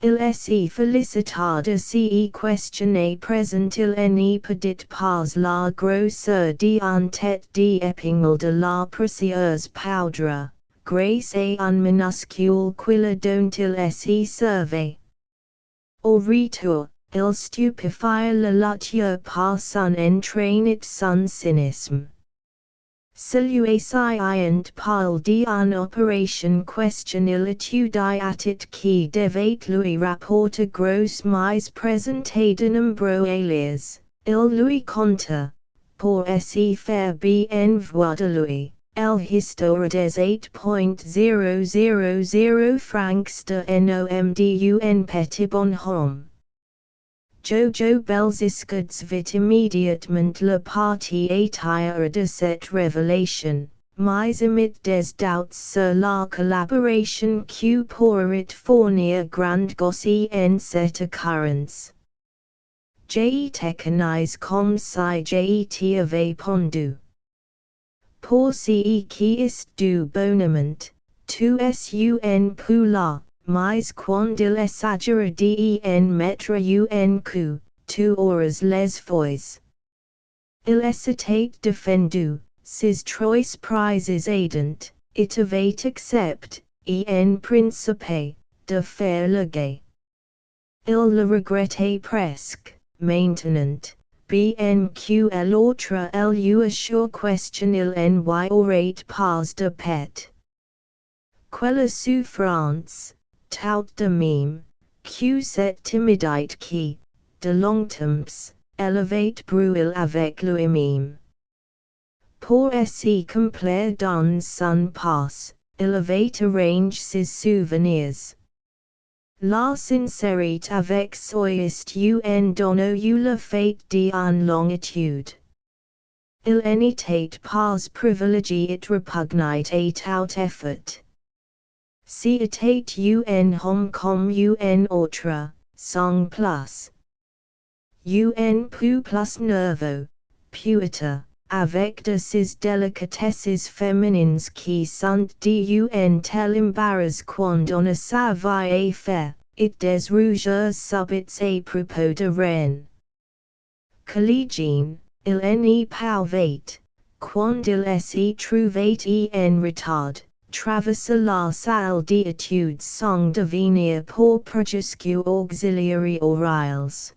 Il s'y félicita de s'y questionner présent il n'y perdit pas la grosseur d'une tête d'épingle de la précieuse poudre, grâce à un minuscule quilla dont il s'y servait. Au retour, il stupéfia la lecture par son entrain et son cynisme. Celui-ci ayant parlé d'une opération question il étudiait qui devait lui rapporter gros mais présenté de nombreux alias, il lui conta, pour s'y faire bien voir de lui, l'histoire des 8,000 francs de nom d'un petit bonhomme. Jojo Belziscuds vit immédiatement le parti entier de cette révélation, mais émit des doutes sur la collaboration que pourrait fournir grand gosse en cette occurrence. J'ai técanise comme si j'y avais pondu. Pour ce qui est du bonnement, tu es un peu là. Mais quand il s'agira d'en mettre un coup, tu auras les foies. Il s'était défendu, ses 3 prises aidant, it avait accepté, en principe, de faire le guet. Il le regrettait presque, maintenant, bien que l'autre lui assure question il n'y aurait pas de pet. Quelle souffrance! Tout de même, que cette timidité qui, de longtemps, élevait brûlé avec lui-même. Pour s'y complaire dans son passe, elevate arrange ses souvenirs. La sincérité avec soist un donno ou la fate d'en longitude. Il n'était pas privilégié it repugnait out effort. Si était un homme comme un autre, sans plus. Un peu plus nerveux, puita, avec de ces délicatesses féminines qui sont d'un tel embarras quand on ne savait faire, it des rougeurs subites à propos de rien. Collégienne, il n'y pouvait, quand il s'y trouvait en retard, traverser la salle d'études sans devenir pour presque auxiliary orales.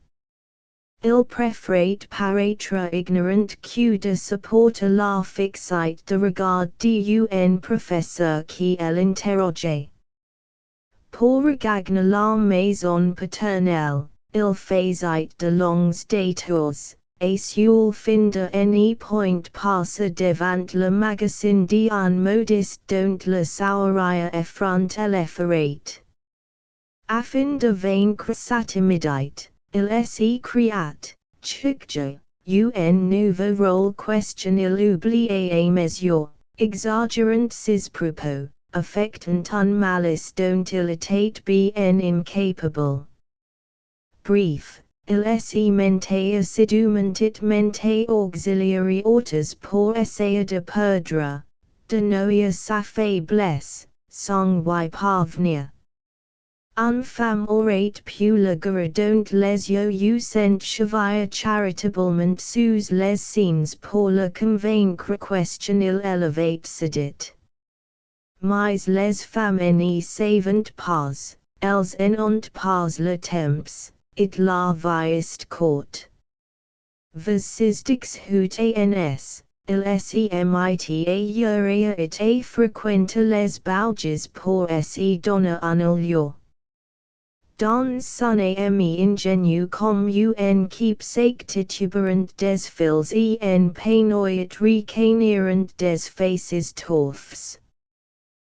Il préférait paraître ignorant que de supporter la fixité de regard d'un professeur qui l'interrogeait. Pour regagner la maison paternelle, il faisait de longs détours, et sur fin de n'y point passer devant le magasin d'un modiste dont le saurait effronter l'effarate. Afin de vaincre sa timidité, il s'y créat, chic un nouveau rôle question il oubliait à mesure, exagérant ses propos, affectant un malice dont il était bien incapable. Bref, il s'y mentait assidûment it mentait auxiliary autres pour essayer de perdre, de noyer sa faiblesse, sans y parvenir. Une femme aurait pu le guérir dont les yeux sent chavir charitablement sous les signes pour le convaincre question il élevait sedit. Mais les femmes n'y savent pas, elles n'ont pas le temps, it la viest court. Vos dix hoot ans, il s'imite a yuria it a frequente les bouges pour s'y donner un allure. Dans son ami ingénu comme un keepsake tituberant des fils en peinoit recanirant des faces touffes.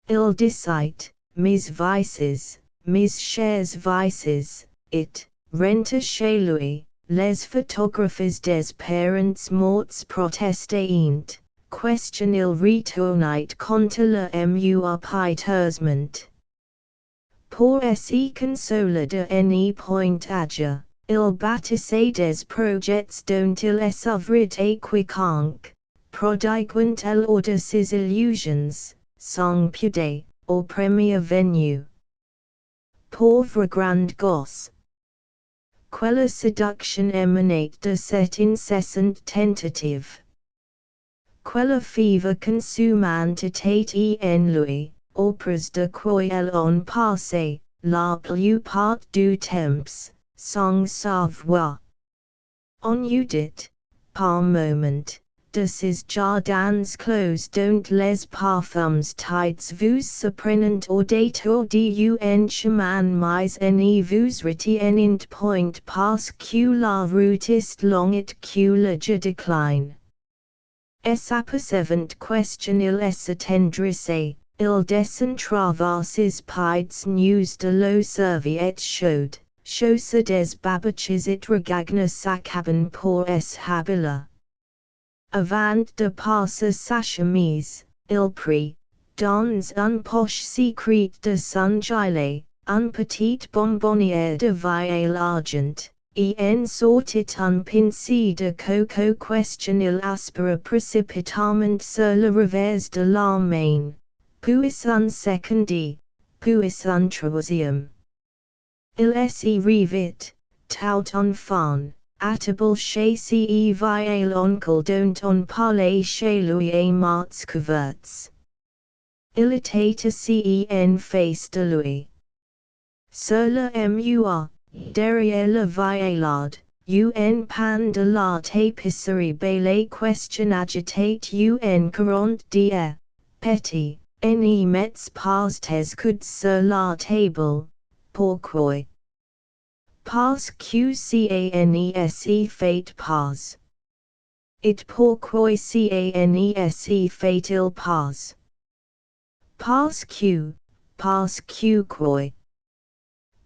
Il disait, mes vices, mes chers vices, it, renta chez lui, les photographes des parents morts protestent, question il retournait contre le mur piteusement. Pour s'y consoler de n'y point agir, il bâtissait des projets dont il s'ouvrit à quiconque, prodiguant alors de ses illusions, sans pudeur, au premier venu. Pauvre grand gosse! Quelle séduction émanate de cette incessante tentative! Quelle fever consumante était en lui! Auprès de quoi elle en passait, la plupart du temps, sans savoir. On eût dit, par moment, de ces jardins clos dont les parfums tides vous surprenant au détour d'un chemin mais n'y vous retiennent point parce que la route est longue que le je décline. S'apercevant question il s'attendrissait. Il descentrava ses pieds nus de l'eau serviette chaude, chaussa des babaches it regagna sa cabine pour habiller. Avant de passer sa chemise, il prit, dans une poche secrète de son gilet, une petite bonbonnière de vieil argent, et en sortit un pincé de coco question il aspira précipitamment sur le revers de la main. Puis un second, puis un troisième. Il s'y revit, tout enfant, attable chez ce vieil oncle dont on parlait chez lui à mots couverts. Il était assis en face de lui. Sur le mur, derrière le vieillard, un pan de la tapisserie belle question agitate un courant d'air, petit. N'y mets pas tes coudes sur la table, pourquoi? Parce que s'y fait pas. It pourquoi s'y fait il pas. Pas Q quoy.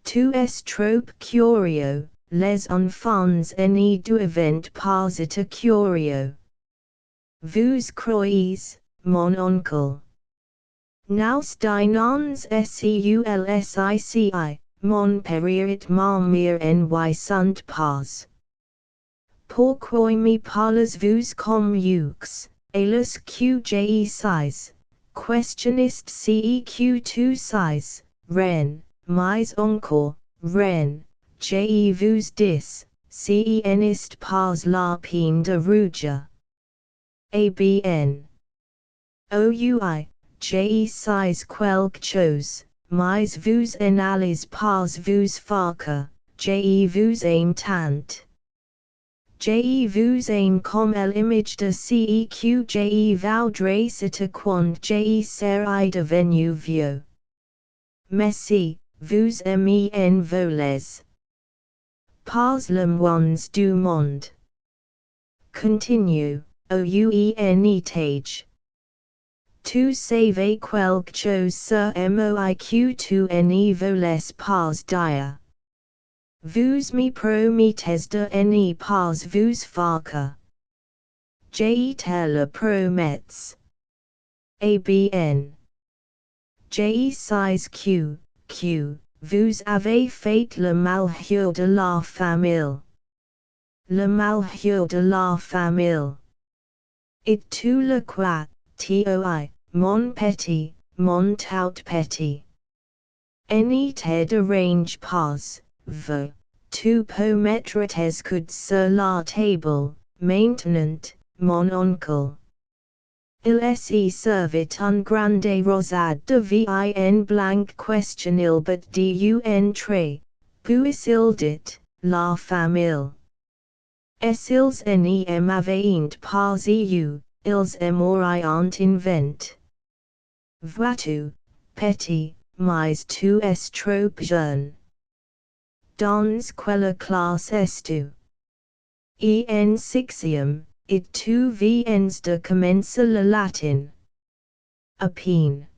Tu es trop curio, les enfants ni du event pas et curio. Vous croyez, mon oncle. Nous dînons seulsici, mon père et ma mère n'y sont pas. Pourquoi me parlez-vous commeeux, alias QJE6, questionist CEQ 2 ren, mais encore, ren, je vous dis, n'est pas la peine de rouge. ABN. OUI, je6 quelque chose, mais vous n'allez pas vous faire, je vous aime tant. Je vous aime comme l'image de CEQ je voudrais c'est quand je serai devenu vieux. Messi, vous aimez en voles. Pas le moins du monde. Continue, ouenetage. Tu savais quelque chose sur moi que tu ne voles pas dire. Vous me promettez de ne pas vous faire. Je te le promets. ABN. Je6 Q, vous avez fait le malheur de la famille. Le malheur de la famille. Et tu le crois, toi, mon petit, mon tout petit. Ne te dérange pas, veux, tu peux mettre tes coudes sur la table, maintenant, mon oncle. Il s'y servait un grande rosade de vin blanc questionil but d'un trait, puis il dit, la famille. S'ils ne m'avaient pas eu, ils m'auraient invent. Vois-tu, petit, mais tu es trop jeune. Dans quelle classe es-tu? En sixième, et tu viens de commencer le latin. À peine.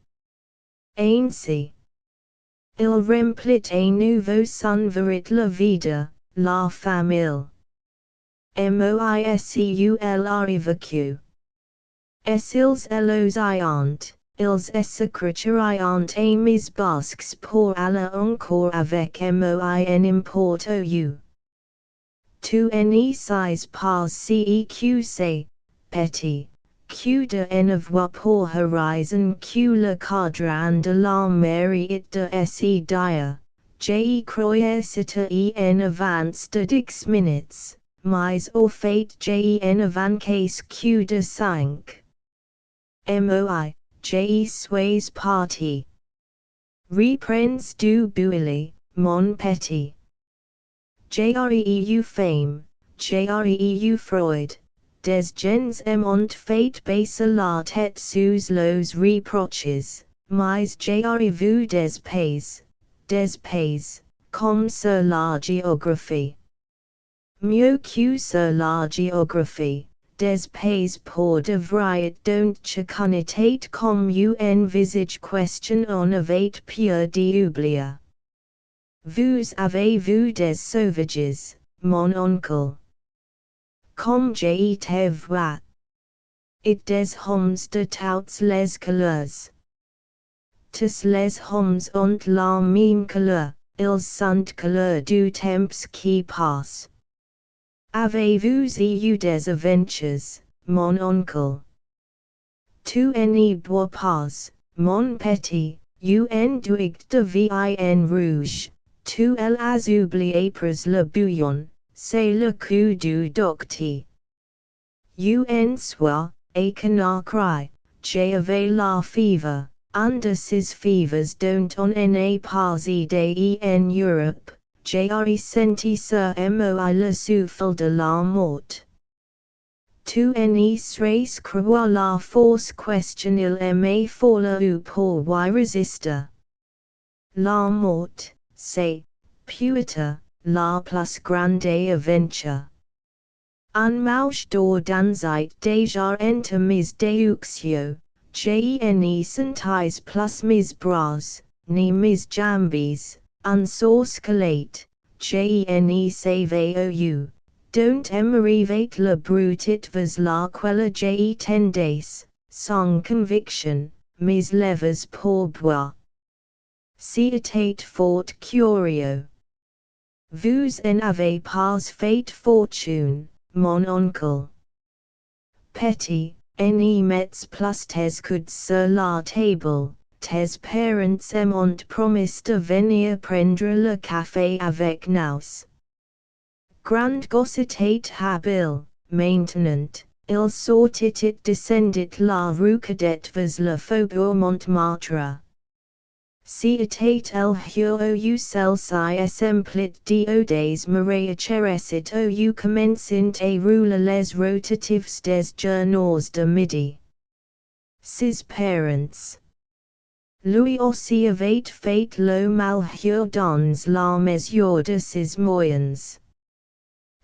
Ainsi. Il remplit un nouveau sonverit la vida, la famille. Moiseul arrivacu. S'ils eloiant, ils s'écriturent à mes basques pour aller encore avec moi n'importe où. Tu ne sais pas CEQC, petit, que de ne vois pour horizon que le cadran de la mairie et de se dire, je croyais c'était en avance de 10 minutes, mais au fait je en avance que de 5. Moi, je suis parti. Reprends du buili, mon petit. Jreu fame, jreu Freud, des gens m'ont fait baisser la tête sous los reproches, mais j'arrive des pays, comme sur la géographie. Mieux que sur la géographie, des pays pour de vrai dont je connais comme un visage question on avait peur d'oublier. Vous avez vu des sauvages, mon oncle. Comme je te vois. Et des hommes de toutes les couleurs. Tous les hommes ont la même couleur, ils sont couleur du temps qui passe. Avez-vous eu des aventures, mon oncle? Tu ne bois pas, mon petit, un duig de vin rouge. Tu l'as oublié pour le bouillon, c'est le coup du docteur. Un soir, a Conakry, j'avais la fièvre, un de ces fièvres dont on n'est pas idée en Europe, j'ai ressenti sur moi le souffle de la mort. Tu ne serais croire la force question il me fallu pour y résister. La mort. C'est, peut-être, la plus grande aventure. Un mouche d'or dans déjà entre mes déductions, Jene sentais plus mis bras, ni mis jambes, unsorscalate, jene saveu, don't emerivate la brutit vas la quella je tendes, sans conviction, mis levers pourbois. Citate fort curio. Vous en avez pas fait fortune, mon oncle. Petit, ne mets plus tes coudes sur la table, tes parents m'ont promis de venir prendre le café avec nous. Grand gosse était habile, maintenant, il sortit et descendit la rue Cadet vers le faubourg Montmartre. Citate el huo celsi essemplit diodes maria cheresit ou commencint a rouler les rotatives des journaux de midi. Ses parents. Louis aussi avait fait lo malheur dans la mesure de ses moyens.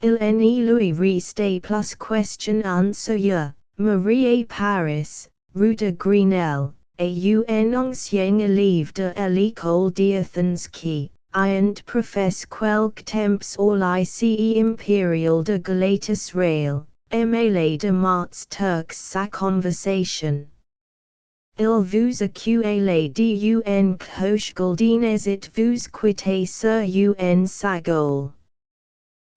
Il ne lui restait plus question answer, Marie Paris, rue de Grenelle. Un ancien élève de l'école d'Athens qui, ayant professe quelque temps au lycée impérial de Galatasaray, mêlé de mots turcs sa conversation. Il vous accuse d'un coche goldines et vous quittez sur un sagol.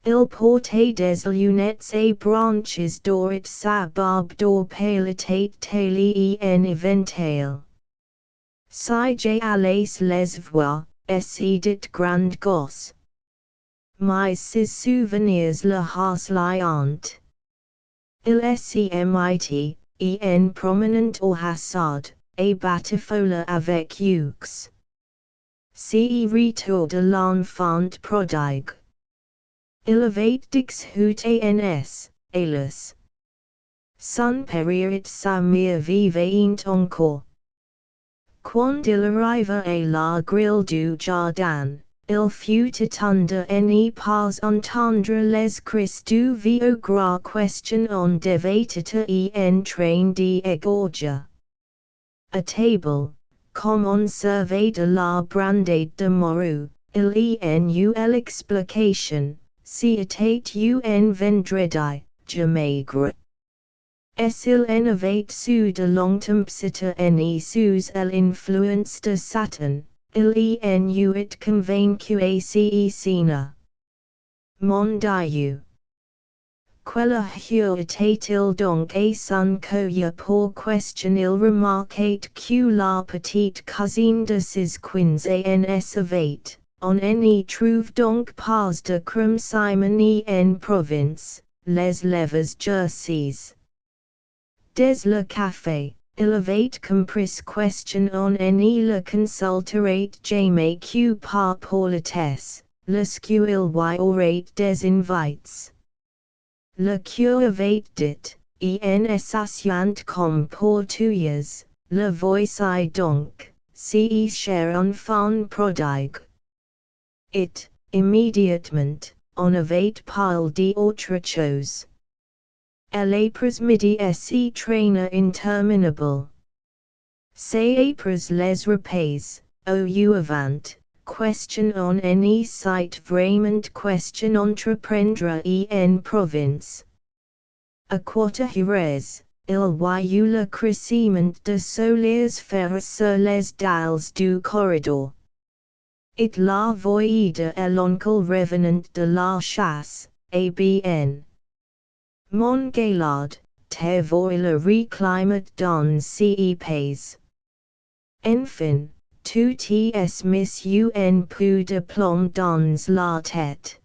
Il portait des lunettes et branches d'or et sa barbe d'or palatate tali en éventail. Si j'allais les voir, essaie dit grand gosse. Mais ses souvenirs le hasliant. Il mit, en promenant au hasard, et batifola avec Hughes. Si retour de l'enfant prodigue. Il avait dixhut ans, hélas. Son père et sa mère vivaient encore. Quand il arriva à la grille du jardin, il fut étonné de ne pas entendre les cris du vieux gras question on devait être en train d'égorger. À table, comme on servait de la brandade de morue, il y eut l'explication. C'était un vendredi, je maigre. S'il en avait su de longtemps c'était ne sous l'influence de Satan, il y en eut convaincu à cena. Mon Dieu. Quelle heure était-il donc à son coeur pour question il remarquait que la petite cousine de ses quins en savait. On n'y trouve donc pas de crème simony en province, les levers jerseys. Des le café, il avait compris question on n'y le consulterait jamais que par politesse, lorsqu'il y aurait des invites. Le cure avait dit, en associant comme pour tuyas, le voici donc, si cher enfant prodigue. It, immédiatement, on avait parlé d'autre chose. L'après-midi si traîna interminable. C'est après les repas, au avant, question on any site vraiment question entreprendre en province. A 4 heures, il y eut le crissement de soliers faire sur les dalles du corridor. It la voyide et l'oncle revenant de la chasse, bien. Mon gaillard, te voilà reclimat dans ce pays. Enfin, tu t'es mis un peu de plomb dans la tête.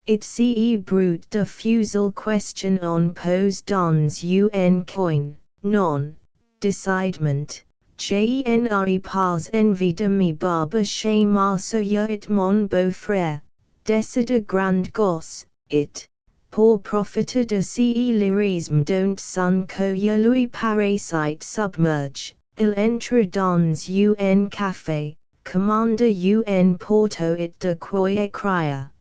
It ce brute de fusil question on pose dans un coin, non, décidement. Je n'aurais pas envie de me barber chez ma soeur et mon beau-frère, décida grand gosse, it, pour profiter de ce lyrisme dont son coeur lui paraissait submerge, il entre dans un café, commanda un porto et de quoi écrire.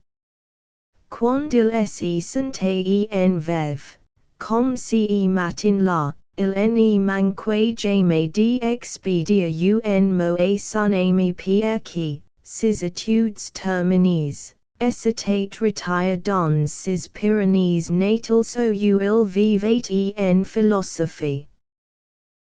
Quand il se sentait en veuve, comme ce matin-là, il ne manque jamais d'expedia un mot et son ami Pierre qui, ses études terminées, était retire dans ses Pyrénées natales so il vivait en philosophie.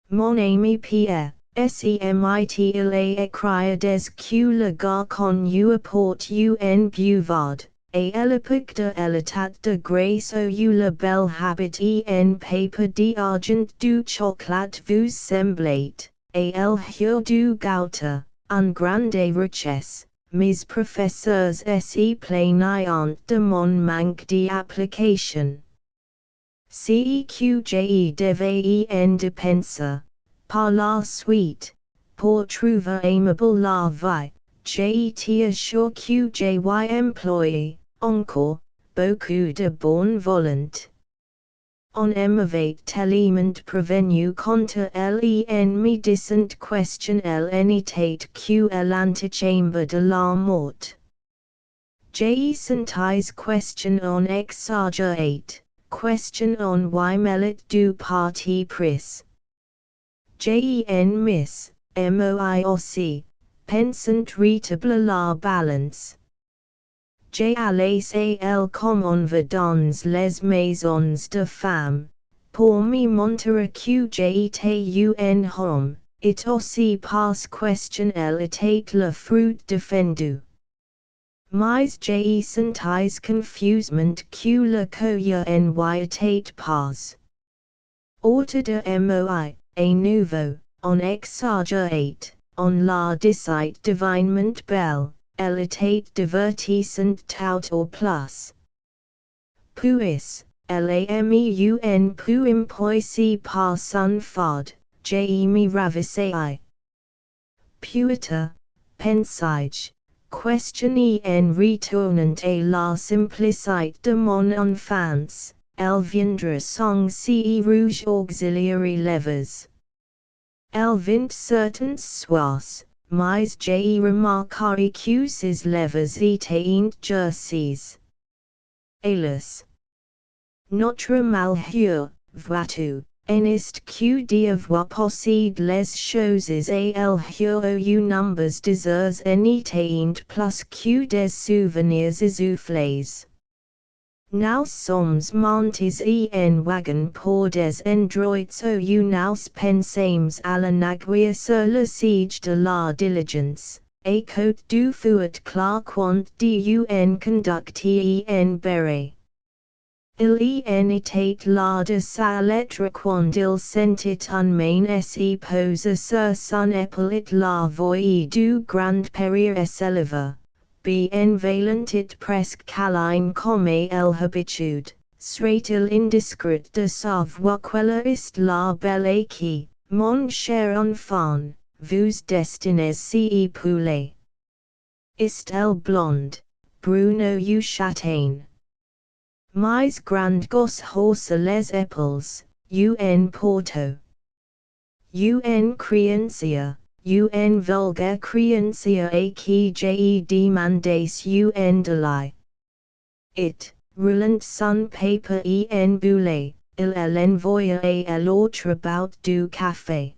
Mon ami Pierre, semit il a écrit des que le gars qu'on you apporte un buvard, et à l'époque de l'état de grâce ou le bel habit en paper d'argent du chocolat vous semblait, et el heur du gouter, en grande richesse, mes professeurs se plaignant de mon manque d'application. CEQJE devait en dépenser, par la suite, pour trouver aimable la vie, j'étais sûr que j'y employé, encore, beaucoup de bonne volonté. On m'avait tellement prévenu contre l'ennemi disant question n'était que l'antichambre de la mort. J'ai senti question on exagérate. Question on y melit du parti pris. Jen miss, moic, pensant rétablir la balance. J'allais el comme va dans les maisons de femmes, pour me montrer que j'étais un homme, et aussi parce question elle était le fruit défendu. Mais j'ai senti confusement que le coeur n'y était pas. Autre de moi, à nouveau, on exagérate, on la disait divinement belle, elle était divertissante tout au plus. Puis, elle a mis un peu impoissé par son fard, j'ai me ravissé. Putain, pensai-je. Questionné en retournant à la simplicité de mon enfance, elle viendra sans ces rouges auxiliary levers. Elle vint certains soirs, mais j'ai remarqué que ces levers étaient jerseys. Hélas! Notre malheur, vois-tu, est que d'avoir possède les choses et el hero numbers des heures n'étant plus que des souvenirs essoufflés. Nous sommes montés en wagon pour des endroits où nous pensâmes à la naguère sur le siège de la diligence, et côte du fouet claquant d'un conducteur en béret. Il y en était là de sa lettre quand il sentit un main se poser sur son épaulette la voix du grand-père s'éleva, bien valentit presque câlin comme à l'habitude, serait-il indiscret de savoir quelle est la belle et qui, mon cher enfant, vous destinez si épouler? Est-elle blonde, brune ou châtaine? Mais grand gosse hausse les épaules, un porto. Un créancier, un vulgaire créancier et qui j'ai demandé un délai. It, roulant son paper en boulet, il l'envoya à l'autre bout du café.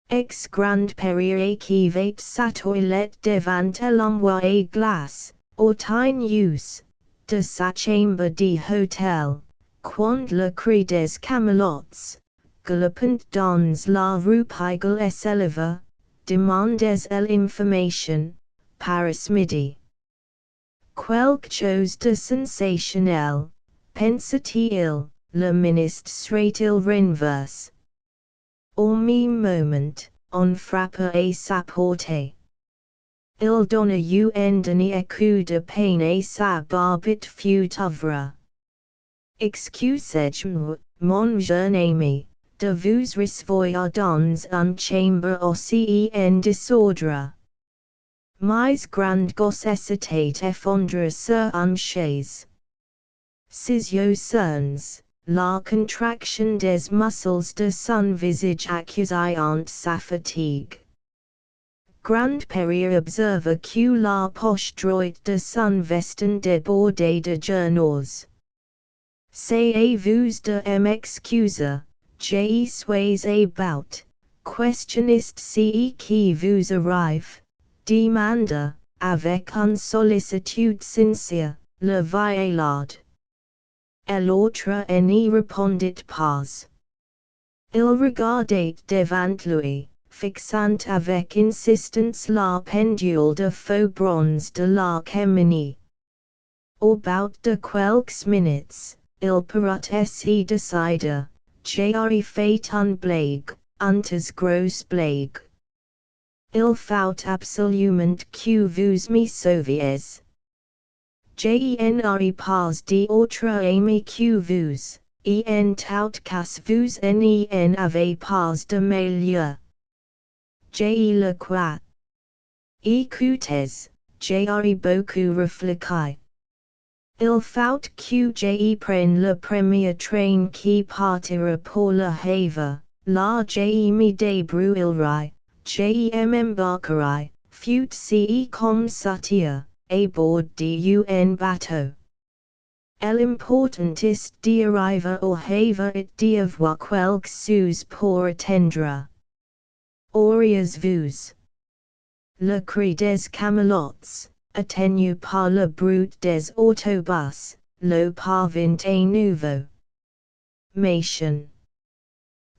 Ex-grand-père qui va sa toilette devant l'envoi à glace, autant use de sa chambre d'hôtel, quand le cri des camelots, galopant dans la rue Pigalle s'éleva, demandez l'information, Paris midi. Quelque chose de sensationnel, pensa-t-il, le ministre serait-il renversé? Au même moment, on frappa à sa porte. Il donna un dernier coup de peine et sa barbite fut ouverte. Excusez-moi, mon jeune ami, de vous recevoir dans une chambre aussi en désordre. Mais grand gosse s'était effondré sur une chaise. Ses yeux cernes, la contraction des muscles de son visage accusant sa fatigue. Grand-père observa que la poche droite de son veston débordait de journaux. C'est à vous de m'excuser, je suis about, questionniste ce qui vous arrive, demanda, avec une sollicitude sincère, le vieillard. Et l'autre n'y répondit pas. Il regardait devant lui, fixant avec insistance la pendule de faux bronze de la cheminée. Au bout de quelques minutes, il parut se décida. J'ai fait une blague, une grosse blague. Il faut absolument que vous me sauviez. Je n'aurai pas d'autre ami que vous, et en tout cas vous n'en avez pas de meilleur. Je le crois. Écoutez, j'ai beaucoup réfléchi. Il faut que je prenne le premier train qui partira pour le Havre, là je me débrouillerai, je m'embarquerai, fut ce comme sortir, à bord d'un bateau. L'important est d'arriver au Havre et d'avoir quelques sous pour attendre. Auriez-vous le cri des camelots, atténu par le bruit des autobus, le parvint à nouveau. Mation.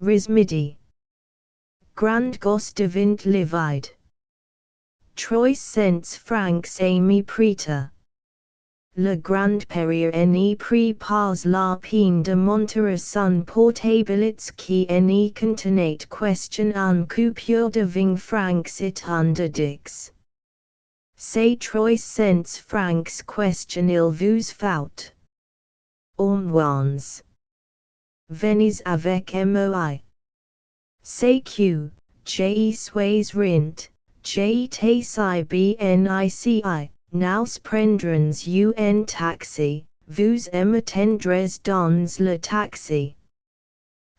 Rismidi. Grand gosse devint livide. 300 francs à mi prêta. Le grand périer n'y prit pas la peine de monter à son portabilité qui n'y contenait question en coupure de 20 francs et un de dix. Ces 300 francs question il vous faut. Au moins. Venez avec moi. C'est que, je suis rent, j'étais si bnici. Nous prendrons un taxi, vous m'attendrez dans le taxi.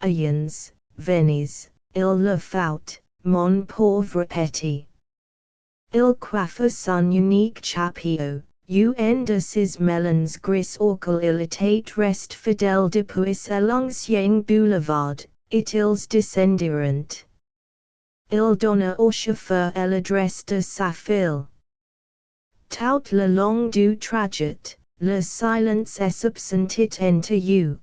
Ayons, venez, il le faut, mon pauvre petit. Il coiffe son unique chapeau, un de ses melons gris auquel il était reste fidèle depuis l'ancien boulevard, et ils descendirent. Il donna au chauffeur l'adresse de sa fille. Tout le long du trajet, le silence s'absentit entre eux.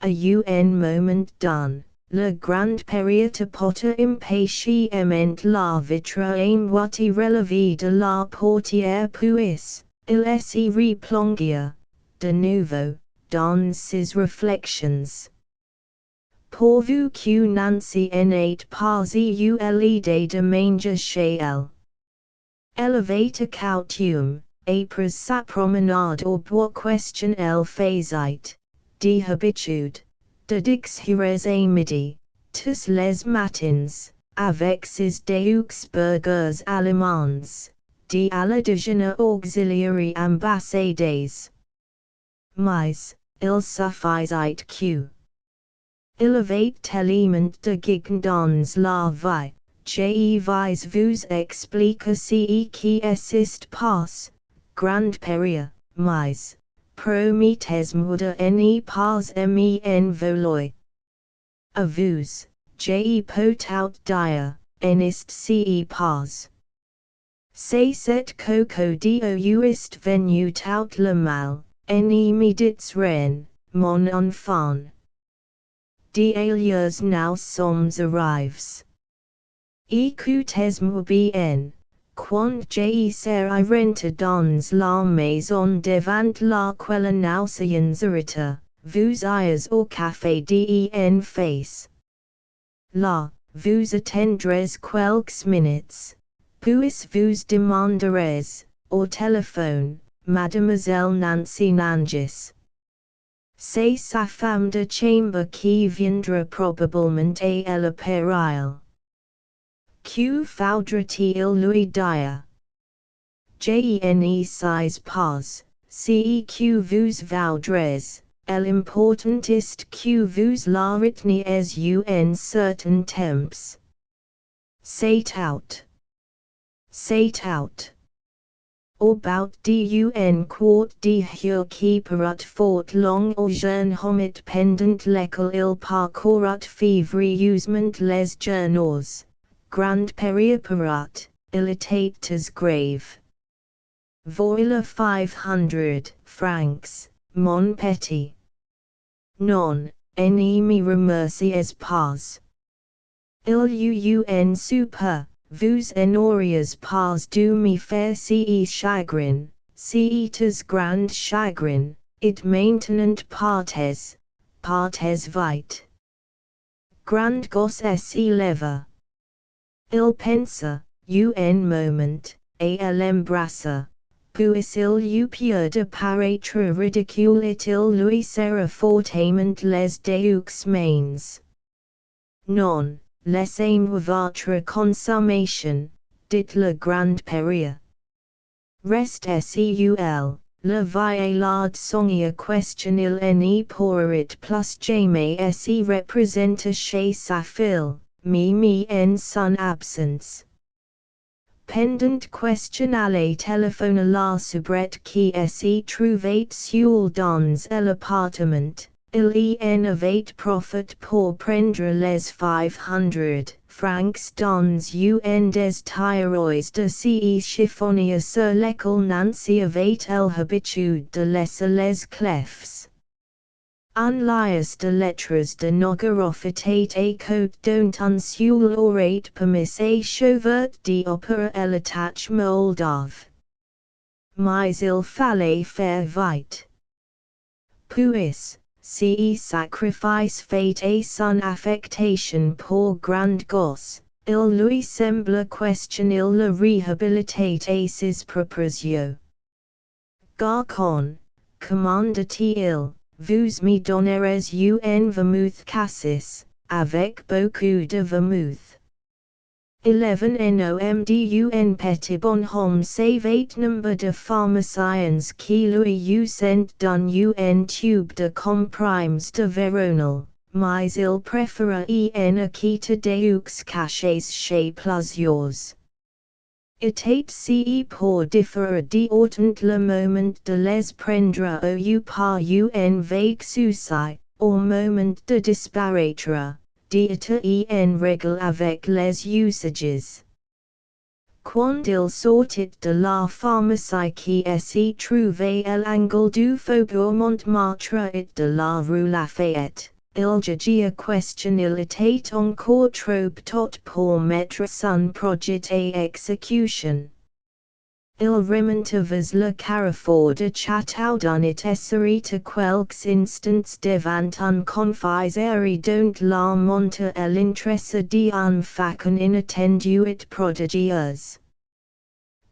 À un moment donné, le grand périer porta impatiemment la vitre à moitié relevée de la portière puis, il se replongea, de nouveau, dans ses réflexions. Pourvu que Nancy n'ait pas eu l'idée de manger chez elle. Elle avait coutume, après sa promenade au bois question elle faisait, d'habitude, de dixires à midi, tous les matins, avec ses deux burgers allemands, à la déjeuner auxiliary ambassades. Mais, il suffisait que. Il avait tellement de gigs dans la vie. Je vais vous expliquer ce qui s'est passé, grand périer, mais, promettez-moi de n'y pas m'envoler. À vous, je peux tout dire, n'est ce pas. C'est cette coco est venu tout le mal, n'y me dites rien, mon enfant. D'ailleurs nous sommes arrivés. Écoutez-moi bien, quand je serai rentré dans la maison devant laquelle nous irons, vous ayez au café d'en face. Là, vous attendrez quelques minutes, puis vous demanderez, au téléphone, Mademoiselle Nancy Nangis. C'est sa femme de chambre qui viendra probablement à l'appareil. Que faudra-t-il lui dire? Je ne sais pas, ce que vous voudrez, l'important est que vous la reteniez un certain temps. C'est tout. C'est tout. or bout dun quart de hur keeperut fort long or jeune homit pendant lecal il parcourut fevri usement les journaux, grand periaperut, illitates grave. Voila 500 francs, mon petit. Non, ennemi remercies pas. Il un super, vous n'auriez pas dû me faire ce chagrin, c'est grand chagrin, it maintenant partes vite. Grand gosse s'élève. Il pense, un moment, et l'embrasse. Puis il eut peur de paraître ridicule et il lui serra fortement les deux mains. Non, laissez-moi votre consommation, dit le grand père. Reste seul, le vieillard songia question il n'est pourrait plus jamais se représenter chez sa fille, mais en son absence. Pendant question aller téléphone à la soubrette qui se trouvait seule dans l'appartement, il en avait profité pour prendre les 500 francs dans un des tiroirs de ce chiffonnier sur lequel Nancy avait l'habitude de laisser les clefs. Un lias de lettres de Nogaroffitate et cote dont un seul aurait permis et chevert d'opérer l'attache moldave. Mais il fallait faire vite. Puis, ce sacrifice fait et son affectation pour grand gosse, il lui semble questionner la réhabilitate et ses propres yeux. Garcon, commanda-t-il, vous me donnerez un vermouth cassis, avec beaucoup de vermouth. 11 nom petit bonhomme savait nombre de pharmaciens qui lui eussent donné un tube de comprimes de Veronal, mais il préféra en acquitter deux cachets chez plusieurs. Était ce pour différer d'autant le moment de les prendre au par un vague souci, au moment de disparaître, d'être en règle avec les usages. Quand il sortit de la pharmacie qui se trouvait à l'angle du faubourg Montmartre et de la rue Lafayette, il jugia question il était encore trop tôt pour mettre son projet à exécution. Il remonta vers le carrefour de Châteaudun et serait à quelques instants devant un confiserie dont la monta à l'intérêt d'un facon inattendu et prodigieux.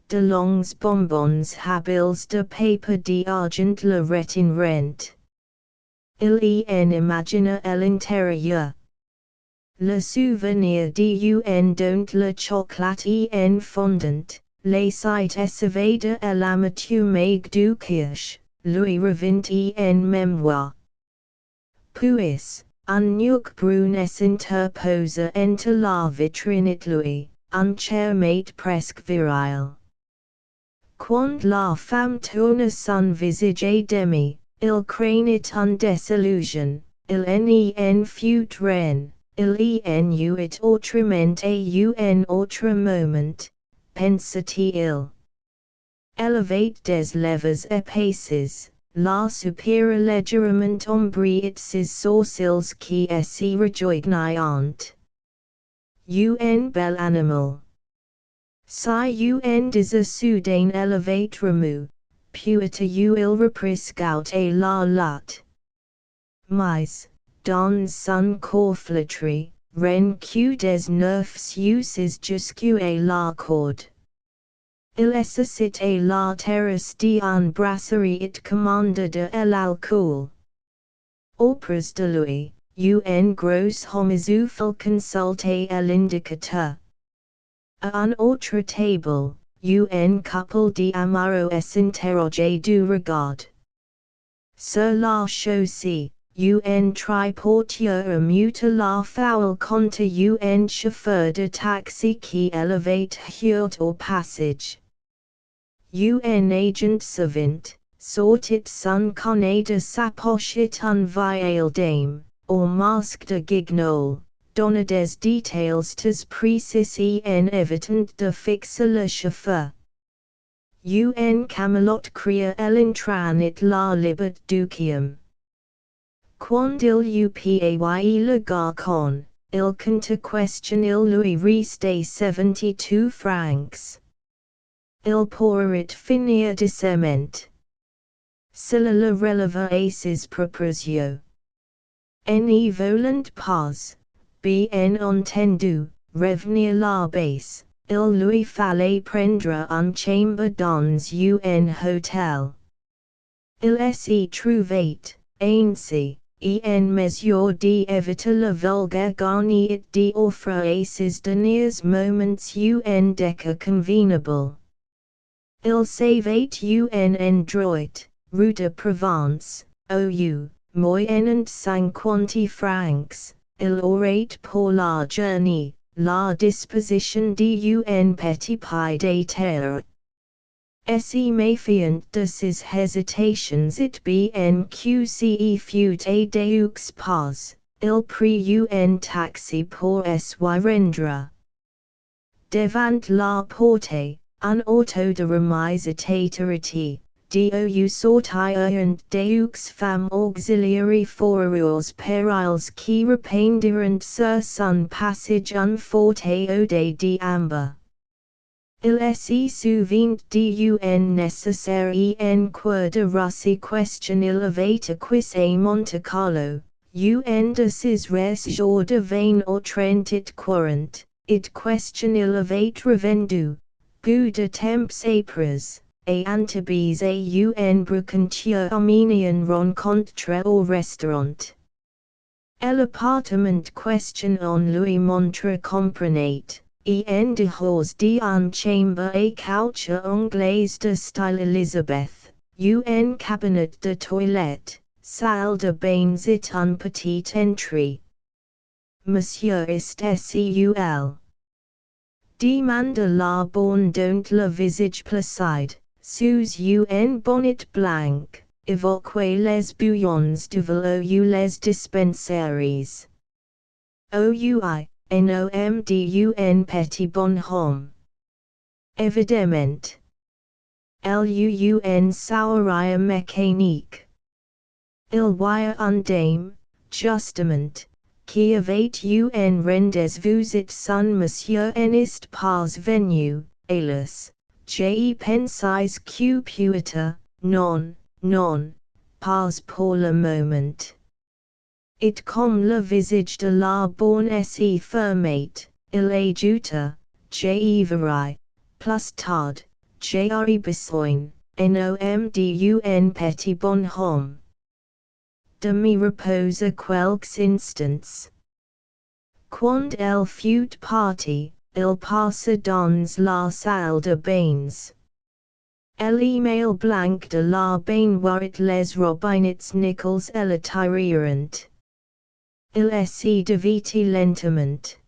De longs bonbons habiles de paper d'argent le retinrent. Il en imagina à l'intérieur. Le souvenir d'un dont le chocolat en fondant, les sites s'évada à l'amertume du kirsch, lui revint en mémoire. Puis, un nuque brune s'interposa entre la vitrine et lui, un charmant presque viril. Quand la femme tourna son visage à demi, il craignit une désillusion, il en fut reine, il en eut autrement à un autre moment, pensa-t-il. Elle avait des lèvres épaisses, la soupira légèrement ombrée ses sourcils qui se rejoignaient. Un bel animal. Si un désir soudain élevé remue, puis il reprit scout et la latte. Mais, dans son corps flétri, rien que des nerfs uses jusqu'à la corde. Il essayait la terrasse d'une brasserie et commanda de l'alcool. Auprès de lui, un gros homme consultait à l'indicateur. À un autre table, un couple d'amoureux s'interrogeait du regard. Sur la chaussée, un triporteur muta la foule contre un chauffeur de taxi qui élevait hurt au passage. UN agent savint, sortit sun conada saposhit unvial dame, or masked a gignol, donades details tes precis en evitant de fixa le chauffeur. UN Camelot crea elintranit la libet ducium. Quand il upaye le garcon, il canta question il lui reste 72 francs. Il porit finia dissement. Silla la releva aces proposio. Ne volant pas, bien entendu, revenir la base, il lui fallait prendre un chambre dans un hotel. Il s'y trouvait, ainsi, en mesure d'éviter la vulgaire garnier d'offre à ses derniers moments un décor convenable. Il savait un endroit, rue de Provence, au moyennant 50 francs, il aurait pour la journée, la disposition d'un petit pied de terre. Se méfiant de ses hésitations it bien que fut à deux pas, il prit un taxi pour s'y rendre. Devant la porte, un auto de remise était arrêté, d'où sortirent deux femmes auxiliaires fourrures périles qui répandirent sur son passage un fauteuil de amber. Il s'y souvint d'un nécessaire en cours de Rossi question il avait acquis Monte Carlo, un de ses jours de 20 ou 30 courant, id question il avait revendu, peu de temps après, et Antibes a un brocanteur arménien rencontre au restaurant. L'appartement question on lui montre comprenait. En dehors d'un chambre à couche anglaise de style Elizabeth, un cabinet de toilette, salle de bains et un petit entrée. Monsieur est seul. Demande la bonne dont le visage placide, sous un bonnet blanc, évoquait les bouillons du velo ou les dispensaires. OUI. Nom petit bonhomme. Évidemment. L'un sauria mécanique. Il wire un dame, justement, qui avait un rendez-vous et son monsieur n'est pas venu, hélas, j'y pensais que peut-être, non, pas pour le moment. Et comme le visage de la bonne s'y fermait, il ajouta, j'y verrai, plus tard, j'aurai besoin, nom d'un petit bonhomme. De me repose quelques instants. Quand elle fut partie, il passa dans la salle de bains. L'email blanc de la baignoire les robinets nickels et la tirant. Il s'y dévêtit lentement.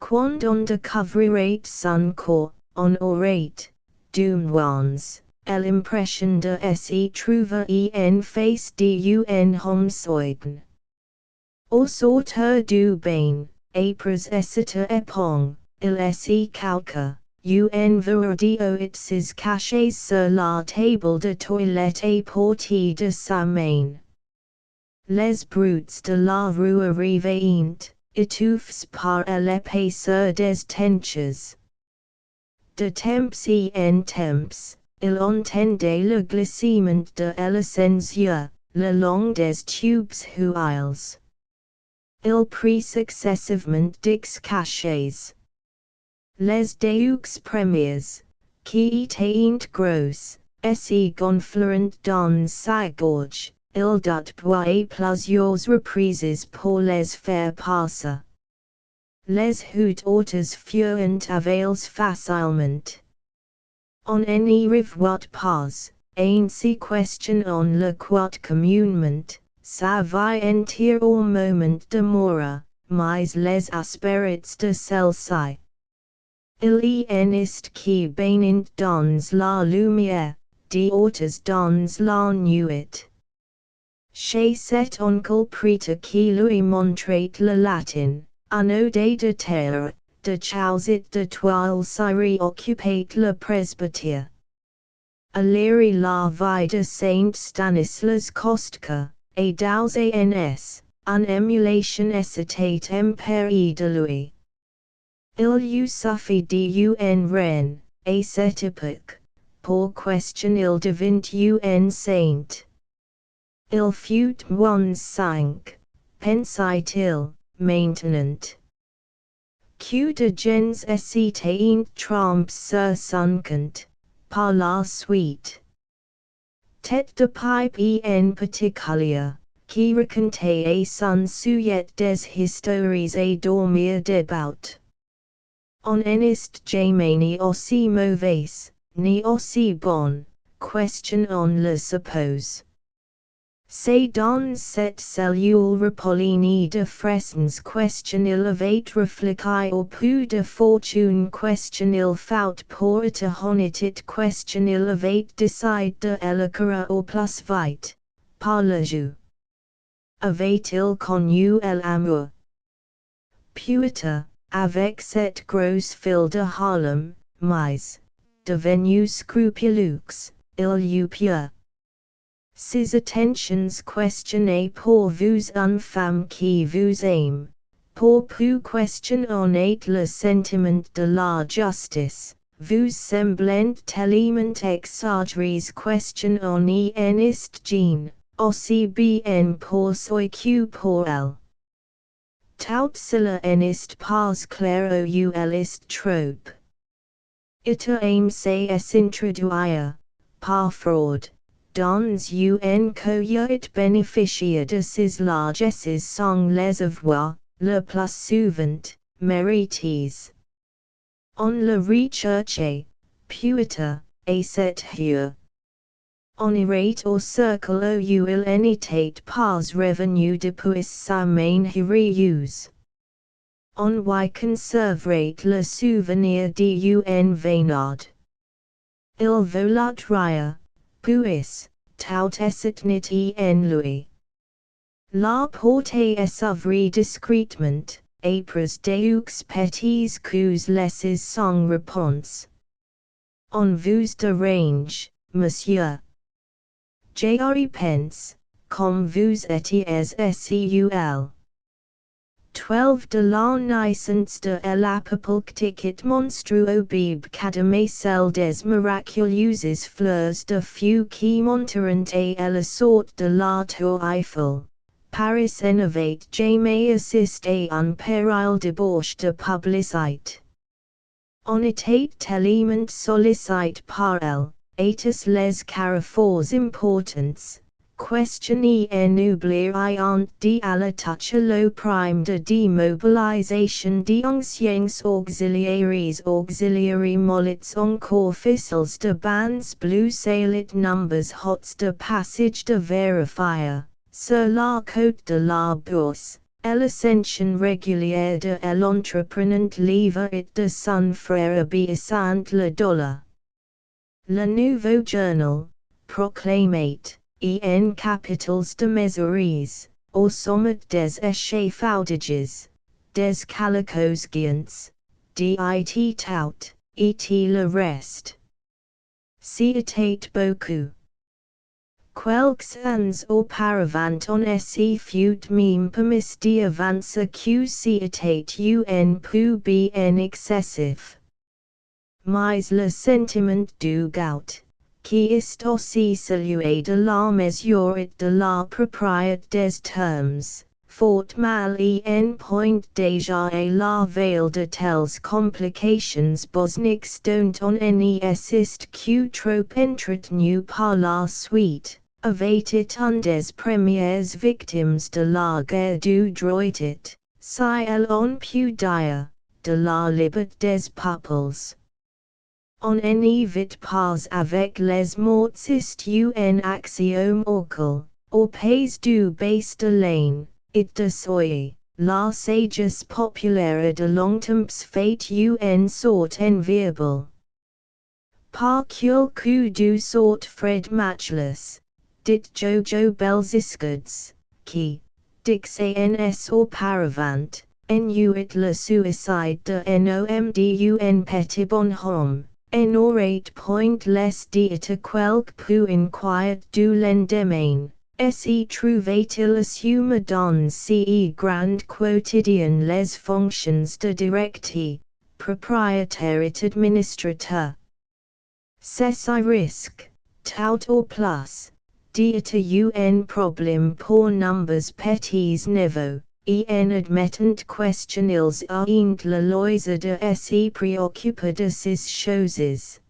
Quand on découvrirait son corps, on aurait, du moins, l'impression de s'y trouver en face d'un homicide. Au sortir du bain, après cette époque, il s'y calqua, un verre et s'est caché sur la table de toilette à portée de sa main. Les brutes de la rue arrivaient, étouffés par l'épaisseur des tenches. De temps en temps, il entendait le glissement de l'ascenseur, le long des tubes huiles. Il prit successivement dix cachets. Les deux premiers, qui étaient grosses, s'y gonflèrent dans sa gorge. Il dut boire plusieurs reprises pour les faire passer. Les autres furent avales facilement. On n'y revoit pas, ainsi question le quote communément, ça va entier au moment de mort, mais les aspérités de celle-ci. Il en est qui banint dans la lumière, d'autres dans la nuit. Chez cet oncle prêtre qui lui montrait le latin, anneau de terre, de chausit de toile Syrie occupait le presbytère. A lire la vie de Saint Stanislas Kostka, et dans ans, en émulation était impéri de lui. Il eut suffi d'un reine, à cette époque, pour question il devint un saint. Il fut moins 5, pensait-il, maintenant. Que de gens étaient trompés sur son compte, par la suite. Tête de pipe en particulier, qui racontait à son sujet des histoires à dormir debout. On est jamais ni aussi mauvais, ni aussi bon, question on le suppose. C'est dans cette cellule repolline de Faisans question il avait réfléchi au peu de fortune question il faut pour être honnête question il avait décidé de éloquer au plus vite, par le jeu. Avait-il connu l'amour? Peut-être, avec cette grosse fille de Harlem, mais, devenu scrupuleux, il eut peur. Ses attentions questionnées pour vous une femme qui vous aime, pour peu questionner le sentiment de la justice, vous semblant tellement exagérés questionner en est jean, aussi bien pour soi que pour elle. Tout cela n'est pas clair ou elle est trop. It aime s'introduire, par fraude, dans un coyote bénéficiaire de ses largesses sans les avoir, le plus souvent, mérités. On le recherche, peut-être, à cette heure. On irait au cercle où il n'était pas revenu depuis sa main heureuse. On y conserverait le souvenir d'un vénard. Il voulait rire, puis, tout est en lui. La porte s'ouvrit discrètement, après deux petits coups laissés sans réponse. On vous dérange, monsieur. J'y pense, comme vous étiez seul. 12 de la naissance de l'apoplectique monstrueux bib cadame celle des miraculeuses fleurs de feu qui monteront à la sorte de la tour Eiffel. Paris n'avait jamais assisté à un pareil débauche de publicité. On était tellement sollicité par elle, étaient les carrefours importants. Questionner en oubliant de la touche le prime de démobilisation d'anciens auxiliaires mollets encore ficelles de bands bleu salit numbers hots de passage de vérifier, sur la côte de la bourse, l'ascension régulière de l'entreprenant livre et de son frère obéissant le dollar. Le nouveau journal, proclamait, en capitals de mesures, au sommet des échafaudages, des calicos géants, dit tout, et le reste. C'était beaucoup. Quelques ans auparavant on s'y fut même permis d'avancer que c'était un peu bien excessif. Mais le sentiment du goût, qui est aussi celui de la mesure et de la propriété des termes, fort mal en point déjà à la veille de telles complications bosniques dont on n'y assiste que trop entretenu par la suite, avait été une des premières victimes de la guerre du droit, si l'on peut dire, de la liberté des peuples. On n'y vit pas avec les morts c'est un axiome orcal, au pays du bas de laine, et de soyer, la sagesse populaire de longtemps fait une sorte enviable. Par quelque du sort Fred matchless, dit Jojo Belziscuds, qui, dix ans auparavant, enuit le suicide de nom petit bonhomme, en aurait point les dit quelque peu inquiet du lendemain. Se trouvait-il assume dans ce grand quotidien les fonctions de directeur, propriétaire et administrateur. C'est un risque, tout au plus, dit un problème pour nombres petits niveaux, en admettant questionnils ayant la loise de se préoccuper de ces choses.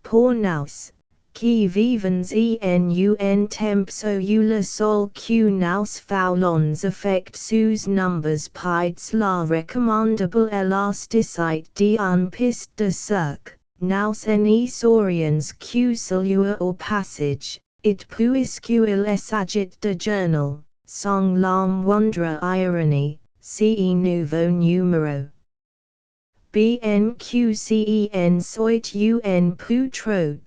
Pour nous, qui vivons en temps où le sol que nous faulons affect sous nombres pides la recommandable élasticité d'un piste de cirque. Nous en saurions que celui au passage, et puisqu'il s'agit de journal, sans la moindre ironie, ce nouveau numéro. Bien que en soit un peu trop,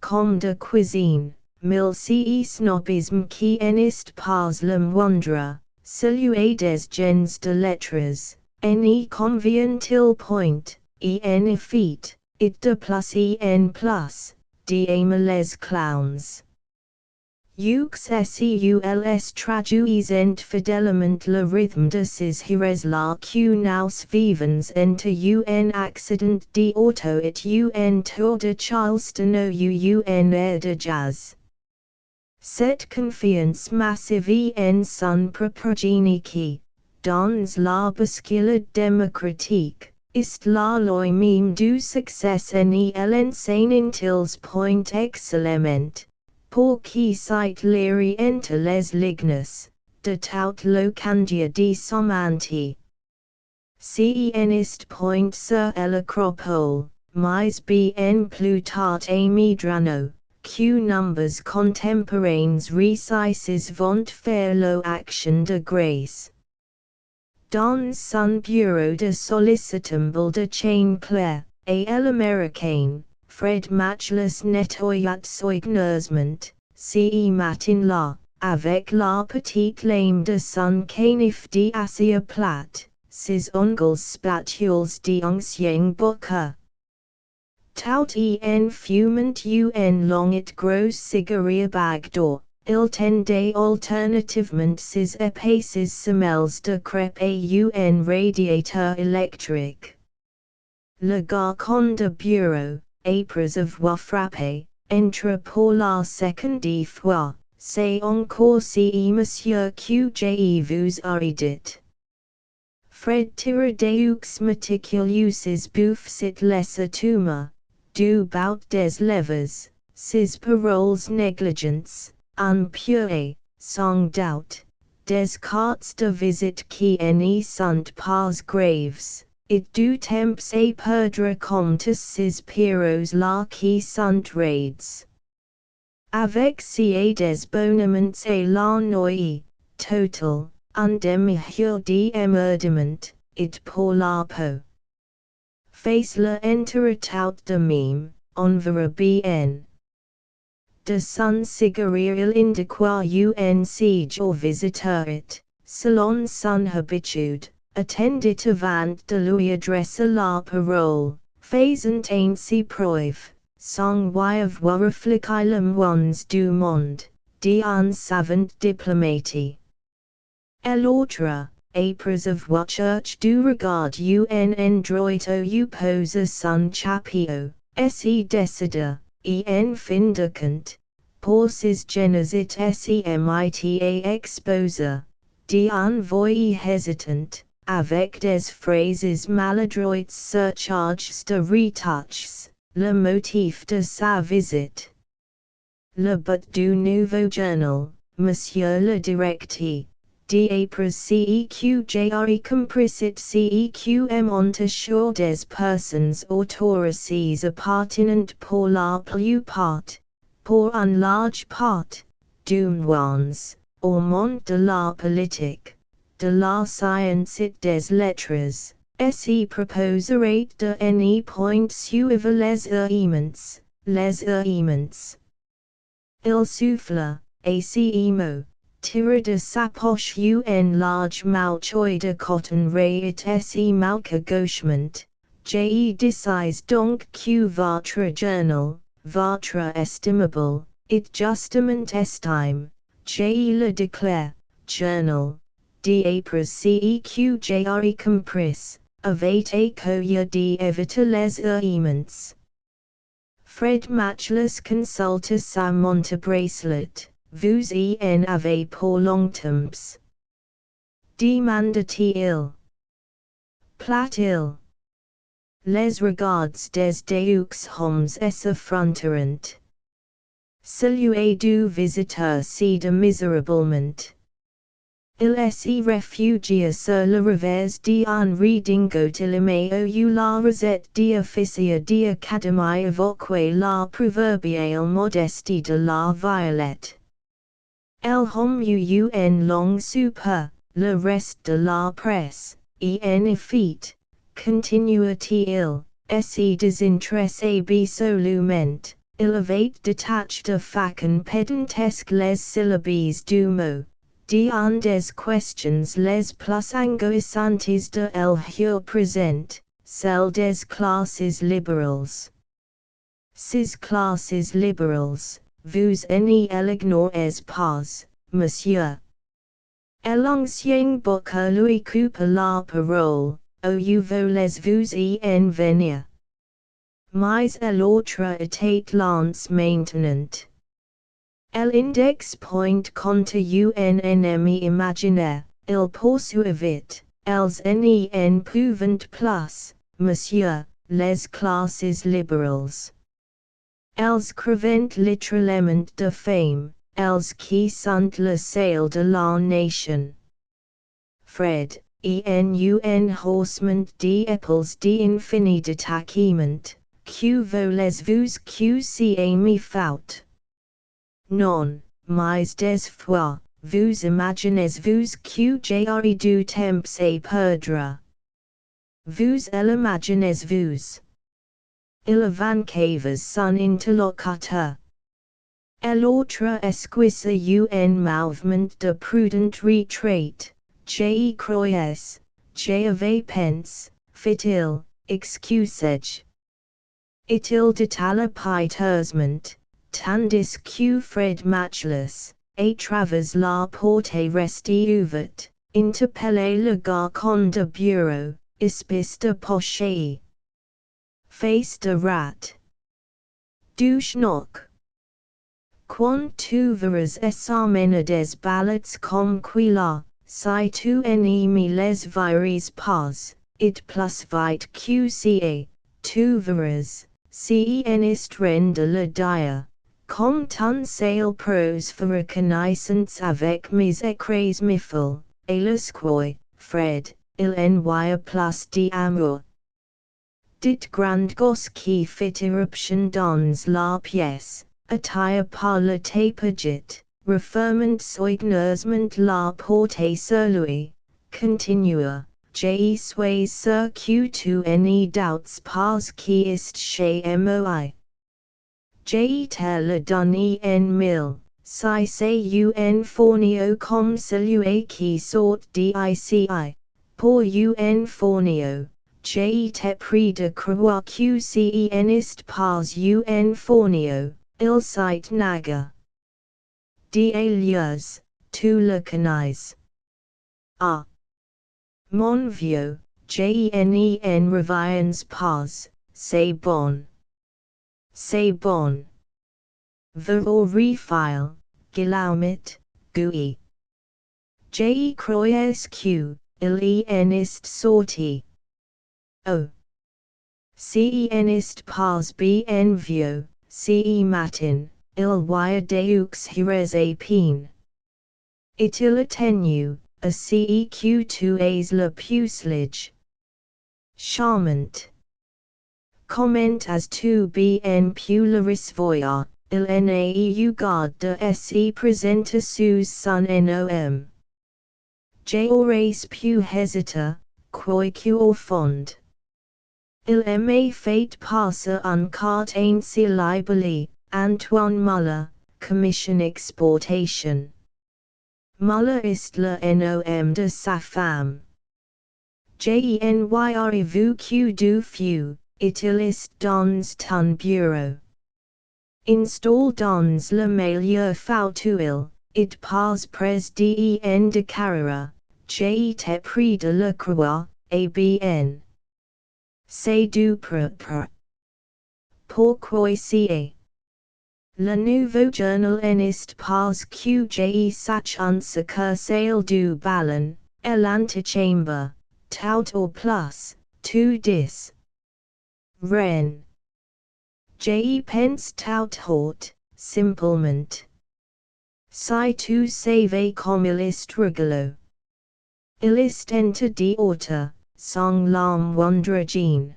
comme de cuisine, mille ce snobisme qui n'est pas le moindre, celui des gens de lettres, en convient-il point, en effet. It de plus en plus, d'aimer les clowns. Uxsuls traduisent fidèlement le rythme de ces heures là que nous vivons entre un accident d'auto et un tour de Charleston ou un air de jazz. Cette confiance massive en son propre génie qui, dans la bousculade démocratique, ist la loi même du succès en l'enseignant-ils point excellemment, pour qui cite l'airy entre les lignes, de tout locandia de somanti. Ce n'est point sur l'acropole, mais bien plus tard à Medrano, que nombres contemporains récisses vont faire l'action de grâce. Dans son bureau de sollicitumble de chain clair, et l'américain, Fred matchless nettoyat soigneusement, ce matin-là, avec la petite lame de son canif d'acier plat, ses ongles spatules d'ancien bouquet. Tout en fumant un long et gros cigare bag d'or. Il tendait alternativement ses épaisses semelles de crêpe et un radiateur électrique. Le garçon de bureau, après avoir frappé, entre pour la seconde fois, c'est encore si monsieur que je vous aurais dit. Fred tira deux méticuleuses bouffes et laissa tomber, du bout des lèvres, ses paroles négligentes. En pure, sans doute, des cartes de visite qui n'y sont pas graves, et du temps à perdre compte ces pierrots là qui sont raides. Avec ces des bonnements et la noie, total, un demi-heure d'émerdement, et pour la peau. Face le enter tout de même, on verra bien. De son cigare il indiqua un siège au visiteur et, selon son habitude, attendit avant de lui adresser la parole, faisant ainsi preuve, sans avoir réfléchi le moins du monde, d'un savant diplomatie. Et l'autre, après avoir cherché du regard un endroit où poser son chapeau, se décida. En fin de compte, pour ses genes et semita exposer, d'un voix hésitant, avec des phrases maladroites surchargées de retouches, le motif de sa visite. Le but du nouveau journal, monsieur le directeur, d'après ce que j'ai compris c'est monté des personnes autorisées appartenant pour la plupart, pour une large part, du moins, au monde de la politique, de la science et des lettres, se proposerait de ne point suivre les errements. Il souffle, acimo, tire de sa poche un large malchoix de coton rayé se malque gauchement. Jacques Dyssord donc que votre journal, votre estimable, et justement estime, Jacques le déclare, journal, d'apres ceq jre compris, avait accueilli d'éviter les errements. Fred matchless consulta sa montre bracelet, vous en avez pour longtemps. Demanda-t-il. Plat-il. Les regards des deux hommes s'affronteront. Celui du visiteur céda misérablement. Il se réfugia sur le revers d'un redingote ou la rosette d'officier d'académie évoquait la proverbiale modestie de la violette. El homme un long souper, le reste de la presse, et en effet, continua-t-il, se désintéressé absolument, il avait détaché de façon pédantesque les syllabes du mot. Dans des questions les plus angoissantes de el jour présent, celle des classes libérales. Ces classes libérales, vous ne l'ignorez pas, monsieur. L'ancien boucher lui coupa la parole, ou voulez-vous en venir? Mais l'autre était lance maintenant. L'index point contre un ennemi imaginaire, il poursuivit, elles n'en pouvant plus, monsieur, les classes libérales. Elles crevent littéralement de faim, elles qui sont le sel de la nation. Fred, en haussement d'épaules d'infini détachement, que voulez-vous que c'est me faute? Non, mais des fois, vous imaginez-vous que j'aurai du temps à perdre? Vous l'imaginez-vous? Il avançava son interlocuteur. L'autre esquissa un mouvement de prudente retraite. J'y croyais, j'avais pensé, fit-il, excusez. Est-il détala piteusement, tandis que Fred matchless, à travers la porte restée ouverte, interpellait le garçon de bureau, espèce de poché. Face de rat. Du schnock. Quand tu verras examiner des ballots comme celui-là, si tu n'aimes les vires pas, it plus vite que c'est, tu verras, si en est ren de la dire, comme ton sale prose fera connaissance avec mes écrits mifles, et l'esquoi, Fred, il envoya plus d'amour. Dit grand gosse qui fit irruption dans la pièce, attire par le tapagit, refermant soigneusement la porte sur lui, continua, je suis sûr que tu ne doutes pas qui est chez moi. J'ai te le donné en mille, si c'est un fournio comme celui qui sort d'ici, pour un fournio. J'ai te pris de croire que si n'est pas un fournio, il s'est naga. D'alias, tu le connais. Ah! Mon vieux, je n'en reviens pas, c'est bon. C'est bon. Vos refile, Guillaumet, Gui. Je croyais que, il en est sorti. Oh! Si en est pas bien vieux, si matin, il y a deux heures à peine. Est-il atténu, à ce que tu es le pucelage? Charmant. Comment as-tu bien pu le recevoir, il n'a eu garde de se présenter sous son nom. J aurais pu hésiter, quoique au fond. Il aimait fait passer un quart ainsi libellé, Antoine Muller, Commission Exportation. Muller ist le nom de sa femme. Genyre vu du feu, et il est dans ton bureau. Installe dans le meilleur fauteuil, it pas près de carrera, j'ai pris de la croix, et bien. C'est du propre. Pourquoi c'est? Le nouveau journal n'est pas que j'ai sachant ce que c'est du ballon, et l'antichambre, tout au plus, tout dis. Ren. J'ai pense tout haut, simplement. Si tu savais comme il est rigolo. Il est entedi orta, sans l'âme wondrogine.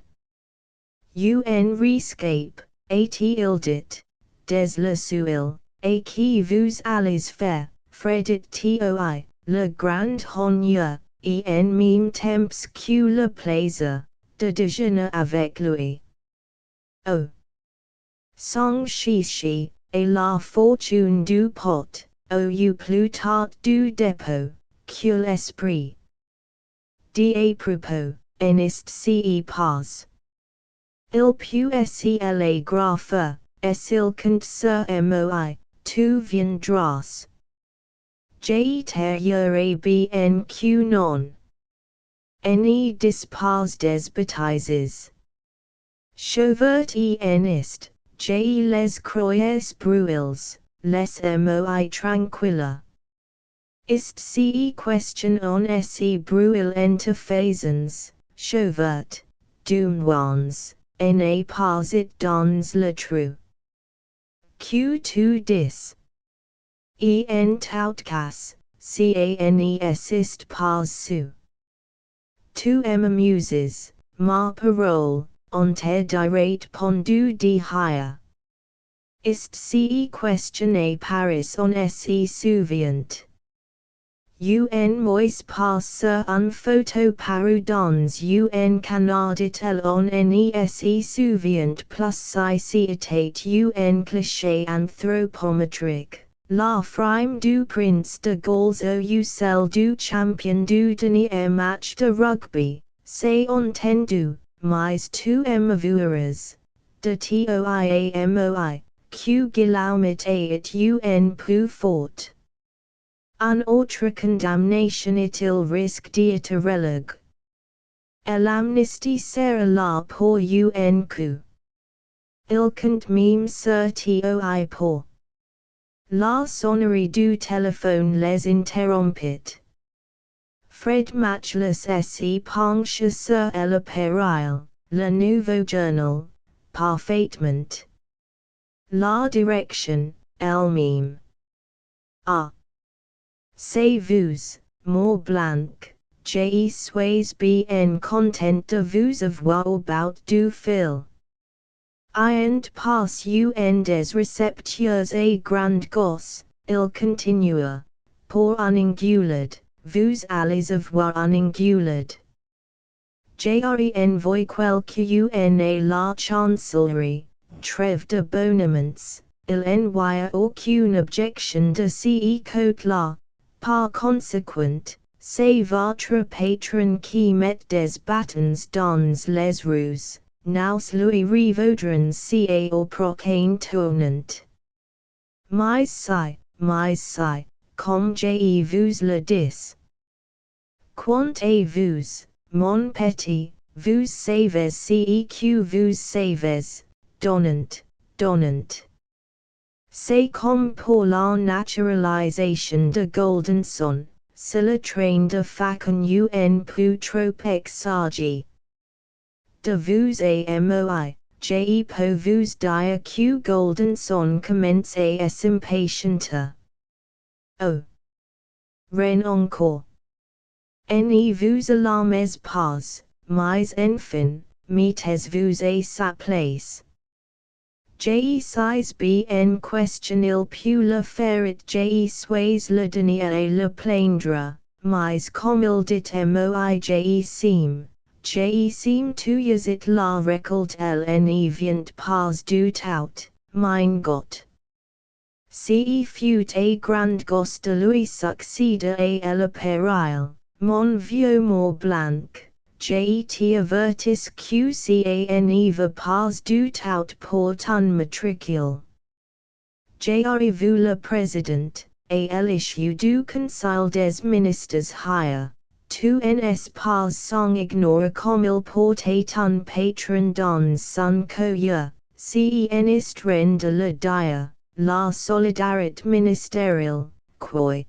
Un rescape, et il dit, des le suil, et qui vous allez faire, fredit toi, le grand honneur, en même temps que le plaisir, de déjeuner avec lui. Oh! Sans chichi, et la fortune du pot, ou plus tard du dépôt, que l'esprit. À propos, n'est ce pas. Il peut être grave, et s'il compte sur moi, tu viendras. J'étais bien que non. Ni dispose des bêtises. Chauvert en est, j'ai les croyes brûles, les moi tranquille. Ist ce question on se brûle entre Faisans, Chauvert, Dumoins, et n'est pas it dans le trou. Que tu dis? En tout cas, canes est pas su. Tu m'amuses, ma parole, on te dirait pendu de hire. Ist ce question à Paris on se souvient? Mois pas sur un photo paru dans un canaditel on ne se souvient plus si c'était un cliché anthropométrique, la frime du prince de Galles ou celle du champion du dernier match de rugby, c'est entendu, mais tu m'avoueras, de toi moi, que Guillaume est un peu fort. Un autre condamnation est-il risque d'être relégué? Et l'amnistie sera là pour un coup. Il compte même sur toi pour. La sonnerie du téléphone les interrompit. Fred Matchless se penche sur le péril, le nouveau journal, parfaitement. La direction, elle-même. Ah! C'est vous, Mont Blanc, je suis bien content de vous avoir about du fil. Ayant pas des récepteurs et grand gosse, il continua, pour un ungulade, vous allez avoir un ungulade. J'ai envoyé quelqu'un à la chancellerie, trêve de bonnements, il n'envoie aucune objection de ce côté-là. Par conséquent, c'est votre patron qui met des bâtons dans les roues, nous lui revaudrons ca au prochain tournant. Mais si, comme je vous le dis. Quant à vous, mon petit, vous savez ce que vous savez, donnant. C'est comme pour la naturalisation de Goldenson, c'est le train de facon un peu trop exagéré. De vous à moi, je peux vous dire que Goldenson commence à s'impatienter. Oh! Rien encore. Ne vous alarmez pas, mais enfin, mettez-vous à sa place. Je sais bien question il peut le faire je suis le dernier à le plaindre, mais comil dit moi je seem tu yazit la rekult en evient pas du tout, mein Gott. Si fut a grand gosse de lui succède à la péril, mon vieux mort blanc, jet avertis qcan va pas du tout pour ton matricule. J'arrive le président, à l'issue du conseil des ministres higher, tu n'es pas sans ignorer comme il porte ton patron dans son coeur, si en est ren de la dire. La solidarité ministérielle, quoi.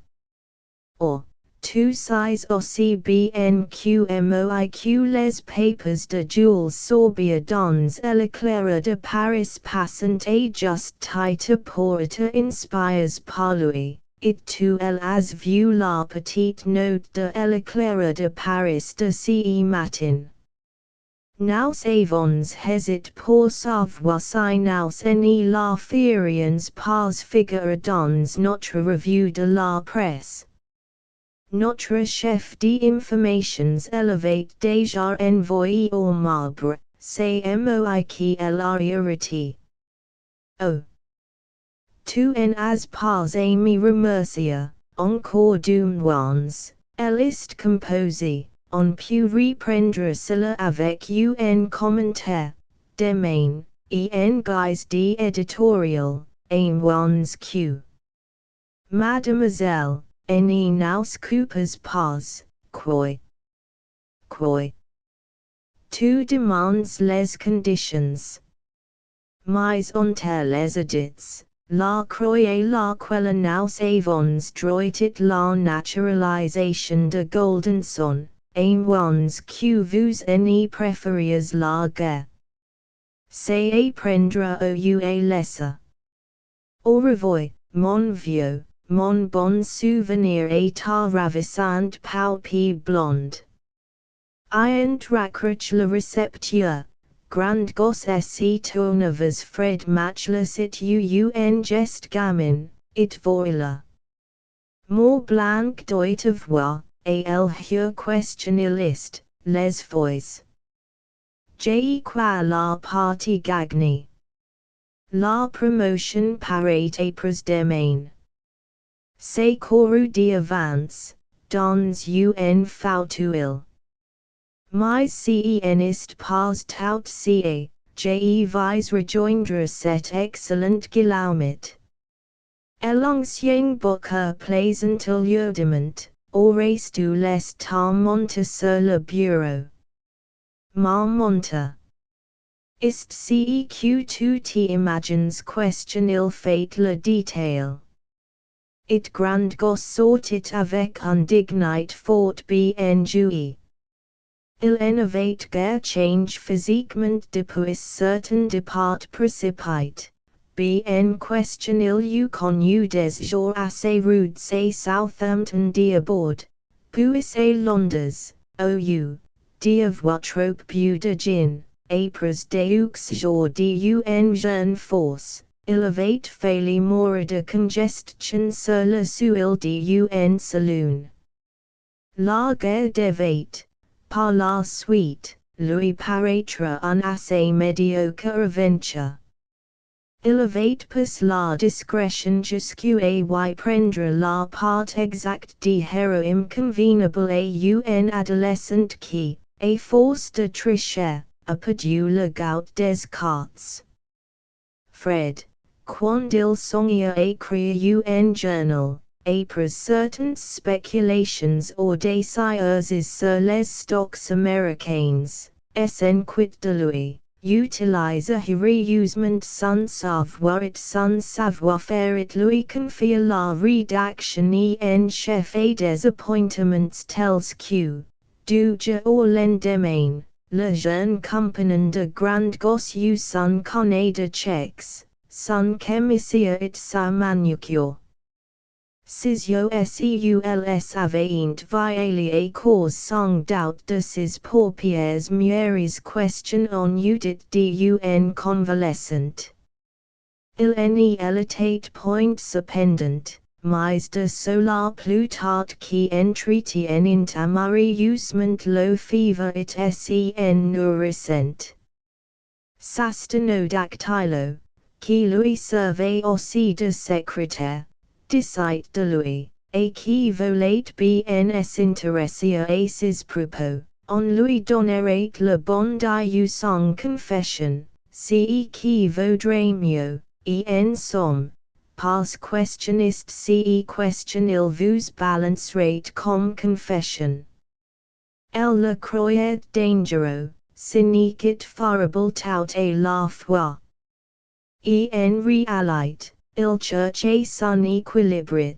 Or, tu sais aussi bien que les papers de Jules Sorbier dans l'éclair de Paris passent et juste titre pour te inspires par lui, et tu as vu la petite note de l'éclair de Paris de ce matin. Nous avons hésité pour savoir si nous ni la ferions pas figurer dans notre revue de la presse. Notre chef d'informations élevait déjà envoyé au marbre, c'est moi qui l'arrière. Oh! Tu n'as pas à me remercier, encore d'une once, elle est composée. On peut reprendre cela avec un commentaire, demain, en guise d'éditorial, moins que. Mademoiselle, ne nous coupes pas, quoi. Tu demandes les conditions. Mais entre les edits, la croix laquelle nous avons droitit la naturalisation de Goldenson. Moins que vous ne préfériez la guerre. C'est à prendre au laisser. Au revoir, mon vieux, mon bon souvenir et ta ravissante palpe blonde. Ayant raccroché le récepteur, grand gosse et tournevas fred matchless it un geste gamin, it voilà. More blanc doit avoir. Al hier questionilist, les fois. J'ai quoi la partie gagnée. La promotion paraît après demain. C'est couru d'avance, dans un fauteuil. Mais si n'est pas tout ca, je vais rejoindre cet excellent Guillaumet. L'ancien bouquet plaisant lourdement. Aurais tu laissé ta montre sur le bureau? Ma montre. Ist ce que tu t'imagines question il fait le détail? It grand gosse sortit avec un dignité fort bien joué. Il n'avait guère change physiquement depuis certain départ précipité. Bien question il eut connu des jours assez rudes à Southampton d'abord, puis à Londres, au d'avoir trop bu de gin, après deux jours d'une jeune force, il avait fallu mourir de congestion sur le seuil d'un saloon. La guerre devait, par la suite, lui paraître un assez médiocre aventure. Il avait pas la discrétion jusqu'à y prendre la part exacte des héros convenable à un adolescent qui, à force de tricher, a perdu le goût des cartes. Fred, quand il songeait à écrire un journal, après certaines spéculations audacieuses sur les stocks américains, s'inquiète de lui. Utilise heureusement son savoir et son savoir-faire et lui confie la rédaction en chef et des appointements tels que, du jour au lendemain, le jeune compagnon de grand gosse eut son carnet de chèques, son commissaire et sa manucure. Ses yeux seuls avaient violé à cause sans doute de ses paupières mueries question on eut d'un convalescent. Il n'y était point cependant, mais de solar Plutarch qui entretien intamariusement lo fever it sen nourrissent. Sastenodactylo, qui lui servait aussi de secrétaire, discite de lui, et qui volait bns interesser à ses propos, on lui donnerait le bon dieu sans confession, ce qui vaudrait mieux, en somme. Pas questionist ce question il vous balancerait comme confession. Elle le croyait dangereux, cynique farable tout à la fois. En réalité, il cherchait son équilibre,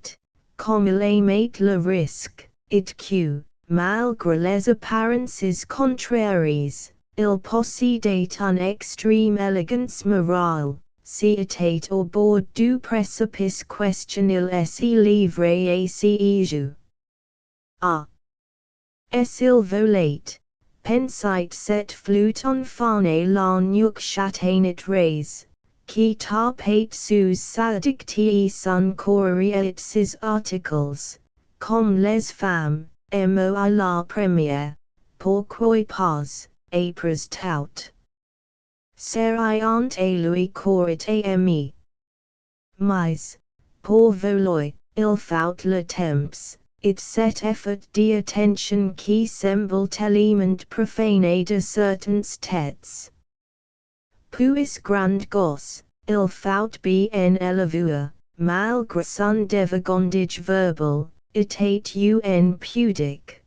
comme il aimait le risque, et que, malgré les apparences contraires, il possédait une extrême élégance morale. C'était au bord du précipice question il s'y livrait à ses jeux. Ah! Est-il volait, pensait cette flûte enfant et l'agneau châtaignet rais, qui tapait sous sa dictée son courrier et ses articles, comme les femmes, aiment à la première, pourquoi pas, après tout. Seriant à lui courait à aimer. Mais, pour voler, il faut le temps, et cet effort d'attention qui semble tellement profané de certaines têtes. Puis grand gosse, il faut bien élever, malgré son dévergondage verbal, était pudique.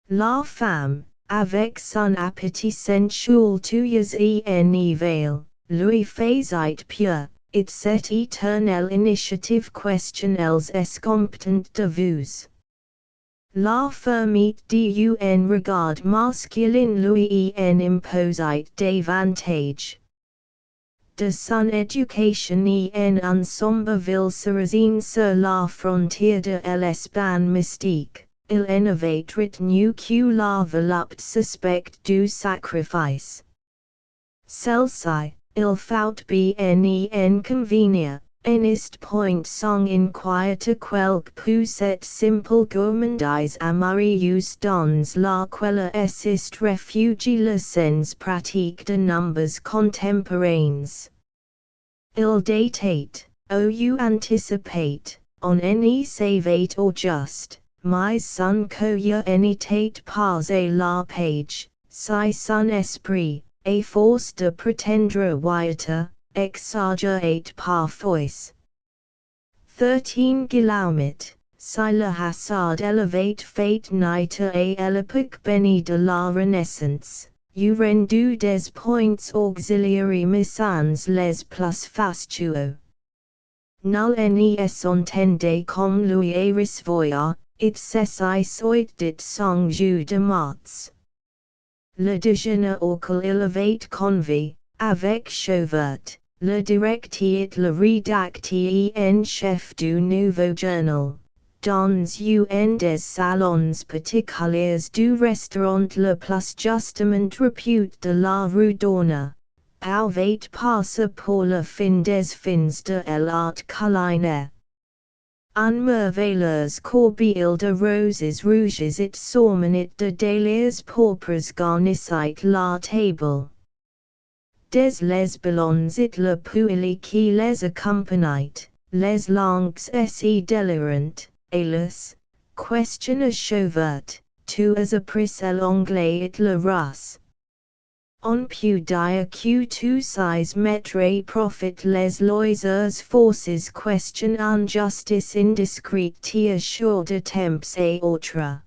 La femme, avec son appétit sensuel tuyas en éveil, lui faisait peur, et cette éternelle initiative questionnelles escomptant de vous. La fermite d'un regard masculin lui en imposait davantage. De son éducation en ensemble ville sarrasine sur la frontière de l'Espagne mystique. Il en avait retenu que la volupté suspecte du sacrifice. Celle-ci, il faut bien en convenir, en est point sans inquiéter quelque peu cette simple gourmandise amarieuse dans laquelle assist réfugie le sens pratique de nombres contemporains. Il datate, ou anticipate, on n'y savait au juste. Mais son cœur n'était pas à la page, si son esprit, à force de prétendre witer, exagérate parfois. 13 Guillaumet, si le hasard élevait fait naître à l'époque bénie de la Renaissance, eût rendu des points auxiliaires missions les plus fastueux. Nul n'y s'entendait comme lui à recevoir. It soit dit son jeu de mots. Le déjeuner auquel il avait convié, avec Chauvert, le directeur et le rédacteur en chef du nouveau journal, dans un des salons particuliers du restaurant le plus justement réputé de la rue d'Honneur, avait passé pour la fin des fins de l'art culinaire. Un merveilleux corbeil de roses rouges et sormenit de dahlias pourpres garnissait la table. Des les ballons et le poulet qui les accompagnait, les langues si délirantes, hélas, questionna Chauvert, tu as appris l'anglais et le russe. On peut dire que tu sais mettre profit les loisirs forces question en justice indiscrète t'assure de temps et autres.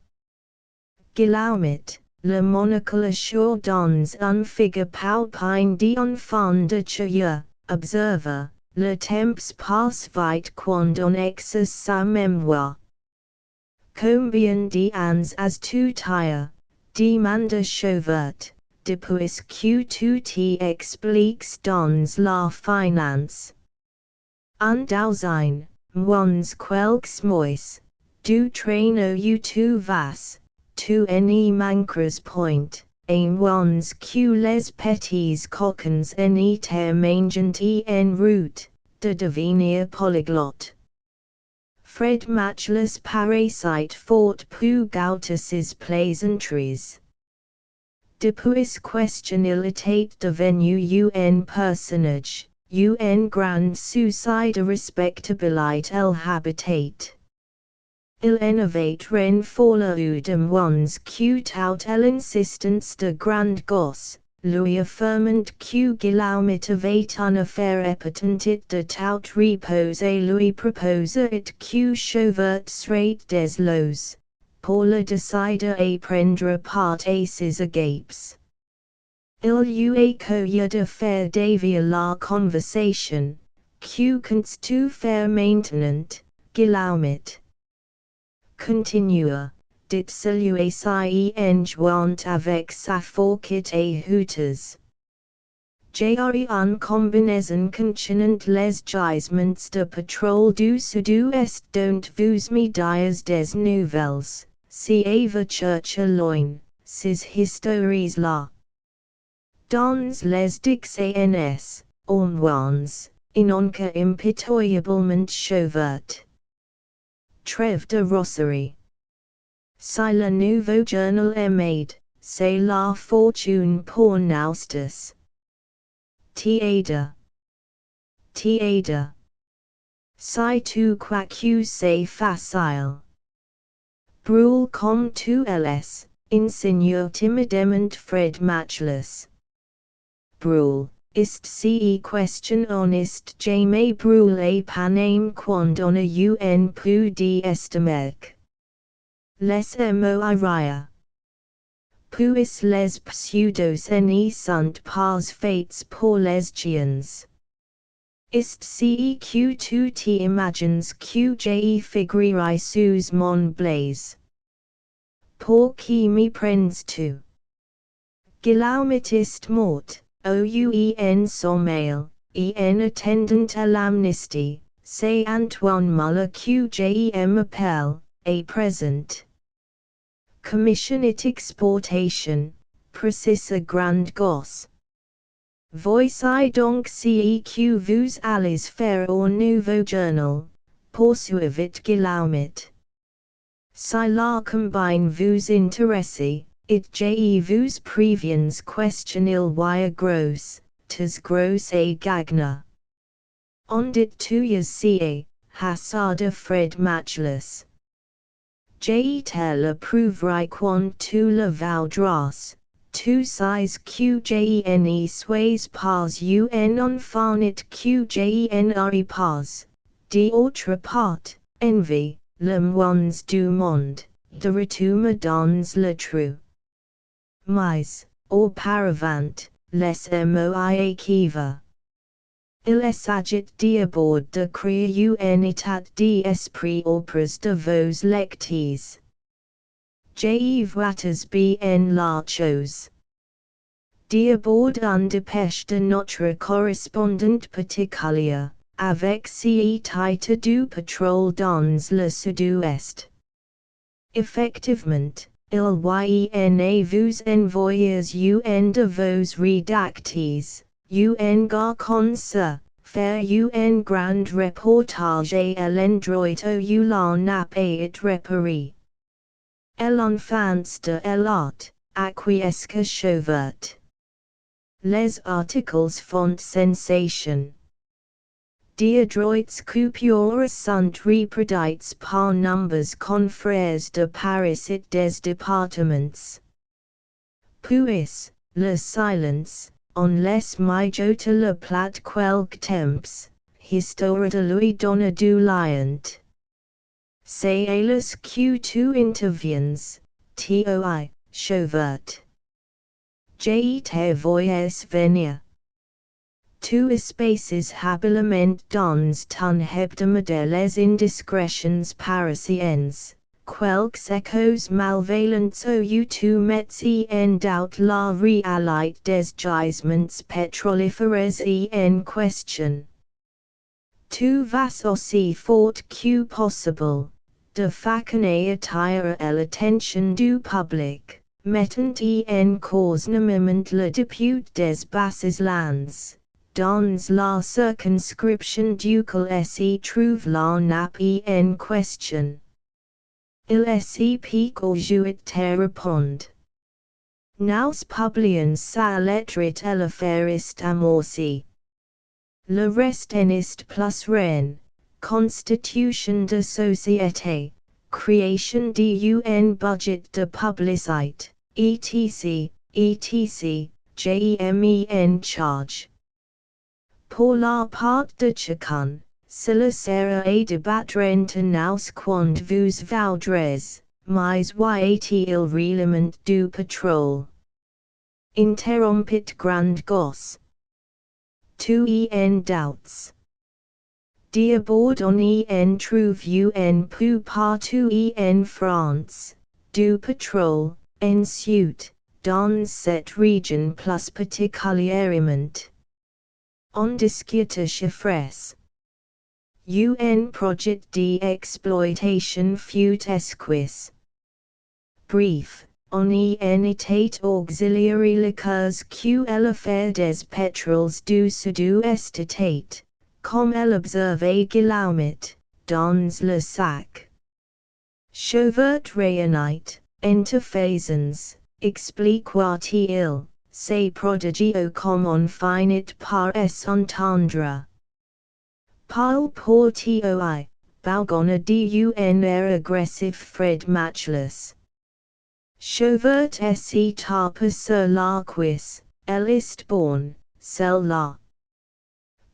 Guillaumet, le monocle assure dans un figure palpine d'enfant de Chaillot, observa, le temps passe vite quand on exerce sa mémoire. Combien d'ans as-tu tire? Demanda Chauvert. Depuis que tu t'expliques dans la finance. Un douzaine, moins quelques mois, du train où tu vas, tu n'y manqueras point, et moins que les petits coquins n'y te mangent en route, de devenir polyglotte. Fred matchless parasite fort pu gautus's pleasantries. Depuis question illitate devenu un personnage, un grand suicide respectabilite el habitate. Il innovate ren fola udem ones cute out el insistence de grand gosse, lui affirmant que Guillaumet un affaire epatentit de tout repose et lui propose it que chauvert srate des lois, pour le décider et prendre part à ses agapes. Il eut coya de faire dévier la conversation, que comptes-tu faire maintenant, Guillaumet? Continua, dit celui ci en jouant avec sa fourchette et houters. J'ai une combinaison contenant les gisements de pétrole du sud-ouest dont vous me diez des nouvelles, si vous cherchez loin, ces histories-là. Dans les dictionnaires, on ones, inonca impitoyablement chauvert. Trêve de Rosserie. Si le nouveau journal est made, c'est la fortune pour Naustus. Tiada. Tiada. Si tu crois que c'est facile. Brûle comme tu es, insinue timidement Fred matchless. Brûle. Ist ce question honest jamais brûlé panem quand on a un peu d'estimec. Les moiria. Puis les pseudos ne sont pas faits pour les chiens. Ist ce que tu t'imagines que j'ai figurerai sous mon blaze. Pour qui me prends tu? Guillaumet ist mort. Ouen sommeil, en attendant à l'amnistie, c'est Antoine Muller que j'aime appelle, à présent. Commission et exportation, précise grand gosse. Voici donc ce que vous allez faire au nouveau journal, poursuivit Guillaumet. Si la combine vous intéresse, it je vous préviens question il wire grosse, tes grosse et gagna. On dit tuyas ca, hasarda Fred matchless. Je te le prouverai quand tu le vaudras, tu sais que je ne suis pas un enfant et que je n'aurai pas, d'autre part, envie, le moins du monde, de retourner dans le trou. Mais, auparavant, laisse-moi qui va. Il s'agit d'abord de créer un état d'esprit auprès de vos lecteurs. Je vois bien la chose. D'abord un dépêche de notre correspondante particulière, avec ce titre du pétrole dans le sud-ouest. Effectivement, il y vous envoyez un de vos rédacteurs, un gars comme ça, faire un grand reportage à l'endroit où l'on a été repéré. L'enfance de l'art, acquiesque chauvert. Les articles font sensation. D'adroits coupures sont reproduits par nombres confrères de Paris et des départements. Puis, le silence, on laisse mijoter le plat quelque temps, histoire de lui donner du liant. C'est alias que tu interviens, toi, chauvert. Je te voyais venir. Tu espaces habilement dans ton hebdomadaire les indiscrétions parisiennes, quelques échos malveillants où tu mets en doute la réalité des gisements pétrolifères en question. Tu vas aussi fort que possible, de façon attirer l'attention du public, mettant en cause nommément le député des Basses Landes, dans la circonscription ducal se trouve la nap en question. Il se peut qu'aujourd'hui te réponde. Nous publions sa lettre et la ferist amorci. Le reste est plus rien, constitution de société, création d'un budget de publicité, etc., etc., JEME charge. Pour la part de chacun, cela sera à débattre entre nous quand vous voudrez, mais y-a-t-il réellement du pétrole? Interrompit grande gosse. Tu en doubts. D'abord on en trouve un peu partout en France, du pétrole, ensuite, dans cette région plus particulièrement. On discute chiffres. Un projet d'exploitation fut esquisse. Bref, on en était auxiliary les causes que l'affaire des pétroles du sud-ouest était, comme elle observait Guillaumet, dans le sac. Chevert réunite, entre Faisans, expliqua-t-il, ces prodigieux comme on finit par s'entendre. Paul Portoi, Balgona d'un air agressif Fred matchless. Chevert se tape sur la cuisse, elle est bonne, celle-là.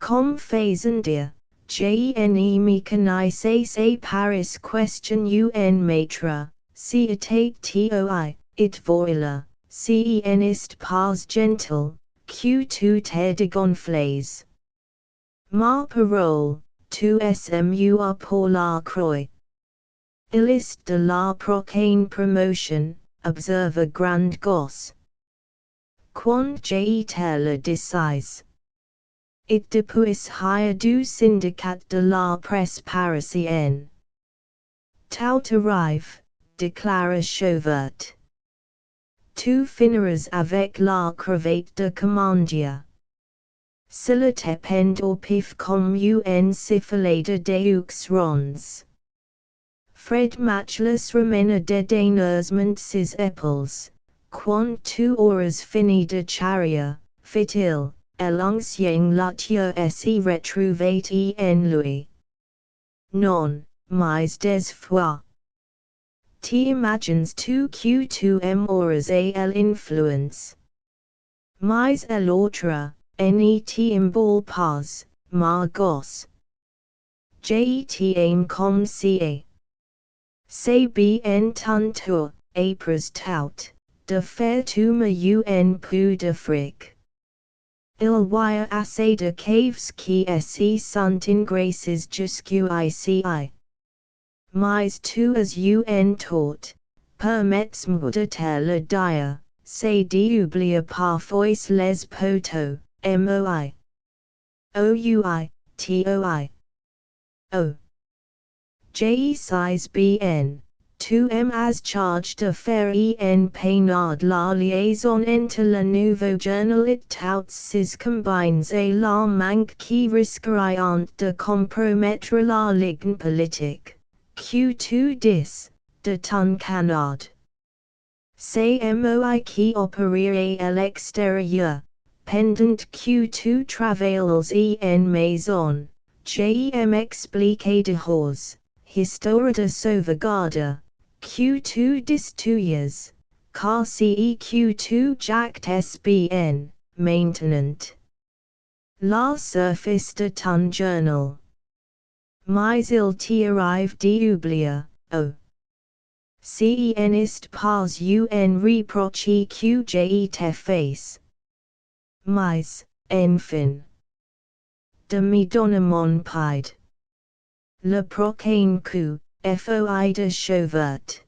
Comme faisant dire, j'en mécanise ses paris question un maître, si était toi, it voilà, si en est pas gentil, que tu te dégonfles. Ma parole, tu smus pour la croix. Il est de la prochaine promotion, observe grande gosse. Quand j'ai le décise. It depuis hire du syndicat de la presse parisienne. Tout arrive, déclara Chevert. Tu finiras avec la cravate de commandia. Cela dépend au pif comme un sifflet de deux ronds. Fred matchless remena dédaigneusement ses épaules. Quand tu auras fini de charrier, fit-il, l'ancien luthier se retrouvait en lui. Non, mais des fois. T'imagines tu que tu auras à l'influence. Mais l'autre, n'est-il pas, ma gosse? J'aime comme si. C'est bien tantôt, après tout, de faire tu me un peu de fric. Il y a assez de caves qui se sont engraissés jusqu'ici. Mais tu as un tort, permets-moi de te le dire, c'est d'oublier parfois les poteaux, moi. Ouai, toi. Oh. Je sais bien, tu as charge de faire en peinade la liaison entre le nouveau journal et toutes ses combines et la manque qui risquerait de compromettre la ligne politique, que tu dis, de ton canard. C'est moi qui opérerai à l'extérieur, pendant que tu travailles en maison, j'aime expliquer de hors. Histoire de sauvegarde, que tu distuyes, car si que tu jactes bien, maintenant. La surface de ton journal. Mais il t'arrive d'oublier, oh. Si en est pas un reproche que je te fais. Mais, enfin. De me donner mon paid. Le prochain coup, foi de Chevert.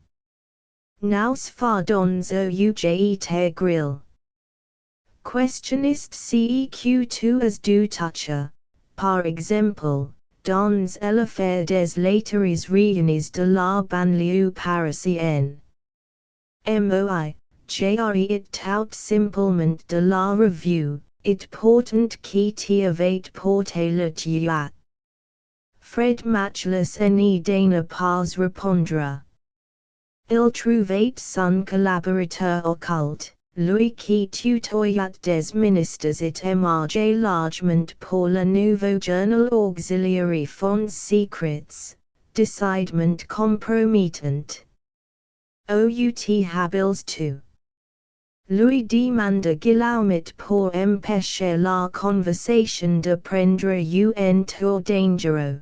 Nous fardons au uge te grill. Questionist si que tu as du toucher, par exemple, dans l'affaire des laiteries réunies de la banlieue parisienne. Moi, j'ai it tout simplement de la revue, it portant qui t'avait porté le tuat. Fred matchless any dana pas répondre. Il trouvait son collaborateur occulte, lui qui tutoyait des ministres et émargeait largement pour le nouveau journal auxiliary fonds secrets, decidement compromettant. Out habiles to. Lui demanda Guillaumet pour empêcher la conversation de prendre un tour dangereux.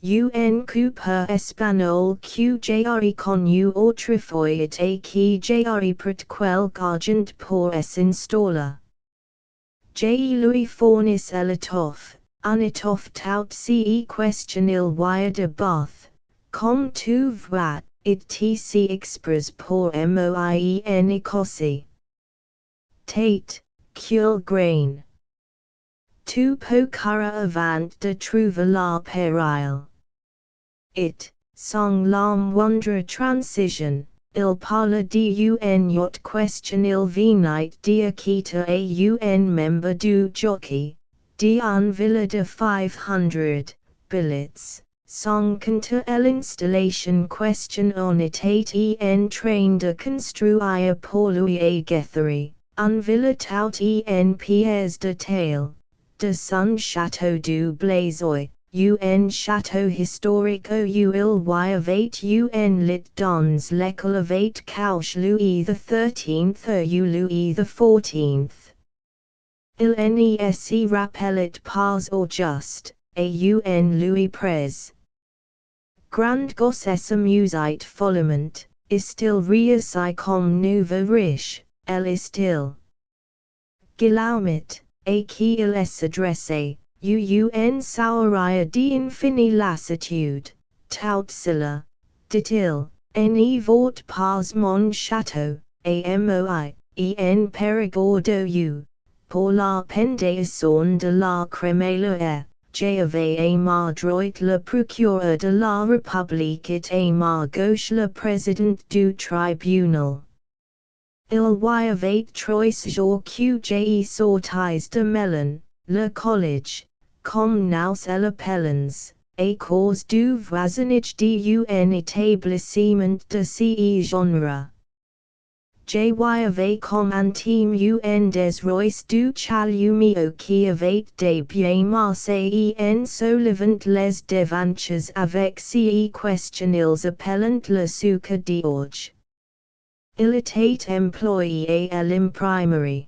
Un Cooper espagnol que jre connu autrefois et qui jre per quelque argent pour s'installer. Lui fournis l'étoffe, un étoffe tout ce question il wire de bath, comme tu vois, it tc expres pour moien écossais. Tate, cul grain. Tu peux cara avant de trouver la péril. It, sans la moindre transition, il parle d'un yacht question il venait d'acquitter un membre du jockey, d'un villa de 500 billets, sans compter l'installation question on était en train de construire pour lui à Guthrie, un villa tout en pièces de taille, de son château du Blazoy. Un château historique où il y avait un lit dans l'école avait couche Louis XIII ou Louis XIV. Il ne s'y rappelait pas au juste, un Louis Prez. Grand gosse s'amusait follement, est-il réussi comme nouveau riche, est-il? Guillaumet, à qui il s'adressait. Un sauria d'infinie lassitude, tout cela, dit-il, ne vaut pas mon château, moi, en périgord d'eau, pour la pendaison de la crémaillère, j'avais à ma droite le procureur de la République et à ma gauche le président du tribunal. Il y avait 3 jours que j'ai sortis de Melun, le collège, comme nous l'appelons, à cause du voisinage d'un établissement de ce genre. J'avais comme intime un des rois du Chalumio qui avait des biens marseillais en soulevant les devantures avec ce question ils appellent le sucre d'orge. Il était employé à l'imprimerie.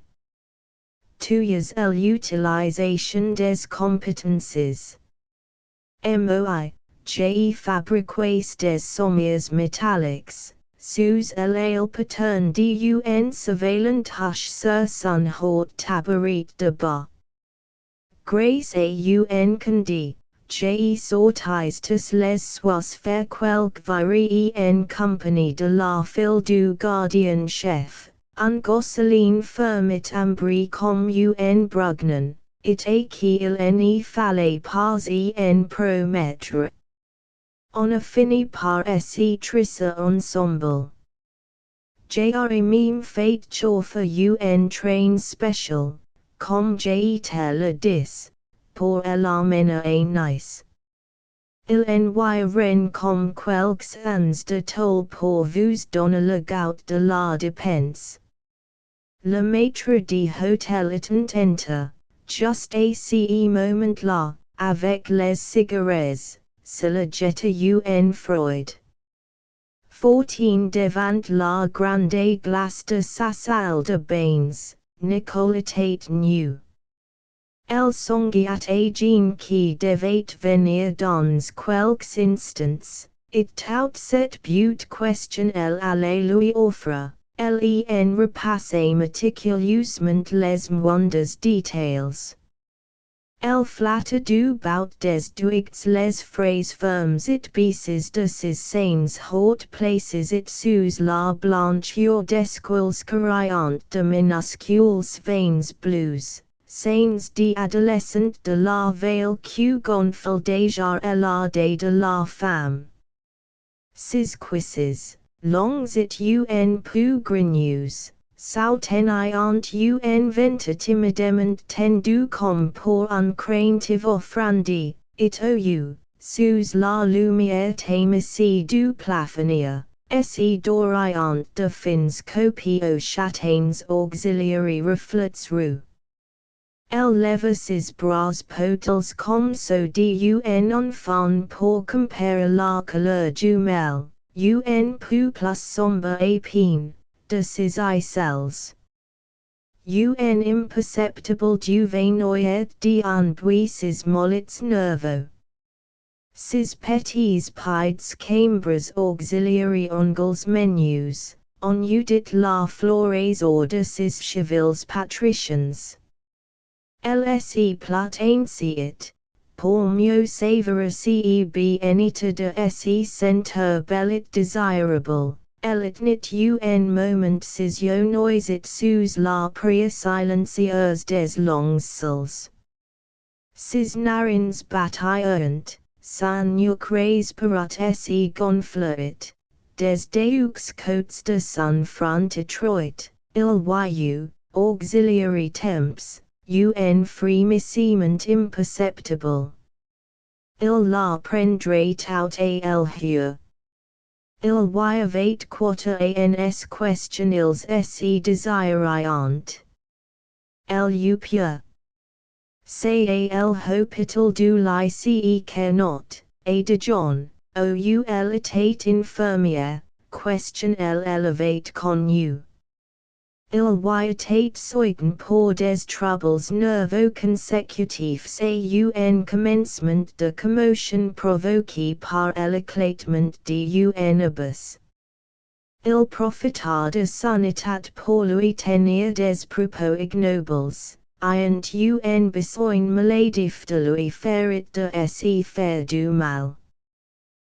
Tuyas l'utilisation des compétences. Moi, j'ai fabriqué des sommiers métalliques, sous l'aile paterne d'un surveillant hush sur son haut tabouret de bas. Grâce à un candy, j'ai sortis tous les soirs faire quelque virée en compagnie de la fille du gardien chef. Un gosselin fermit ambri comme un brugnan, et à qui il ne fallait pas en promettre. On a fini par se trisser ensemble. J'ai même fait chauffer un train spécial, comme j'étais le 10, pour l'emmener à Nice. Il envoie comme quelques ans de toll pour vous donner le goût de la dépense. Le maître d'hôtel est enter, juste à ce moment-là, avec les cigarettes, se le jette un Freud. 14 devant la grande glace de sa salle de bains, Nicole était nu. Elle songeait à Jean qui devait venir dans quelques instants, et tout cette beauté question elle allait lui offrir. En repassait méticuleusement les moindres détails. Elle flatta du bout des doigts les phrases fermes et baisses de ses scènes hautes places et sous la blancheur d'esquilles carayant de minuscules veins bleus, scènes d'adolescente de la veille que gonfle déjà la de la femme. Ses cuisses, longs et un peu grigneuse, Sao teniant un venta timidement tendu com por uncraintive offrandi, it ou, sus la lumière tamisi du plafonia, se doriant de fins copio chatains auxiliary reflets rue. El levices bras potels com so dun enfant pour compare la couleur du mel, un peu plus sombre épine, de ses aisselles. Un imperceptible du venoyet d'en buisses mollets nervo. Ses petits pieds cambres auxiliary ongles menus, on eudit la flores de ses chevils patricians. Lse platanciat, pour mieux savoir ceb enita de se sentir bellit desirable, elitnit un moment ses noisit sous la pria silencieuse des longs cils. Ses narines bataillent, san nucres perut se gonfluit, des deux côtes de son front étroit, il y auxiliary temps, un frémissement imperceptible. Il la prendrait out à l'heure. Il y avait quota ans question ils se désirant. Lu pure. C'est à l'hôpital du lycée Carnot, et de John, ou était infirmière, question elle elevate connu. Il y était soigne pour des troubles nervo-consécutifs à un commencement de commotion provoqué par l'éclatement d'un obus. Il profita de son état pour lui tenir des propos ignobles, ayant un besoin maladif de lui faire de se faire du mal.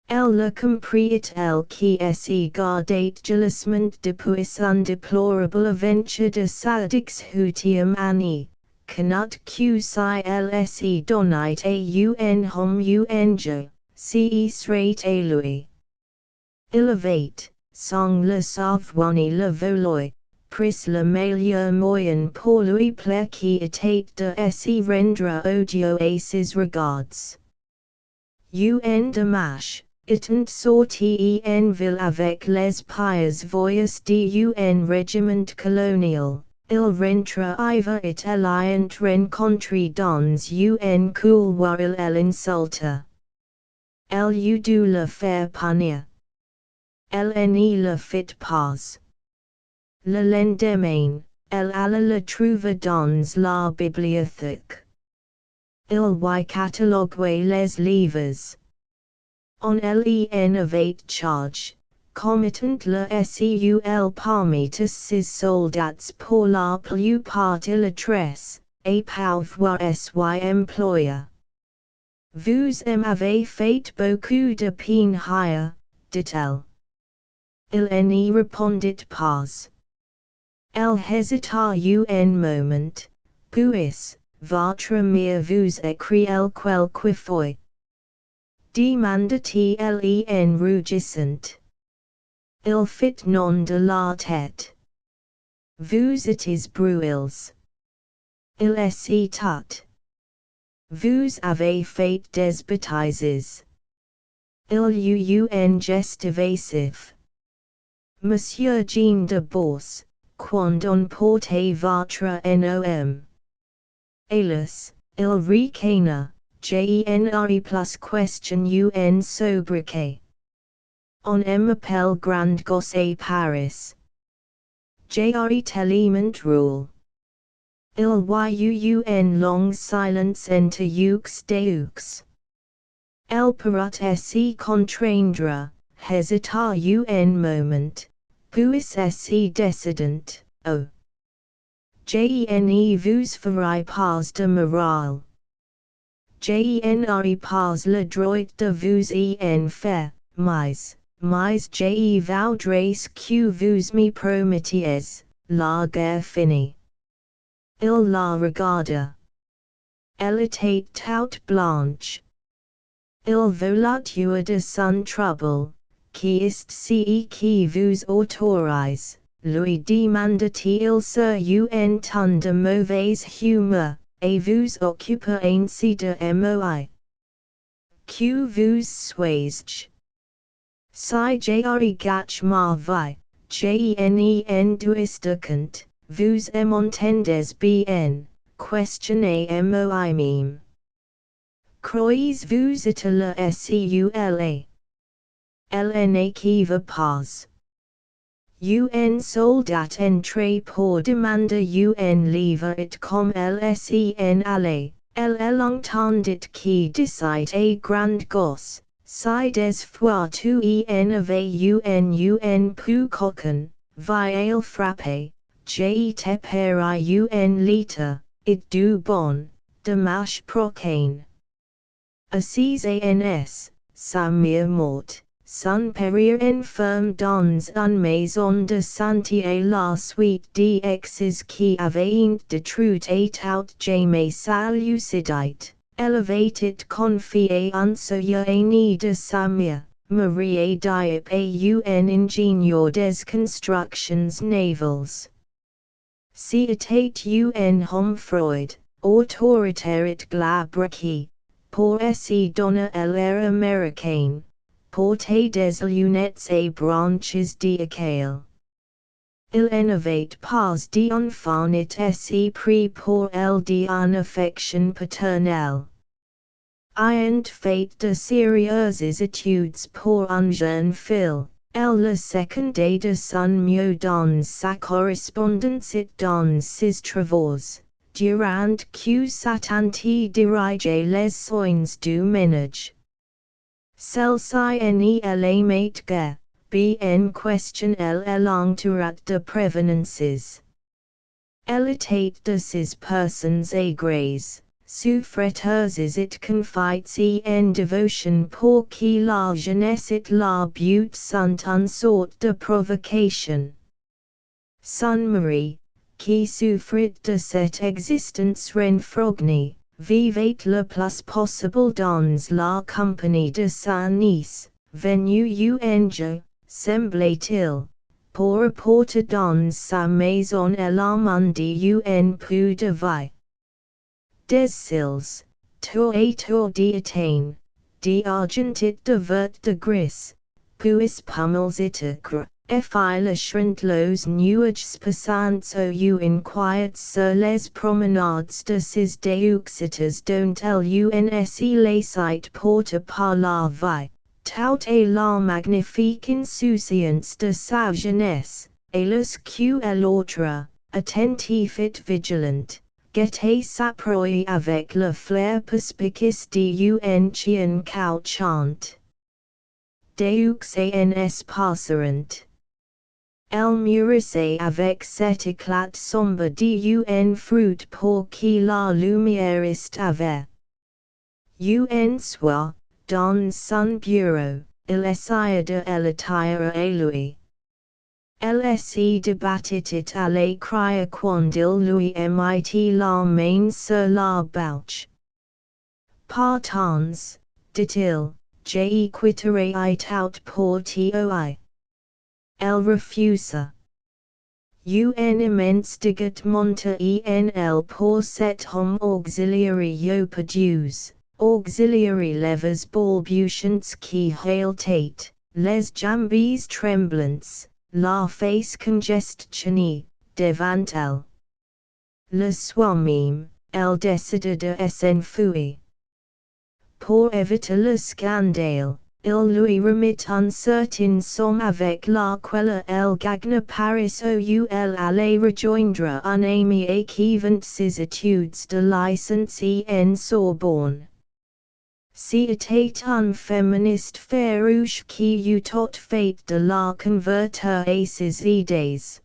Elle le comprit elle qui se gardait jalousement depuis un déplorable aventure de sadix hutium anni, cannot que si elle se donnait à un homme jeu, se serait à lui. Il avait, sans le savoir ni le vouloir, pris le meilleur moyen pour lui plaire qui était de se rendre odieux à ses regards. Un dimanche, étant sorti en ville avec les pieds voyous d'un régiment colonial, il rentra iva et l'ayant rencontré dans un couloir il l'insulta. Elle eut dû le faire punir. Elle n'y le fit pas. Le lendemain, elle alla le trouver dans la bibliothèque. Il y cataloguait les livres. On len avait charge, committant le seul parmi tous ses soldats pour la plupart illettrés, et pouvoir sy employer. Vous m'avez fait beaucoup de peine hier, dit-elle. Il n'y répondit pas. Elle hésita un moment, puis, votre mère vous écrit quelque fois. Demanda-t-elle en rougissant. Il fit non de la tête. Vous étiez bruils. Il s'y tut. Vous avez fait des bêtises. Il y eut un geste évasif. Monsieur Jean de Bourse, quand on portait votre nom. Hélas, il ricana. Genre plus question un sobriquet. On m'appelle Grand Gosse à Paris. Genre tellement drôle. Il y eut une longue silence entre deux deux. Elle perut se contraindre, hésita un moment, puis se décidant, oh. Je vous ferai pas de morale. Je n'aurai pas le droit de vous en faire, mais je voudrais que vous me promettiez, la guerre finie. Il la regarda. Elle était toute blanche. Il voulait tuer de son trouble, qui est ce qui vous autorise, lui demanda-t-il sur un ton de mauvaise humeur, et vous occupe ainsi de moi. Que vous soyez. Si jari gach ma vi, gen duistakant, vous m'entendez bien, questionnez moi meme. Croyez-vous être le seula? Lna qui va pas. Un soldat entré pour demander un livre et comme lsen allait, l'entendit qui disait à grande gosse, si des fois tu en avais un peu coquin, vial frappé, je te paierai un litre, et du bon, de mâche procaine. Assise sa mère morte. Son périr infirme dans une maison de santé et la suite d'exes qui avaient détruit et out jamais sa lucidité, elevated confié en ce de sa mère, Marie Diop et un ingénieur des constructions navales. C'était un homme Freud, autoritaire et glabre qui, pour essayer donner l'air américain, portait des lunettes et branches d'école. Il n'avait pas d'enfant et s'y pris pour elle d'une affection paternelle. Ayant fait de sérieuses études pour un jeune fille, elle le secondait de son mieux dans sa correspondance et dans ses travaux, durant que sa tante dirigeait les soins du ménage. Celle-ci ne l'aimait guère, bien question elle entourate de prévenances. Elle était de ces personnes aigres, souffreteuses et confites en dévotion pour qui la jeunesse et la beauté sont une sorte de provocation. Son mari, qui souffrit de cette existence renfrognée, vivait le plus possible dans la compagnie de sa nièce, venue un jour, semblait-il, pour apporter dans sa maison l'amende un peu de vie. Des cils, tour et tour d'attain, d'argent et de vert de gris, puis pummels et acre, effilochent los nuages passants au inquiet sur les promenades de ces deux dont l'UNSE les sites porte par la vie, tout et la magnifique insouciance de sa jeunesse, et les que l'autre, attentif et vigilant, guettait sa proie avec le flair perspicace d'un chien couchant. Deux ans passeront. Elle mûrissait avec cet éclat sombre d'un fruit pour qui la lumière avait. Un soir, dans son bureau, il essaya de l'attirer à lui. Elle s'y débattit et allait crier quand il lui mit la main sur la bouche. Partons, dit-il, je quitterai tout pour toi. Elle refusa. Un immense digot monta en pour cet homme auxiliary perdues, auxiliary levers balbutiants qui haltaient, les jambes tremblantes, la face congestionnée, devant elle. Le soir même, elle décida de s'enfuir. Pour éviter le scandale, il lui remit un certain somme avec laquelle elle gagna Paris où elle allait rejoindre un ami et qui vint ses études de licence en Sorbonne. C'était un féministe farouche qui eut tout fait de la convertir à ses idées.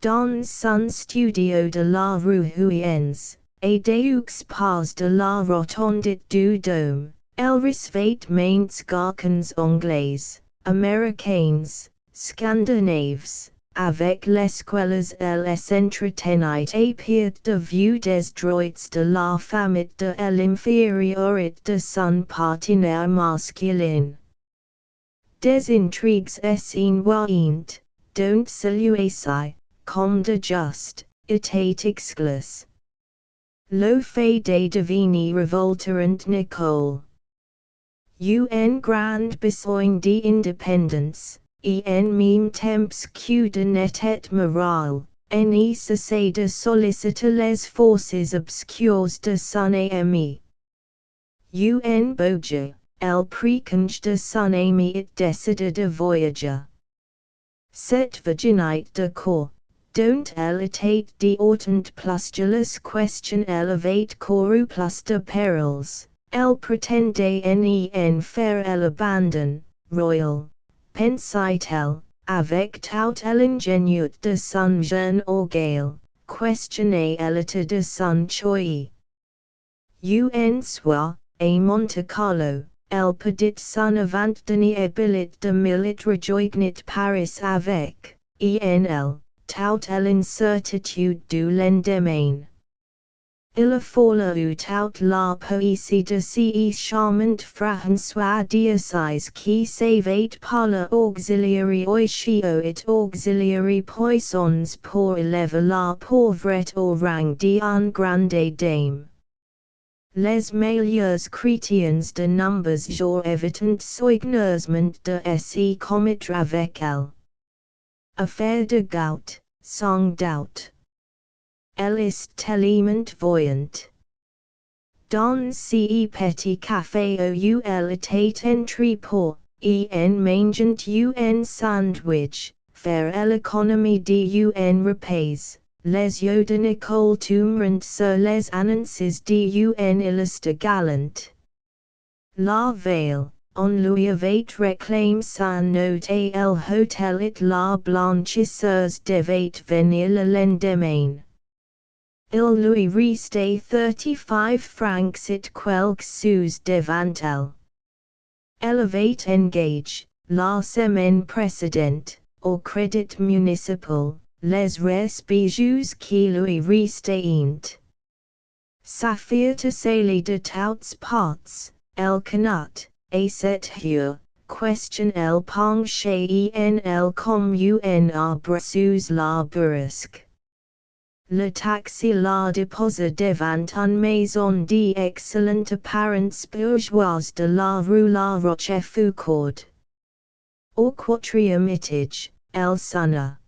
Dans son studio de la rue Huyens, et deux pas de la rotonde du Dôme, elle recevait maints garçons anglais, américains, scandinaves, avec lesquels elle s'entretenait à perte de vue des droits de la femme et de l'infériorité de son partenaire masculin. Des intrigues invoyantes, don't saluasi, com de just, etate exclus. Lo fede divini revolterant Nicole. Un grand besoin de independence, en meme temps que de net et morale, ne cesse de solliciter les forces obscures de son ami. Un bourgeois, el préconge de son ami et décide de voyager. Cette virginite de corps, don't elitate de autant pustulus question elevate coru plus de perils, el pretende nen faire el abandon, royal, pensait-elle, avec tout l'ingénieux de son jeune orgueil, questionner l'état de son choix. Un soir, à Monte Carlo, el pedit son avant habilit de milite rejoignit Paris avec, enl, tout l'incertitude du lendemain. Il a fallu tout la poésie de ces charmant François d'Assise qui savait par l'auxiliary oichio et auxiliary poissons pour élever la pauvrette au rang d'une grande dame. Les meilleurs chrétiens de nombreux jours évitant soigneusement de se commettre avec elle. Affaire de gout, sans doute. Elle est tellement voyante. Dans ce petit café où elle était entrée pour, en mangeant un sandwich, faire l'économie de un repas. Les yeux de Nicole tombèrent sur les annonces de un illustre galant. La veille, on lui avait réclamé sa note et l'hôtel et la blanchisseuse devait venir le lendemain. Il lui restait 35 francs et quelques sous devant elle. Elle avait engagé, la semaine précédente, au crédit municipal, les bijoux qui lui restaient. S'affirent de toutes parts, elle cannot, à cette heure, question elle penché en comme un arbre sous la bourrasque. Le taxi la déposa devant une maison d'excellente apparence bourgeoise de la rue La Rochefoucauld. Au quatrième étage, elle sonna.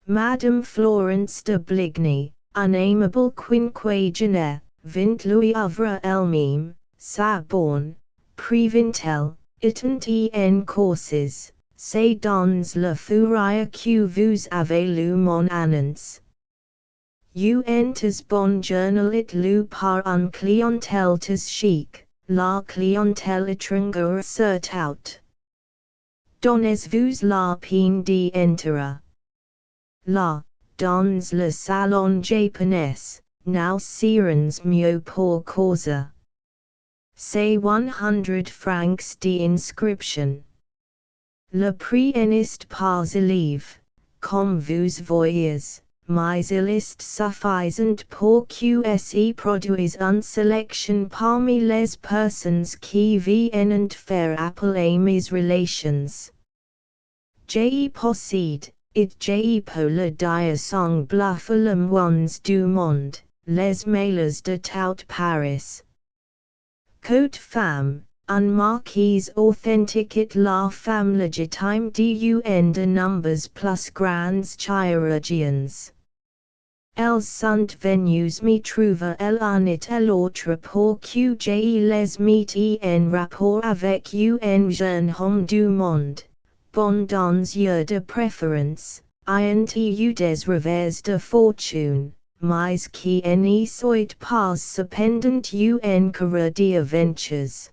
Madame Florence de Bligny, un aimable quinquagénaire, vint lui ouvrir elle-même, sa bonne, prévint-elle, étant en courses, c'est dans le fourrière que vous avez lu mon annonce. Tes bon journal it lu par un clientèle tes chic, la clientèle étrangère surtout. Donnez-vous la peine d'y entrer. Là, dans le salon japonais, now sirens mieux pour causer. C'est 100 francs d'inscription. Le prix n'est pas élève, comme vous voyez. Mais il est suffisant pour que se produise une sélection parmi les personnes qui viennent faire appel à mes relations. J'ai possède, et j'ai pour le dire sans bluffer le moins du monde, les meilleurs de tout Paris. Côte femme, un marquise authentique et la femme légitime de nombres plus grands chirurgiens. Elles sont venues me trouver l'un et l'autre pour que j'aie les mette en rapport avec un jeune homme du monde, bon dans yeux de préférence, ayant eu des revers de fortune, mais qui ne soit pas cependant un coureur d'aventures.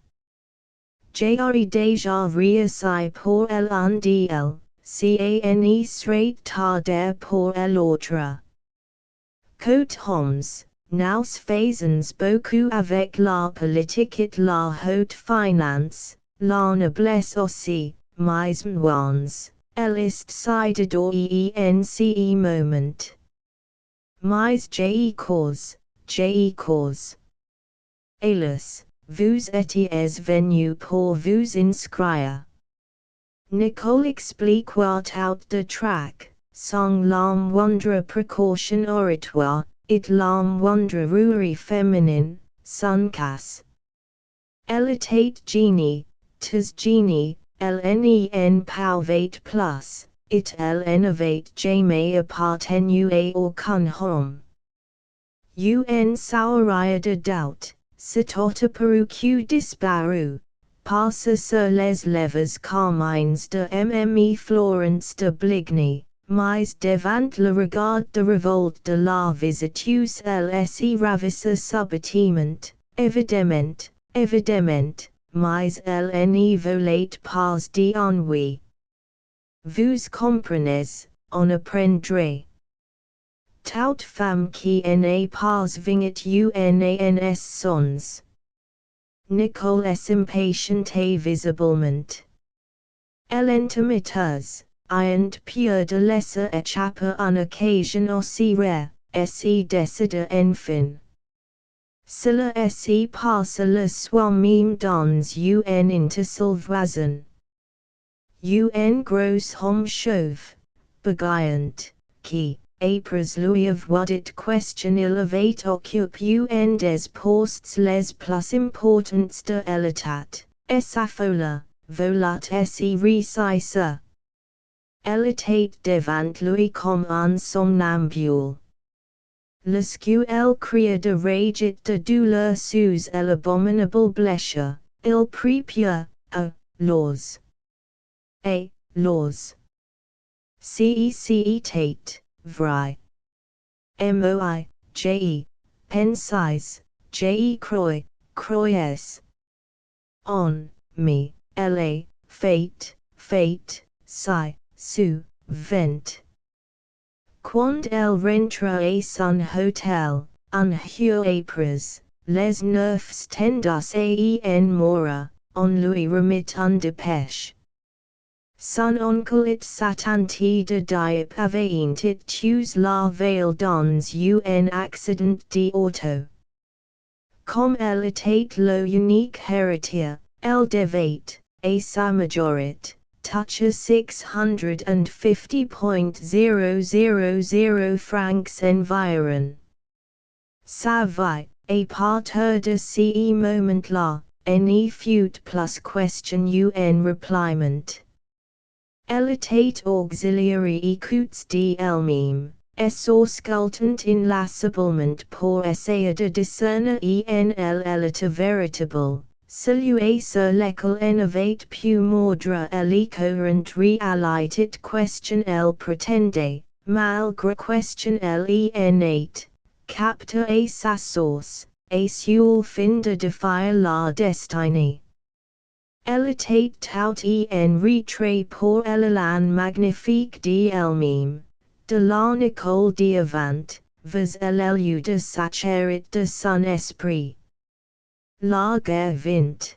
J'ai déjà réussi pour l'un d'elles, ne serait tarder pour l'autre. Côte Homs, nous faisons beaucoup avec la politique et la haute finance, la noblesse aussi, mais moins, elle est side d'or en moment. Mais j'ai cause. Hélas, vous étiez venu pour vous inscrire. Nicole expliquart out de track, sans la moindre précaution oratoire, et la moindre rouerie féminine, sans casse. Elle était genie, tis genie, elle n'en pouvait plus, et elle n'avait jamais appartenu à aucun homme. Un sauria de doubt, c'est auto disparu, passe sur les lèvres carmines de Mme Florence de Bligny, mais devant le regard de révolte de la visiteuse elle s'y ravissa subitement, évidemment, mais elle n'y voulait pas d'ennui. Vous comprenez, on apprendrait. Toute femme qui n'est pas vingt ans sons. Nicole est impatiente visiblement. Elle intimiteuse, ayant peur de laisser échapper une occasion aussi rare, s'y décide enfin. Cela s'y passe le soir même dans un intersalle voisin. Un gros homme chauve, bégayant, qui, après lui avoir dit question il avait occupé un des postes les plus importants de l'état, s'affola, volat s'y ressaisir. Elle était devant lui comme un somnambule. Lorsque elle cria de rage et de douleur sous l'abominable blessure, il prit peur, l'os. L'os. Tate, vrai. Moi, je, pensais, je croyais. On, me, elle, fate, su, vent. Quand elle rentra à son hôtel, un jour après, les 9 tendas à mora, on lui remit un dépêche. Son oncle et sa tante de Dieppe avaient tué la veille dans un accident d'auto. Comme elle était l'unique héritière, elle devait, à sa majorité, toucher 650,000 francs environ. Sa vie, à partir de ce moment-là, n'y fut plus question un repliement. Elle était auxiliary écoutes d'elle-même, s'auscultant inlassablement pour essayer de discerner en elle était véritable, celui sur lequel elle avait pu mordre l'écourante réalité question elle prétendait, malgré question elle capter à sa source, sur fin de défier la destinée. Elle était tout en retrait pour l'élan magnifique d'elle-même, de la Nicole d'avant, vers l'élu de sa charité de son esprit. La guerre vint.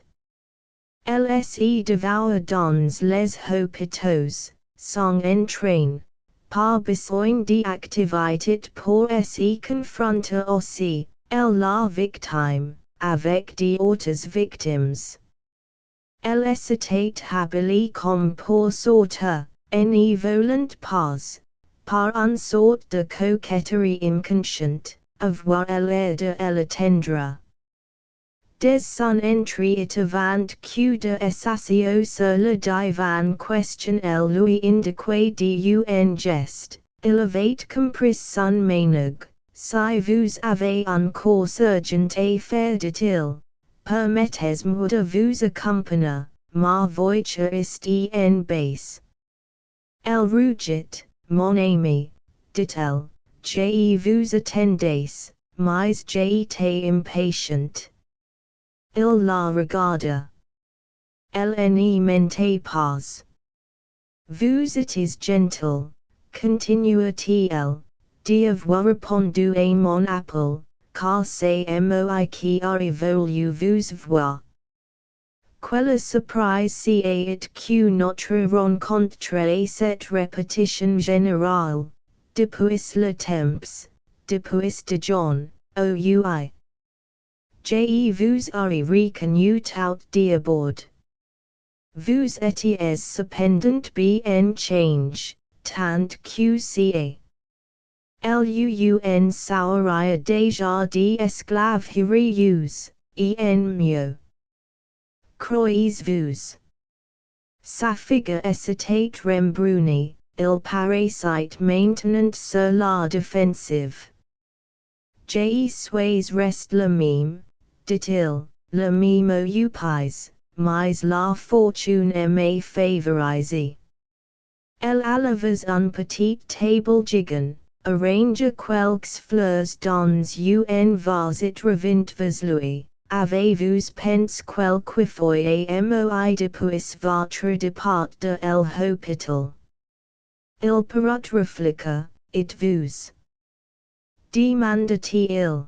Elle s'y devour dans les hôpitaux, sans entrain, pas besoin d'activité pour s'y confronter aussi, elle la victime, avec d'autres victimes. Elle s'était habilie comme pour sortir, n'y voulant pas, par une sorte de coquetterie inconsciente, avoir l'air de l'attendre. Dès son entrée avant que de s'asseoir sur le divan question elle lui indiquait d'un geste, il avait compris son ménage, si vous avez un course urgent à faire dit-il. Permettez-moi de vous accompagner, ma voiture est en base. Elle rougit, mon ami, dit-elle, je vous attendais, mais j'étais impatiente. Il la regarda. Elle n'y mentait pas. Vous étiez gentil, continua-t-elle, d'avoir répondu à mon appel, car c'est moi qui aurais voulu vous voir. Quelle surprise c'est que notre rencontre et cette répétition générale, depuis le temps, depuis de John, oui. Je vous aurais reconnu tout d'abord. Vous étiez cependant bien change, tant QCA. L'un sauria déjà d'esclaves hirius, en mieux. Croyez-vous? Sa figure était rembruni, il paraissait maintenant sur la défensive. Je suis reste le même, dit-il, le même au pays, mais la fortune me favorise. Elle avait un petit table gigant, arrange quelques fleurs dans un vaset revint vers lui. Avez-vous pensé quelque fois à moi depuis votre départ de l'hôpital? Il parut réfléchir, et vous? Demanda-t-il.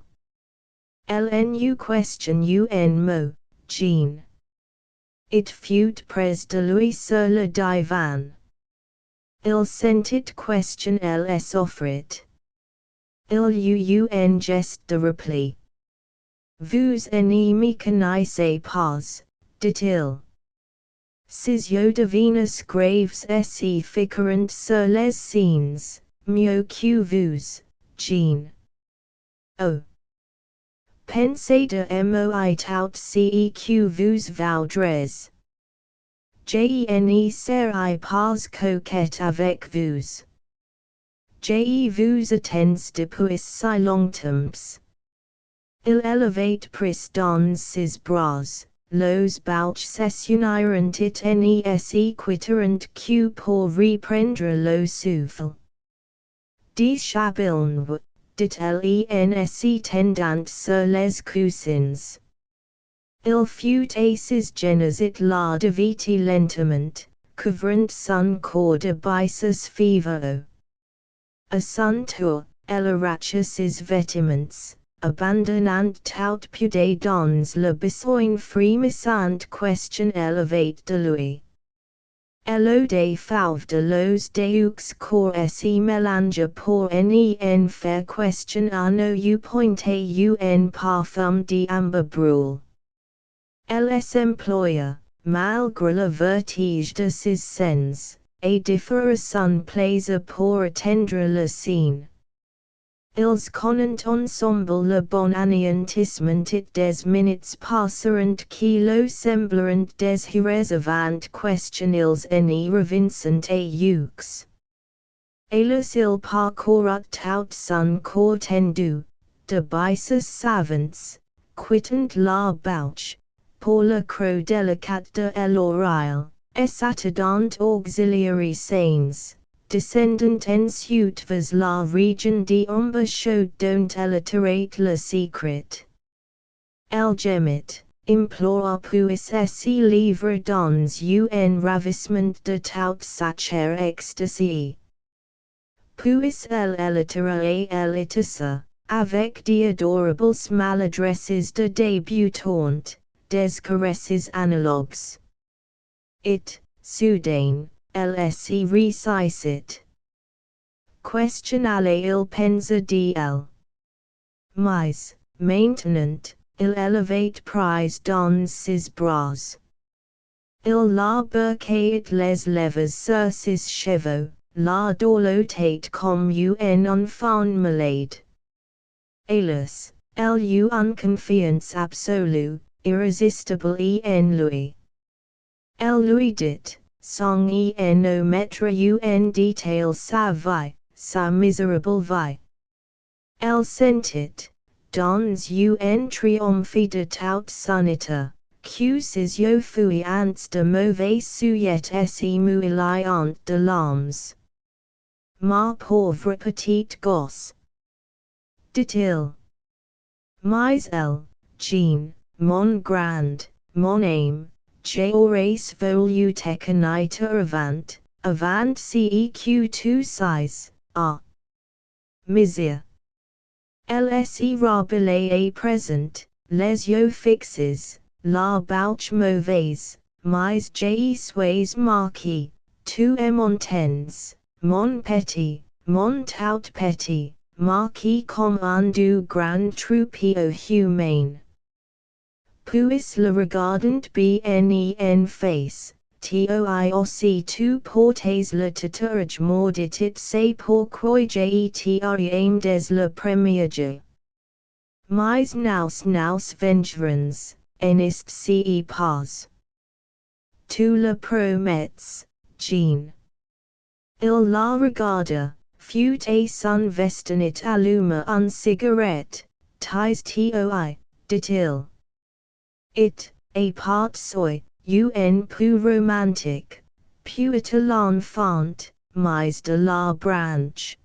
LNU question un mot, Jean. It fut près de lui sur le divan. Il sentit question ls offrit. Il y eut un geste de repli. Vous ne me connaissez pas, dit-il. Ces yeux de Venus graves et figurant sur les scenes, mieux que vous, Jean. Oh! Pensez de moi tout ce que vous vaudrez. Je ne serai pas coquette avec vous. Je vous attends depuis si longtemps. Il élevait pris dans ses bras, los bouches s'unirent et ne quittèrent que pour reprendre le souffle. Deschabilnes, dit-elle en tendant sur les coussins. Il fut à ses genoux et la devait lentement, couvrant son corps de baisses feveux. À son tour, elle arracha ses vêtements, abandonnant tout pudet dans le besoin frémissant question élevée de lui. Elle des fauves de los deux corps et mélange pour en faire question à no point un parfum d'ambre brûle. Elle s'employa, malgré le vertige de ses sens, à différer son plaisir pour attendre la scène. Ils connaient ensemble le bon anéantissement et des minutes passèrent qui lo semblèrent désirés avant question ils ne revinssent àeux. Hélas il parcourut tout son corps tendu, de baisses savants, quittant la bouche, pour le creux délicat de l'oreille, et attendant auxiliary scenes. Descendant ensuite vers la région d'ombre chaude dont elle tirait le secret. Elle gemit, implora puis se livre dans un ravissement de toute sa chère ecstasy. Puis elle alitera et elitissa, avec d'adorables maladresses de débutante, des caresses analogues. It, soudain, elle se resaisit. Questionale il pensa d'elle. Mais, maintenant, il élevait prise dans ses bras. Il la berçait les lèvres sur ses cheveux, la dorlotait comme un enfant malade. Hélas, elle eut une confiance absolue, irrésistible en lui. Elle lui dit, sans en omettre un détail sa vie, sa misérable vie. Elle sentit, dans un triomphe de toute son état, que ses yeux fuyants de mauvais sujet et mouillants de larmes. Ma pauvre petite gosse, dit-il. Mais elle, Jean, mon grand, mon âme, j'aurais voulu te connaître avant ce que tu sais, ah! Misère! Elle se rabelait à présent, les yeux fixes, la bouche mauvaise, mais je suis marqué, tu m'entends, mon petit, mon tout petit, marqué comme un du grand troupeau humain. Puis le regardant bien en face, toi aussi tout portes le tutorage maudit it c'est pourquoi j'ai aim des le premier jour. Mais nous vengerons, enist ce pas. Tu le promets, Jean. Il la regarda, fut et son vestinit alluma un cigarette, tis toi, dit-il. It, a part soi, un peu romantique, peut être l'enfant, mais de la branche.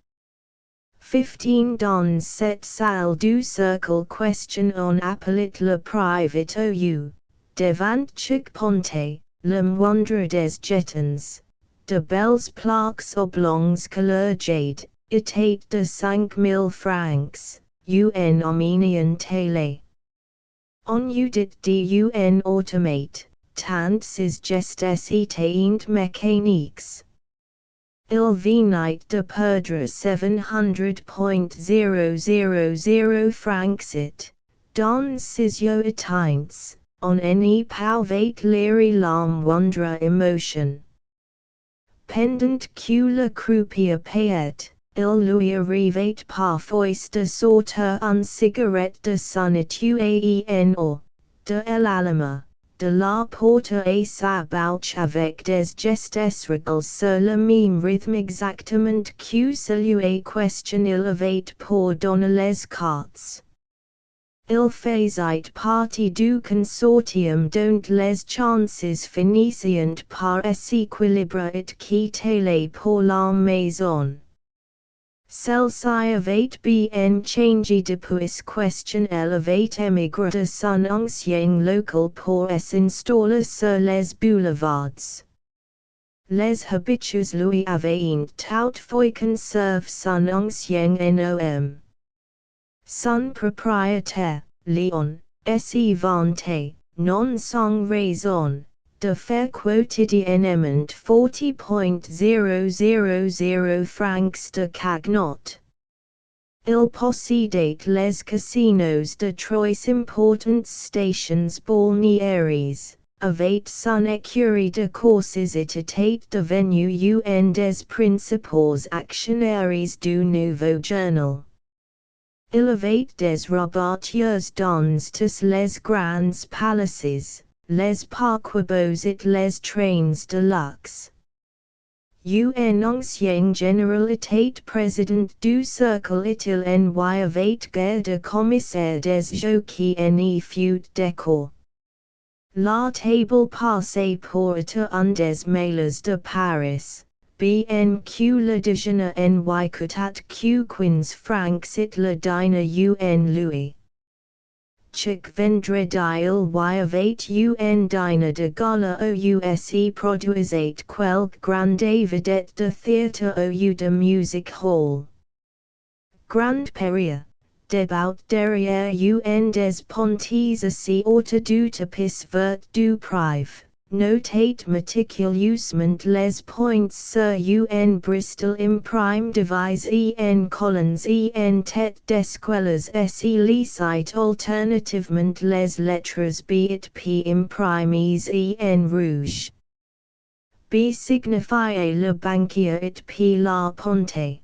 15 dans cette salle du cercle question on appelait le private ou, devant chaque ponte, le moindre des jetons, de belles plaques oblongues couleur jade, étaient de 5000 francs, un arménien télé. On eut dit un automate, tant ses gestes étaient mécaniques. Il venait de perdre 700.000 francs it, dans ses yeux éteints, on n'y pouvait lire la moindre émotion. Pendant que le croupier payait, il lui arrivait parfois de sortir un cigarette de son étui or, de l'allumer, de la porter à sa bouche avec des gestes réels sur le même rythme exactement que celui question il avait pour donner les cartes. Il faisait partie du consortium dont les chances finissaient par s'équilibrer et quitter pour la maison. Celle-ci avait bien changé depuis question elle avait émigré de son ancien local pour s'installer sur les boulevards. Les habitués lui avaient toutefois conservé son ancien nom. Son propriétaire, Léon, s'y vantait, non sans raison, de faire quotidiennement 40.000 francs de cagnotte. Il possédait les casinos de trois importantes stations balnéaires, avait son écurie de courses et était devenu un des principaux actionnaires du nouveau journal. Il avait des rabatilleurs dans tous les grands palaces, les paquebots et les trains de luxe. Un ancien général était président du cercle et il n'y avait guère de commissaire des jeux qui n'y fut décor. La table passait pour être un des meilleurs de Paris. Bien que le déjeuner n'y coûtat que 15 francs et le dîner un louis. Chaque vendredi il y avait un dîner de gala où se produisait quelque grande vedette de théâtre ou de music hall. Grand Perrier, debout derrière un des pontes assis hors du tapis vert du prive. Notate meticuleusement les points sur un Bristol imprime devise colonnes en tête d'esquelles se lisait alternativement les lettres B et P imprimes en rouge. B signifiait le banquier et P la ponte.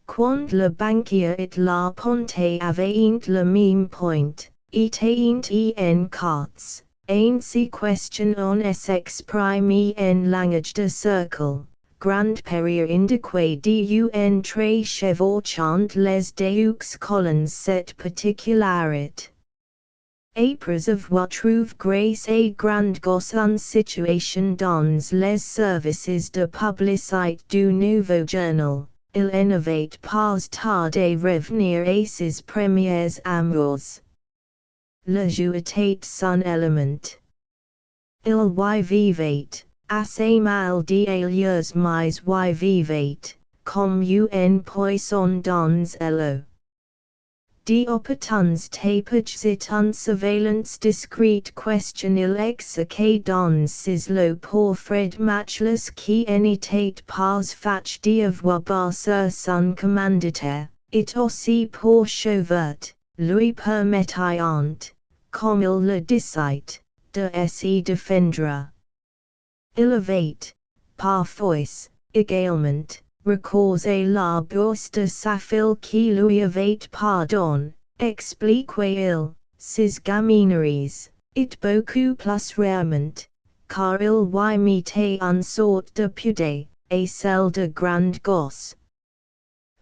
Quand le banquier et la ponte avaient le même point, étaient en cartes. Ainsi question on s'exprime en langage de cercle, grand Perrier indiqué d'un trait chevauchant les deux colonnes cette particularité. Après avoir trouvé grâce à grande gosse en situation dans les services de publicité du nouveau journal, il n'avait pas tardé revenir à ses premiers amours. Le jeu était son élément. Il y vivait, assez mal d'ailleurs mais y vivait, comme un poisson dans l'eau. De opportuns tapage et en surveillance discrète question il exerçait dans ses lots pour Fred matchless qui n'était pas fâché d'avoir sur son commanditaire, et aussi pour Chauvert, lui permettant, comme il le disait, de se défendre. elevate, parfois, également, recauser la bourse de sa fille qui lui avait pardon, explique-il, ses gamineries, it beaucoup plus rarement, car il y mettait une sorte de pudeur, et celle de grande gosse.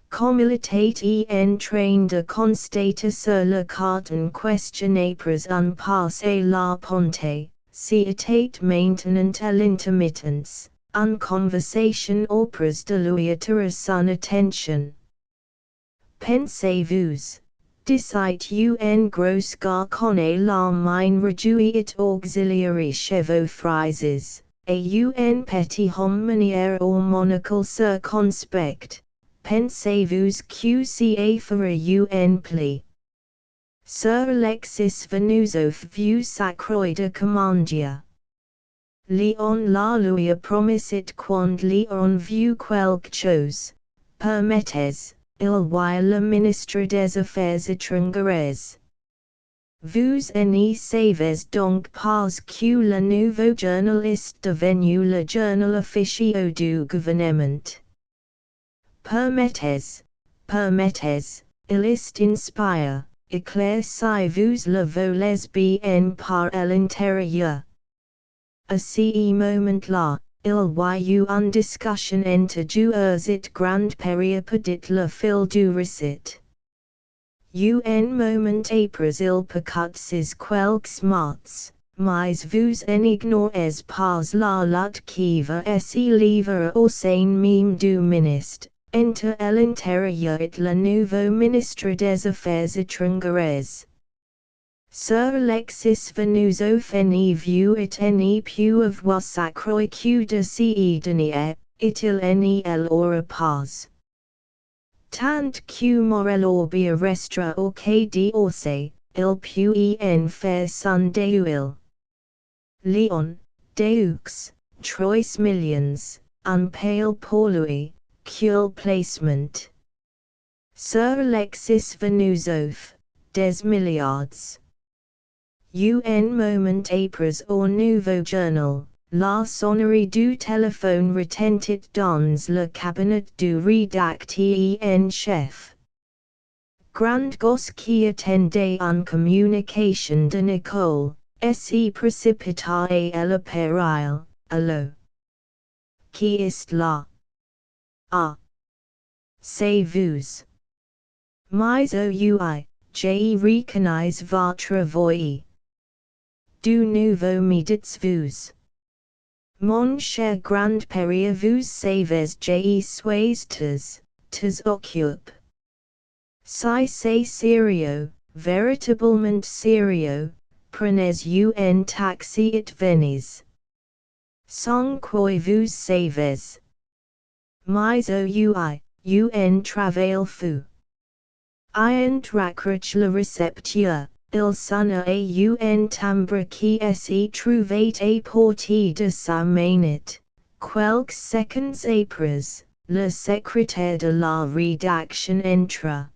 Comme il était en train de constater sur le carton question après un passé la ponte, si était maintenant à l'intermittence, une conversation auprès de lui attirer son attention. Pensez-vous, dit un gros gars connaît la main réduite auxiliary chez vos phrases, et un petit homme manière au monocle circonspect. Pensez-vous que c'est ferait un pli? Sir Alexis Venouzov vous sacroid de commandia. Léon la lui a promis it quand Léon vu quelque chose. Permettez, il y le ministre des Affaires étrangères. Vous en savez donc pas que le nouveau journaliste devenu le journal officieux du gouvernement. Permettez, il est inspire, éclaircez-vous le volet bien par l'intérieur. À ce moment-là, il y eut une discussion entre joueurs et grand père perdit le fil du récit. Un moment après il piquait ses quelques mots, mais vous en ignorez pas la lutte qui va se livrer au sein même du ministre. Entre l'intérieur et le nouveau ministre des Affaires étrangères. Sir Alexis Venouzov en vu et en pu avoir sacré que de ce denier, et-il en l'aura pas. Tant que Morel orbia restra au quai d'Orsay, il put en faire son deuil. Léon, deux, 3 millions, un pale pour lui. Cule placement. Sir Alexis Venouzov, des milliards. Un moment après au nouveau journal, la sonnerie du téléphone retentit dans le cabinet du rédacteur en chef. Grande gosse qui attendait une communication de Nicole, se précipita à l'appareil, allô. Qui est là? Ah. C'est vous. Mais oui, j'ai reconnais votre voix. Du nouveau me dites-vous. Mon cher grand-père vous savez j'ai suis tes occupe. Si c'est sérieux, véritablement sérieux, prenez un taxi et venez. Sans quoi vous savez. Mais oui, un travail fou. Un raccroche le récepteur, il sonne à un timbre qui se trouvait à portée de sa manette. Quelques secondes après, le secrétaire de la rédaction entra.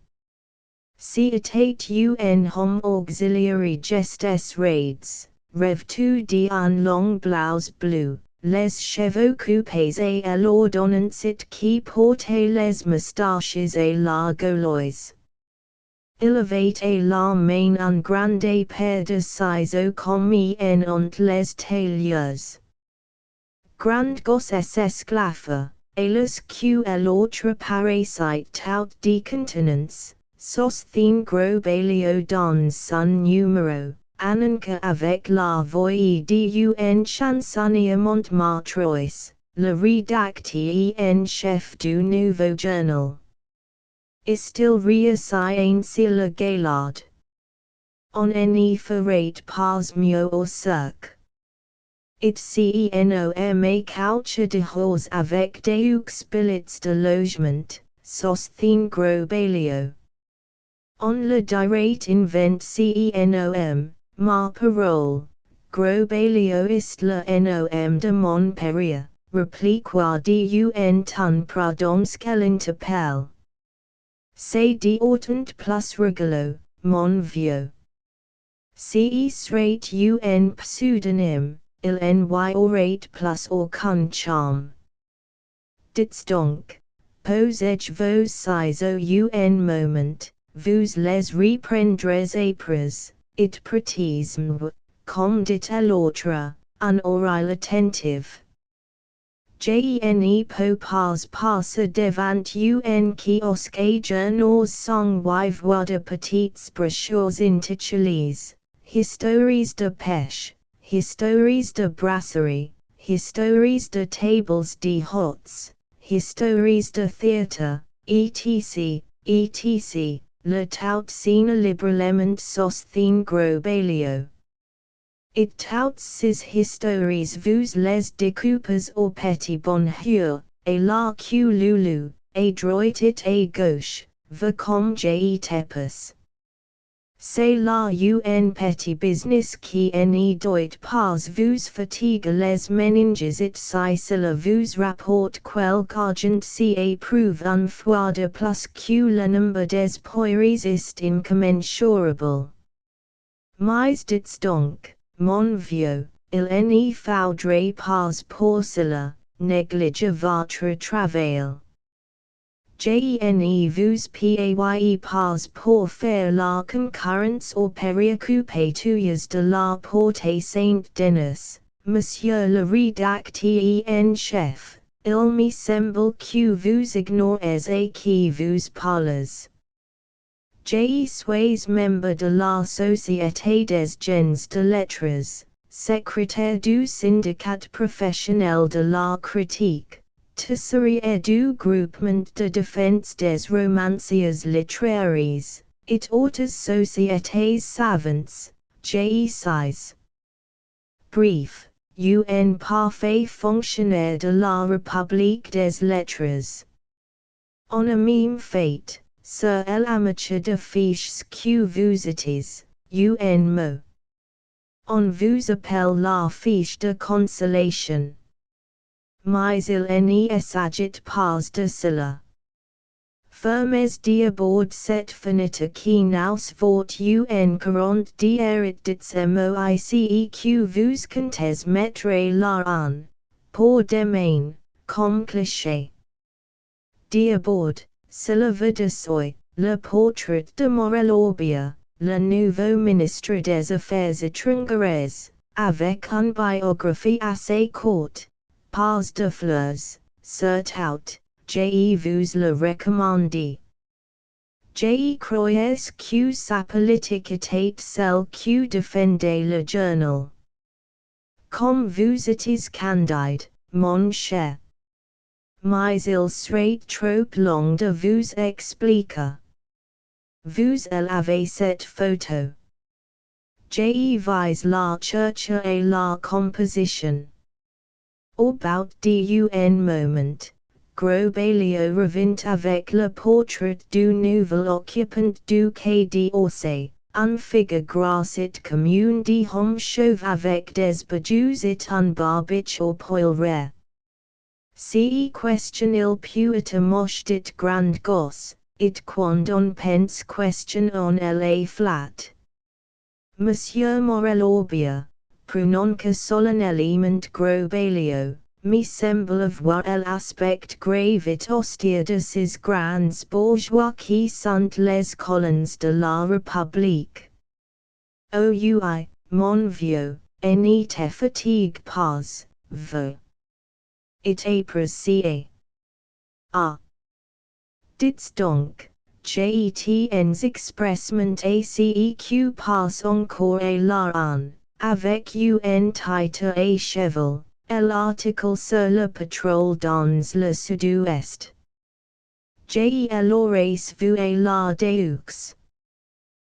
C'était un homme auxiliary gestes raides, revêtu d'un long blouse bleue. Les cheveux coupés à l'ordonnance qui portait les moustaches et la gauloise. Il avait la main un grande paire de ciseaux commis en entre les tailleurs. Grande gosse s'esclaffa, et les que à l'autre parasite tout décontenance, sostient gros Balio dans son numéro. Ananka avec la voix d'un chansonnier Montmartrois, le rédacteur en chef du nouveau journal. Est-il réussi ainsi le gaillard? On n'y ferait pas mieux au cirque. It CNOM culture de hausse avec des billets de logement, sostient gros Balio. On le dirait invent CNOM. Ma parole, gros Balio est le nom de mon père, repliqua d'un ton prudence qu'elle interpelle. C'est d'autant plus rigolo, mon vieux. Ce serait un pseudonyme, il ny orate plus or con charm. Dits donc, posez vos size au un moment, vous les reprendrez après, it pratisme, comme dit l'autre, un oreille attentive. Gene po passe devant un kiosque et journaux sans voir de petites brochures intitulées Histories de pêche, Histories de brasserie, Histories de tables d'hôtes, Histories de théâtre, etc., etc., le tout scene librement sosthin gros balio. It touts ses histories vous les découpes au petit bonheur, et la queue loulou, et droite et gauche, va comme j'ai tepus. C'est la un petit business qui ne doit pas vous fatiguer les meninges it si cela vous rapporte quelque argent si éprouve une fois de plus que le nombre des poiries est incommensurable. Mais dites donc, mon vieux, il ne faudrait pas pour cela, négliger votre travail. Gene vous paye pas pour faire la concurrence aux préoccupations de la portée Saint-Denis, monsieur le rédacteur en chef, il me semble que vous ignorez et que vous parlez. Je suis membre de la Société des gens de lettres, secrétaire du syndicat professionnel de la critique, trésorier du groupement de défense des romanciers littéraires, et autres sociétés savantes, je sais. Bref, un parfait fonctionnaire de la République des lettres. En a même fait, sur l'amateur de fiches que vous êtes, un mot. On vous appelle la fiche de consolation. Mais il ne s'agit pas de cela. Fermez d'abord cette fenêtre qui nous vaut un 40 d'herit dits moice que vous comptez mettre là en, pour demain, comme cliché. D'abord, cela veut dire le portrait de Morel-Orbia, le nouveau ministre des Affaires étrangères, avec une biographie assez courte, pas de fleurs, surtout, je vous le recommande. Je croyais que sa politique était celle que défendait le journal. Comme vous êtes candide, mon cher. Mais il serait trop long de vous expliquer. Vous avez cette photo. Je vais la chercher et la composition. Au bout d'un moment, Gros Balio revint avec le portrait du nouvel occupant du quai d'Orsay, une figure grasse et commune d'homme chauve avec des bijoux et un barbiche au poil rare. Si question il peut être moche dit grand gosse, it quand on pense question on elle flat. Monsieur Morel-Orbia, prononce solennellement Gros Balio, me semble avoir l'aspect grave et austere de ces grands bourgeois qui sont les colons de la République. Oui, mon vieux, ne te fatigue pas, vous. It apprécié. Ah. Dites donc, j'étais expressement ACEQ passe encore et là en, avec un titre et cheval, l'article sur le pétrole dans le sud-ouest. J'ai l'aurais vu et la deux.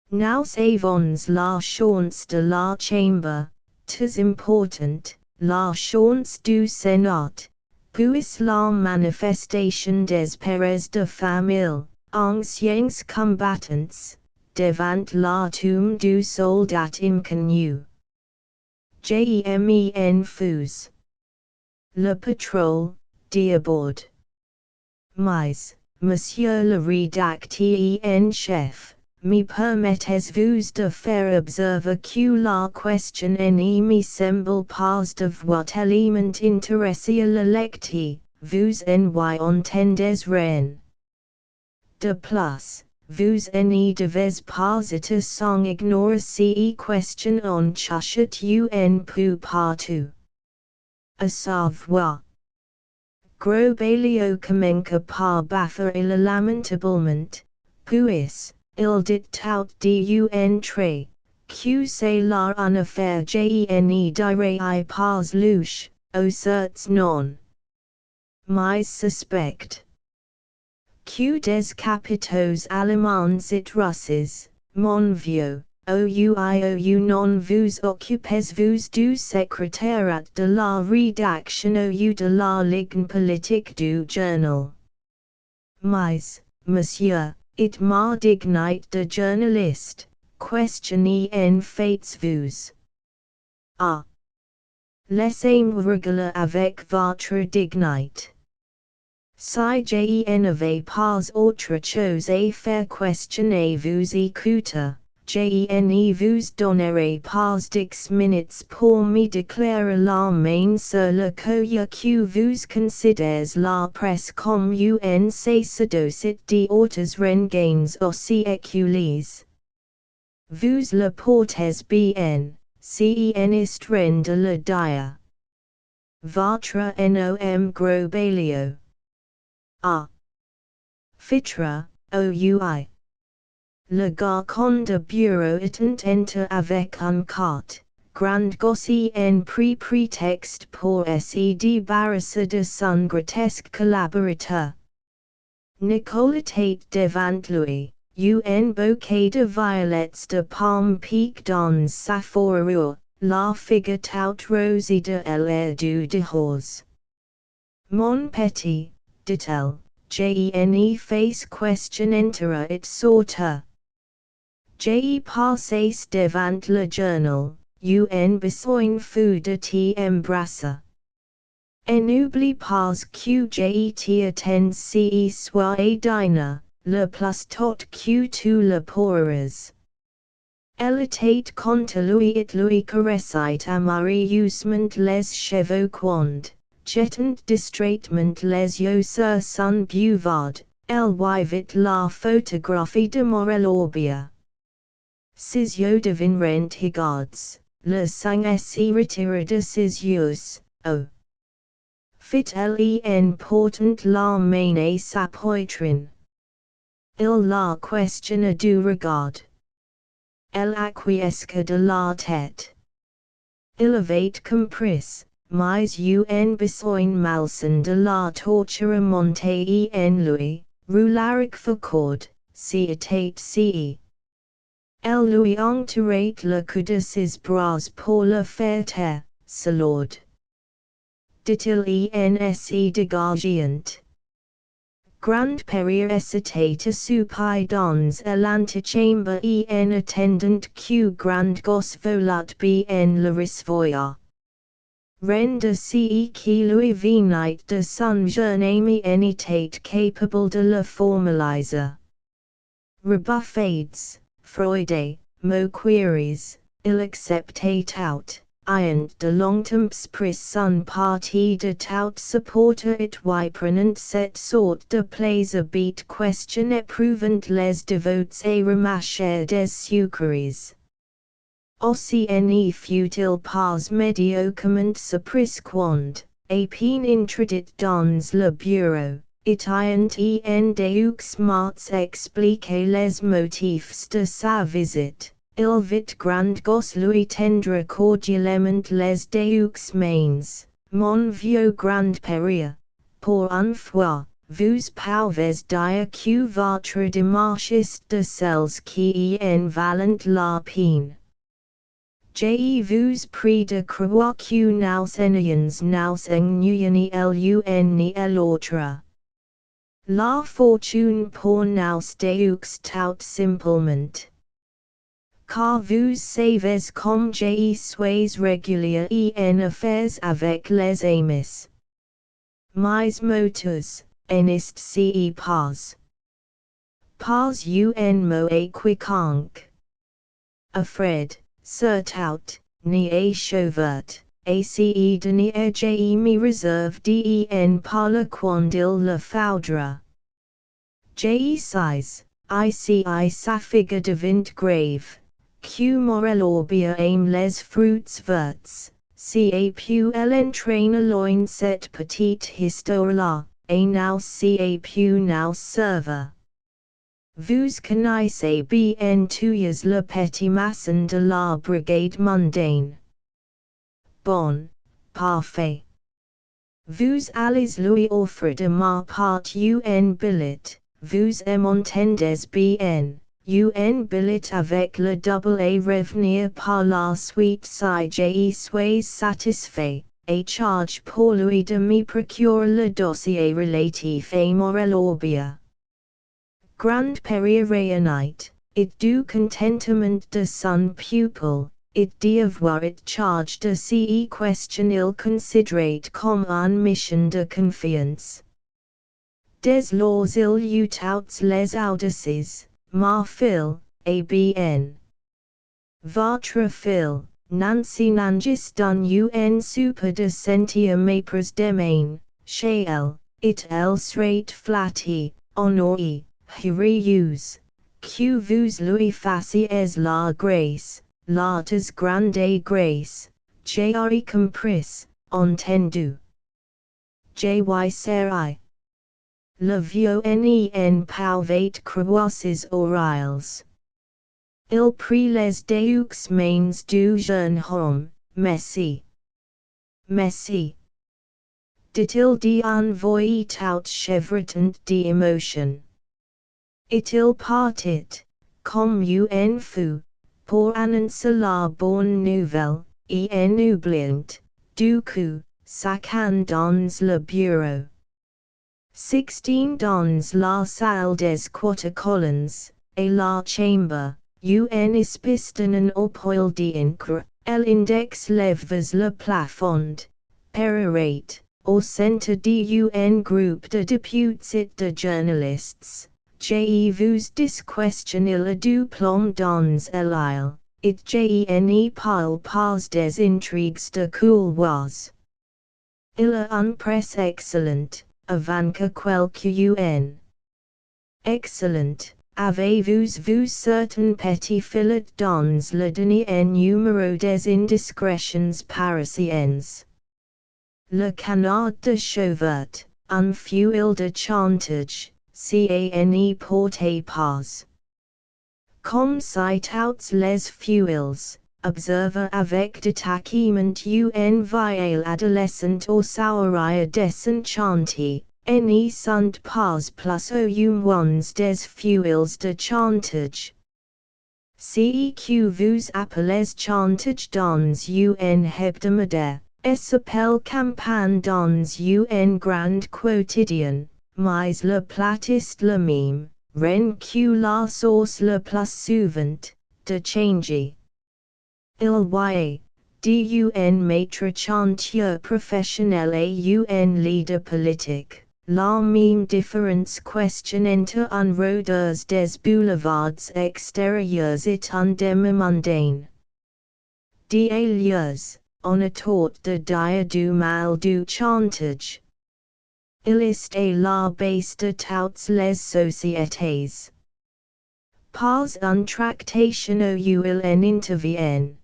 Nous avons la chance de la chambre, très importante, la chance du Sénat. Puis la manifestation des pères de famille, anciens combattants, devant la tombe du soldat inconnu. J'aime fus. Le pétrole, d'abord. Mais, monsieur le rédacteur en chef, me permettez vous de faire observer que la question me semble pas devoir tellement intéresser le lecteur, vous y entendez rien. De plus, vous ne devez pas être sans ignorer ces questions en chachat un peu partout. À savoir, Gros Balio commence par baffer le lamentablement, puis, il dit tout d'un trait, que c'est là une affaire gene dirait pas louche, au certes non. Mais suspect. Que des capitaux allemands et russes, mon vieux, ou non vous occupez-vous du secrétariat de la rédaction ou de la ligne politique du journal. Mais, monsieur, it m'a dignité de journaliste, questionner en faites-vous. Ah! Laissez-moi réguler avec votre dignité. Si je n'avais pas autre chose à faire questionner vous écouter, je ne vous donnerai pas 10 minutes pour me déclarer la main sur le courrier que vous considérez la presse comme un sacerdoce de hautes rengaines aussi éculées. Vous le portez bien, si en est de le dire. Votre nom Gros Balio. Ah! Fitra, OUI. Le garçon de bureau étant enter avec un carte, grand gosse en prétexte pour se débarrasser de son grotesque collaborateur. Nicolas était devant lui, un bouquet de violettes de palme pique dans sa fourrure, la figure tout rosée de l'air du dehors. Mon petit, dit-elle, je face question entera et sorta. Je passes devant le journal, un besoin fou de t'embrasser. Et n'oublie pas que je t'attends ce soir et dîner, le plus tôt que tu le pourras. Elle était contre lui et lui caressait amoreusement les cheveux quand, jetant distraitement les yeux sur son buvard, elle vit la photographie de Morel Orbia. Ses yeux devinrent haggards, le sang se retira de ses yeux, oh! Fit-elle en portant la main à sa poitrine. Il la questionna du regard. Elle acquiesça de la tête. Il avait compris, mais un besoin malsain de la torture montait en lui, roularic foucault, si était si. Elle lui enterrait le cou de ses bras pour le faire taire, ce lord. Dit-il en se dégageant. Grand Perrier était assoupie dans l'antechambre en attendant que Grand Gosse volat bien le recevoir. Rende ce qui lui venait de son jeune ami en était capable de le formaliser. Rebuffades, Freude, moqueries, il acceptait tout. Ayant de longtemps pris son parti de tout supporter et y prenant cette sorte de plaisir bête question éprouvant les devotes et remacher des sucreries. Aussi ne fut-il pas médiocrement surpris quand, à peine introduit dans le bureau, et ayant en deux mots expliqué les motifs de sa visite. Il vit Grand Gosse lui tendre cordialement les deux mains, mon vieux Grand Perrier, pour une fois, vous pouvez dire que votre démarche est de celles qui en valent la peine. Je vous prie de croire que nous ennuyions ni l'un ni l'autre. La fortune pour nous deux tout simplement. Car vous savez comme je suis régulier en affaires avec les amis. Mes moteurs, n'est-ce pas? Pas un mot et quiconque. Afraid, surtout, ni a chauvert, ace de ni me reserve den par le quand il le faudra. Size, ici sa figure devint grave, que morel orbia aim les fruits verts, pu l'entraîne loin cette petite histoire-là, et now pu now serve. Vous connaissez bien tous le petit maçon de la brigade mondaine. Bon, parfait. Vous allez lui offrir de ma part un billet, vous m'entendez bien, un billet avec le double et revenir par la suite si je suis satisfait, et charge pour lui de me procurer le dossier relatif à Morel Orbia. Grand Périrayonite, it du contentement de son pupil, it d'avoir it charge de ce question il considerate comme une mission de confiance. Des lors il eut outs les audaces, ma fille, et bien. Votre fille, Nancy Nangis don un super de sentir mépris demain, chez elle, it elle serait flattée, honorée, heureuse, que vous lui fassiez la grâce, la très grande grâce, j'ai compris, entendu. Jy serai. Le vieux nen pouvait croiser oreilles. Il prit les deux mains du jeune homme, merci. Merci. Dit-il d'un voix tout chevrotant d'émotion. Et-il partit, comme un fou, pour annoncer la bonne nouvelle, et en oubliant, du coup, chacun dans le bureau. 16 dans la salle des Quatercolons, et la chambre, un espèce d'un opoil d'encre, l'index lève le plafond, perorate, au centre d'un groupe de députés et de journalistes. Je vous dis question il a du plomb dans l'île, it ne parle pas des intrigues de couloirs. Il a un presse excellent, avant que quelque Excellent, avez-vous certain petit filet dans le dernier numéro des indiscrétions parisiennes? Le canard de Chauvert, un fuil de chantage. Cane porte pas. Comme si tous les fuels, observe avec détachement un vieil adolescent au sourire désenchanté, ne sont pas plus humains des fuels de chantage. Que vous appelez chantage dans un hebdomadaire, et s'appelle campagne dans un grand quotidien. Mais le plat est le même, ren que la sauce le plus souvent, de changer. Il y a maître chantier professionnel et un leader politique, la même différence question entre un rôdeur des boulevards extérieurs et un demi-mondaine. D'ailleurs, on a tort de dire du mal du chantage. Il est la base de toutes les sociétés. Pas une tractation où il en intervient.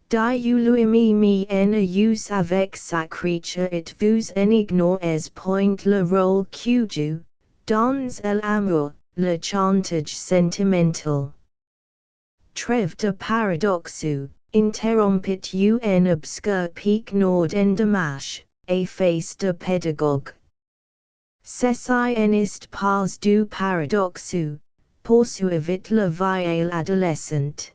Diuluimi en use avec sa creature et vous en ignorez point le rôle que joue, dans l'amour, le chantage sentimental. Trêve de paradoxu, interrompit un obscur pic nord en démarche. Face de pédagogue. Ceci n'est pas du paradoxu, poursuivit le vieil adolescent.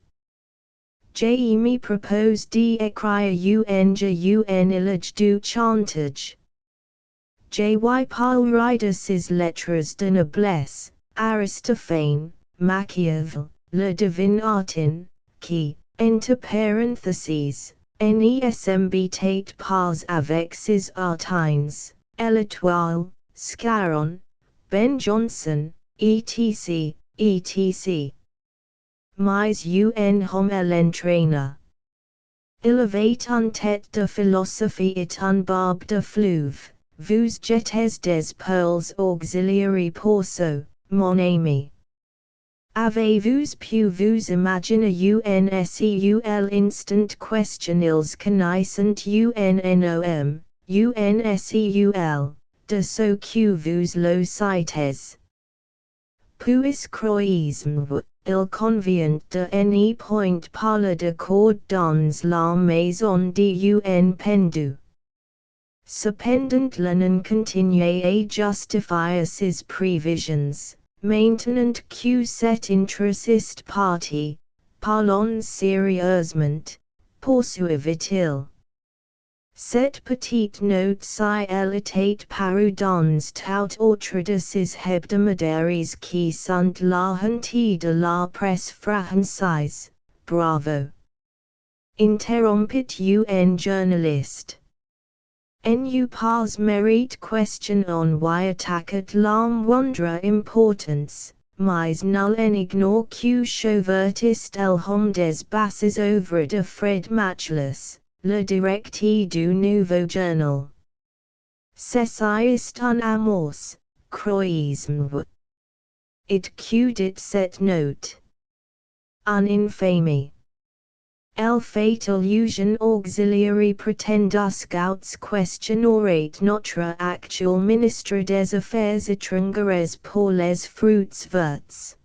Je me propose d'écrire un illage du chantage. Je parlerai de ces lettres de noblesse, Aristophane, Machiavel, le divin Artin, qui, entre parenthèses, n'esmbitate pas avec ses artines, L'Étoile, Scarron, Ben Jonson, etc., etc. Mais un homme l'entraîna. Il avait un tête de philosophie et un barbe de fleuve. Vous jetes des pearls auxiliary pourceau, mon ami. Avez-vous pu vous imaginer un seul instant question ils connaissent unnom, unseul, de ce que vous le cites. Puis croisez-vous, il convient de ne point parler de corde dans la maison de un pendu. Cependant l'on continue à justifier ses prévisions. Maintenant que cet intrusiste parti, parlons sérieusement, poursuivit-il. Cette petite note si elle était parue dans tout autre de ces hebdomadaires qui sont la honte de la presse française, bravo. Interrompit un journaliste. Nu pas mérite question on y attaquait la moindre importance, mais nul n'ignore que chauvertiste el homme des basses œuvres de Fred Matchless, le directeur du nouveau journal. Ceci un amorce, croisez-vous. It dit cette note. An infamie. El fait illusion auxiliary pretendus scouts questionorate notre actual ministre des Affaires étrangères pour les fruits verts.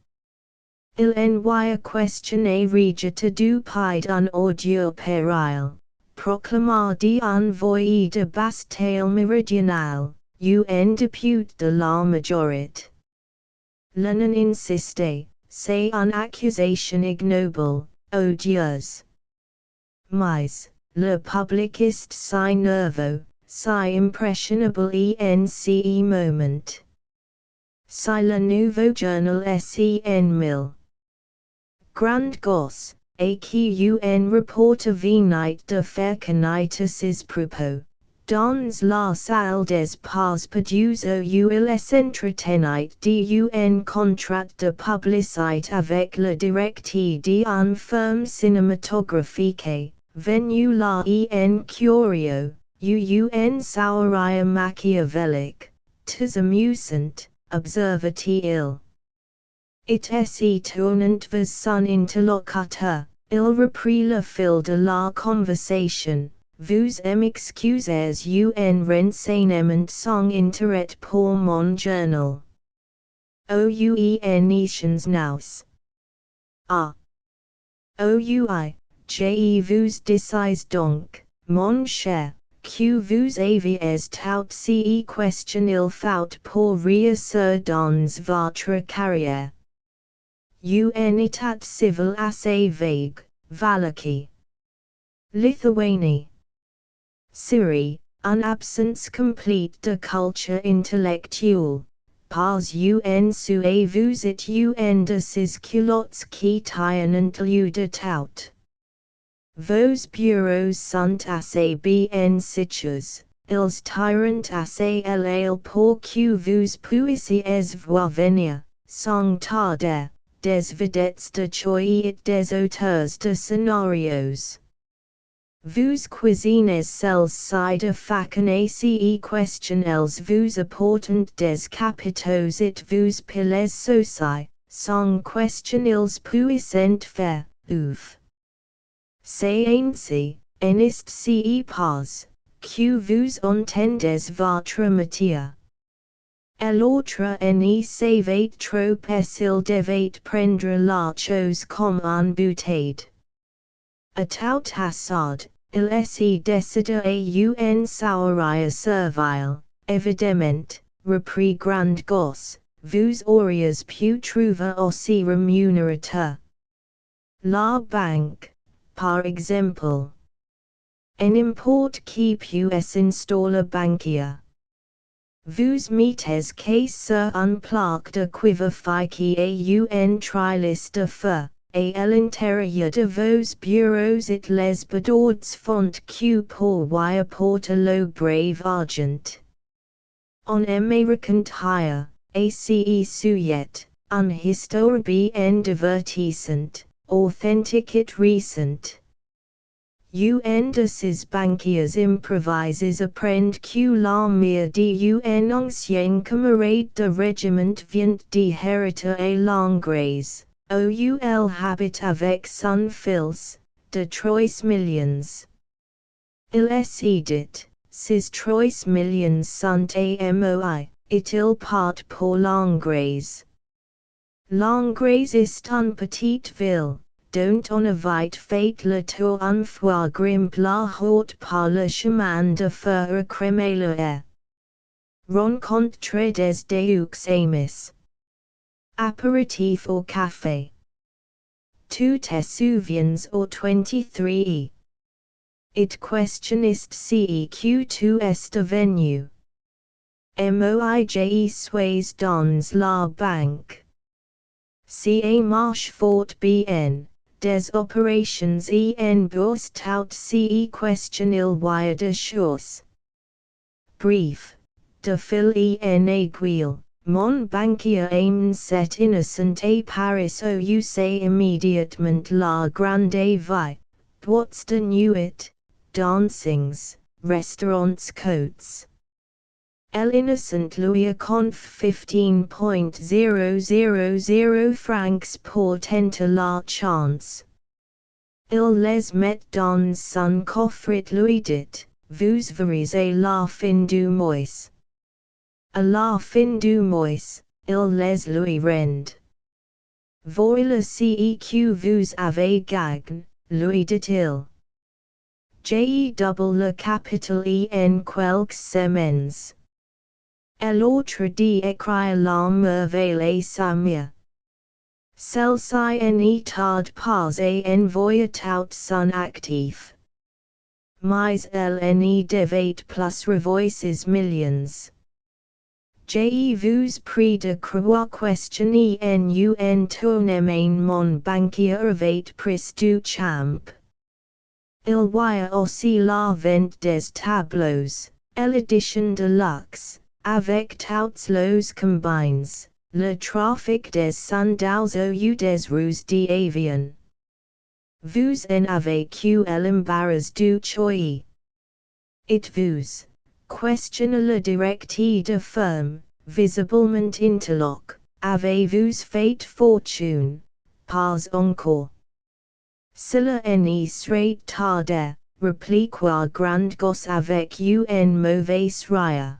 Il envoie questionner rejeté du pays d'un audio péril, proclamé d'envoyer de Bastille méridionale, un député de la majorité. L'on insiste, c'est une accusation ignoble, odieuse. Mais, le public est si nerveux, si impressionnable en ce moment. Si le nouveau journal SEN 1000. Grande gosse, et que un reporter venait de faire connaître ses propos, dans la salle des pas perdus où il s'entretenait d'un contrat de publicité avec le directeur d'une firme cinématographique. Venu la en curio, un sauria machiavélique, très amusant, observa-t-il. It est tournant vers son interlocuteur, il reprit le fil de la conversation, vous m'excusez un renseignement sans intérêt pour mon journal. Nations nous. Ah. Oui. Vous disiez donc, mon cher, que vous aviez tout ce question il faut pour réussir dans votre carrière. Un état civil assez vague, Valaki. Lithuanie. Syrie, une absence complète de culture intellectuelle. Pas un souhait vous et un de ces culottes qui tiennent lieu de tout. Vos bureaux sont assez bien situés, ils tirent assez à l'aile pour que vous puissiez voir venir, sans tarder, des vedettes de choix et des auteurs de scénarios. Vous cuisinez celles-ci de façon ces questions elles vous apportent des capitaux et vous pilez ceci, sans question ils puissent faire, ouf. C'est ainsi, n'est ce pas, que vous entendez votre métier. Et l'autre ne savait trop s'il devait prendre la chose comme un bouteille. A tout hasard, il s'est décidé à un sauria servile, évidemment, reprit Grande Gosse, vous auriez pu trouver aussi rémunérateur. La banque. Par exemple. N'importe qui puisse installer banquier. Vous mettez que sur un plaque de cuivre qui a un trellis de feu, et à l'intérieur de vos bureaux et les bedords font que pour y apporter le brave argent. En American Tire, ace sujet, unhistor bn divertissant, authenticate recent. Des banquiers improvises apprend que l'armée d'un ancien camarade de régiment vient d'inhériter a langres, oul habite avec son fils, de 3 millions. Il est dit, ces 3 millions sont amoi, et il part pour Langres. Langres est une petite ville, dont on avait fait le tour une fois grimpe la haute par le chemin de fer à Crémaillère. Rencontre des deux amis. Apéritif au café. Tu te souviens au 23. It questionist ceq tu est venu. Moije sois dans la banque. Ca marche fort bien, des opérations en bourse tout ce question il y de choses. Bref, de fil en aiguille, mon banquier aime cet innocent et Paris ou say immédiatement la grande vie, boîtes de nuit, dancings, restaurants cotes. L'innocent Louis conf 15.000 francs pour tenter la chance. Il les met dans son coffret lui dit, vous verrez à la fin du mois. À la fin du mois, il les lui rend. Voilà ce que vous avez gagné, lui dit-il. J'ai double le capital en quelques semaines. L'autre dit écrire la merveille sa mère. Celle-ci n'y tarde pas à envoyer tout son actif. Mais elle n'y devait plus revoir ses millions. J'ai vous pris de croire questionner en tournement mon banquier avait pris du champ. Il y a aussi la vente des tableaux, l'édition de luxe. Avec tous los combines, le trafic des sandals ou des roues d'avion. Vous en avez que l'embarras du choix. It vous questionne le directeur de firme, visiblement interloque, avez-vous fait fortune? Pas encore. Cela n'y serait tarde, répliqua Grand Gosse avec une mauvaise rire.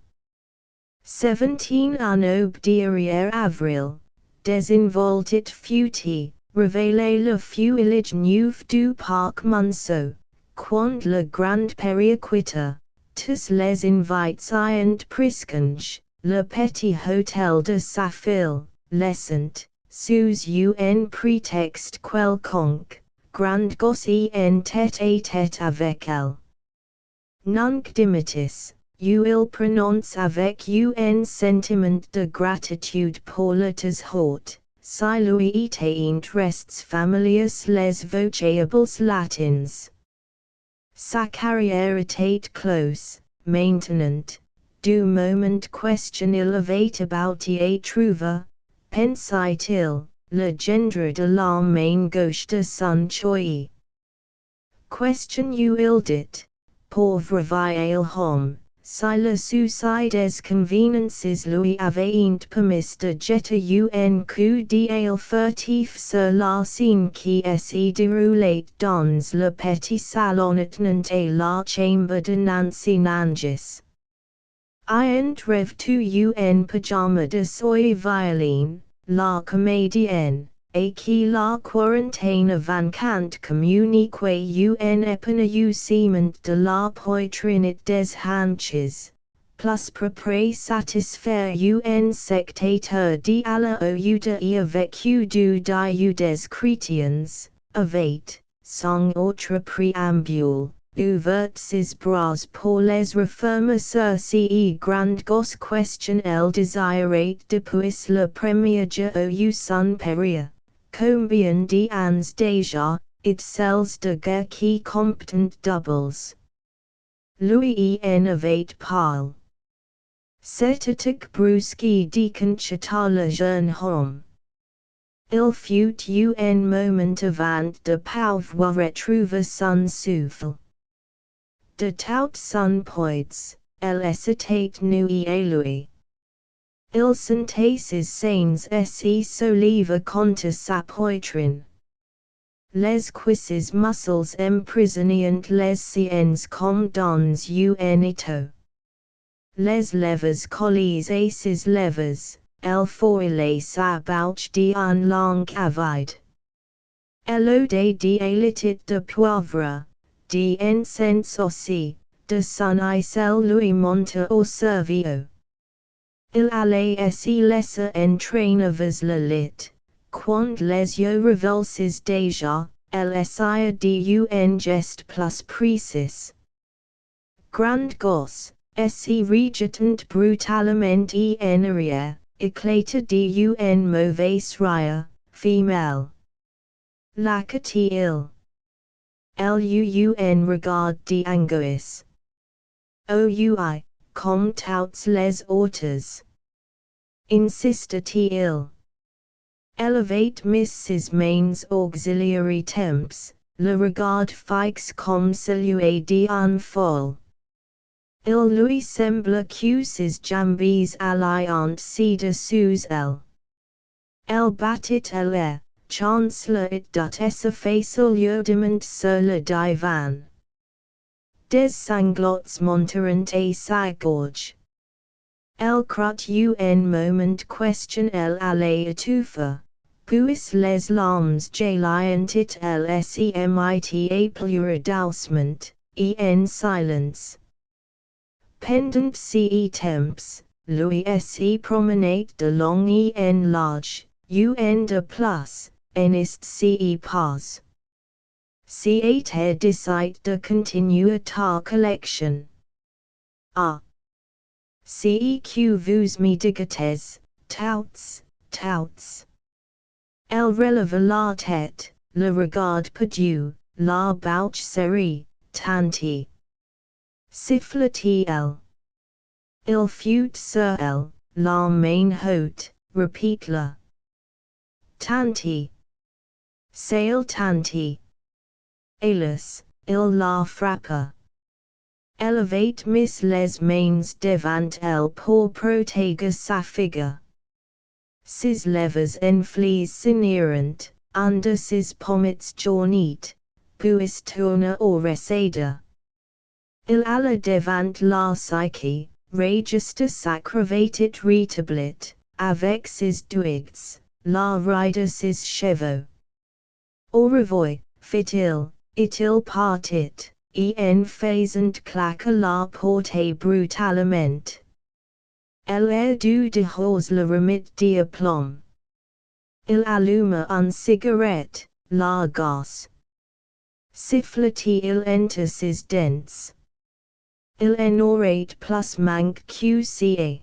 17 en derrière avril, désinvoltit futi, révélé le feuillage neuf du parc Monceau, quand le grand périquita, tous les invités ayant priscange, le petit hôtel de sa fille, laissant, sous un prétexte quelconque, Grand Gosse en tête-à-tête avec elle. Nunc dimittis. Il prononce avec un sentiment de gratitude pour le hôte, si lui étaient restes familiers les vocables latins. Sa carrière était close, maintenant, du moment question il avait abouti à trouver, pensait-il, le gendre de la main gauche de son choix. Question il dit, pauvre vieil homme. Si le souci des convenances lui avait permis de jeter un coup d'œil furtif sur la scène qui s'y déroulait dans le petit salon attenant à la chambre de Nancy Nangis. Ayant revêtu un pyjama de soie violine, la comédienne, et qui la quarantaine vacante communiquait un épanouissement de la poitrine des hanches, plus propre satisfaire un spectateur à la ou de y vécu du dieu des chrétiens, avait, sans autre préambule, ouvert ses bras pour les refermer sur ce grand gosse question elle désirait depuis le premier jour ou son période. Combien d'ans déjà, it sells de guerre qui competent doubles. Lui en avait parlé. C'etetic brusque déconchata le jeune homme. Il fut un moment avant de pouvoir retrouver son souffle. De tout son poids, elle s'était nue et lui. Il sentait ses seins se soulever contre sa poitrine. Les cuisses muscles emprisonnant les siennes comme dans un étau. Les lèvres collées à ses lèvres, elle foilait sa bouche d'un long cavide. Elle odait de litit de poivre, d'encens aussi, de son aisselle lui monta au cerveau. Il allait se laisser entraîner vers le lit, quand les yeux revulsés déjà, elle essaya d'un geste plus précis. Grande gosse, se rejetant brutalement en arrière, éclata d'un mauvais rire, femelle. Laqua-t-il? Elle eut un regard d'angoisse. Oui, comme toutes les autres. Insista-t-il? Elle avait mis ses mains auxiliary temps, le regard fixe comme celui d'un folle. Il lui sembla que ses jambes allaient ci-dessous elle. Elle battit à l'air, chancela it dut s'effacer lourdement sur le divan. Des sanglots montèrent à sa gorge. Elle crut un moment question elle allait étouffer, puis les larmes jaillirent et elle se mit à pleurer doucement, et en silence. Pendant ces temps, lui se promenait de long en large, un de plus, en est pas. C'était décidé de continuer ta collection. Ah! C'est que vous me dites, touts. Elle releva la tête, le regard perdu, la bouche serrée, tanti. Siffla-t-il? Il fut sur elle, la main haute, reprit-la. Tanti. C'est tanti. Hélas, il la frappa. Elle avait mis les mains devant elle pour protéger sa figure. Ses lèvres enflées s'uniroient, under ses pommettes jaunies, puis tourna au recede. Il alla devant la psyche, registre sa cravate rétablit, avec ses doigts, la raie de ses cheveux. Au revoir, fit-il, et il partit, et en faisant claquer la porte brutalement. Elle a dû dehors le remit d'aplomb. Il alluma une cigarette, la gosse. Siffla-t-il entre ses dents? Il en aurait plus manque que ça.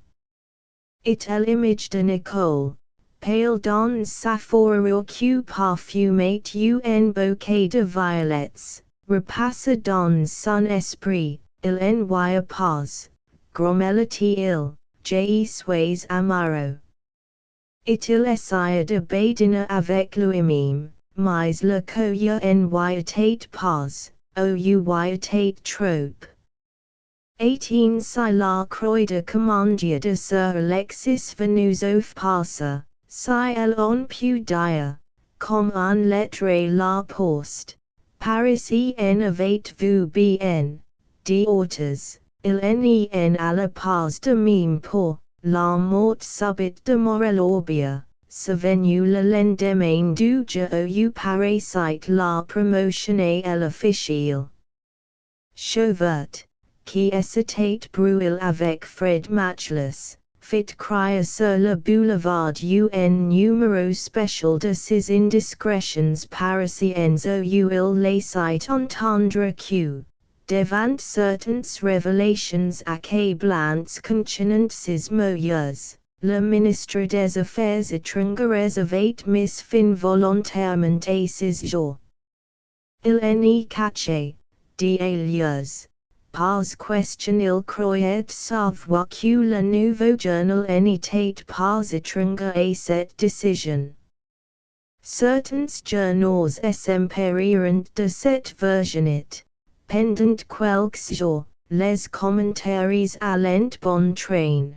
Et elle image de Nicole, pale dans sa fourrure que parfumait un bouquet de violets, repassa dans son esprit, il en voyait pas, grommela-t-il, je suis amoureux. Et il essaya de badiner avec lui-même, mais le coeur en voyait pas, voyait trop. 18 Si la croix de commandier de Sir Alexis Venusof passa, si elle en peut dire, comme en lettre la poste, Paris en avez-vous bien, d'autres, il en alla pas de même pour, la mort subite de Morel-Orbia, survenue le lendemain du jour parasite la promotion et l'officiel. Chauvert, qui s'était brûlé avec Fred Matchless, fit crier sur le boulevard un numéro spécial de ses indiscrétions parisiennes où il laissait entendre que, devant certaines révélations accablantes concernant ses moyens, le ministre des Affaires étrangères avait mis fin volontairement à ses jours. Il en y cachait, des lieux, Pas question il croyait savoir que le nouveau journal n'était pas étranger à cette décision. Certains journaux s'emparèrent de cette versionette. Pendant quelques jours, les commentaires allaient bon train.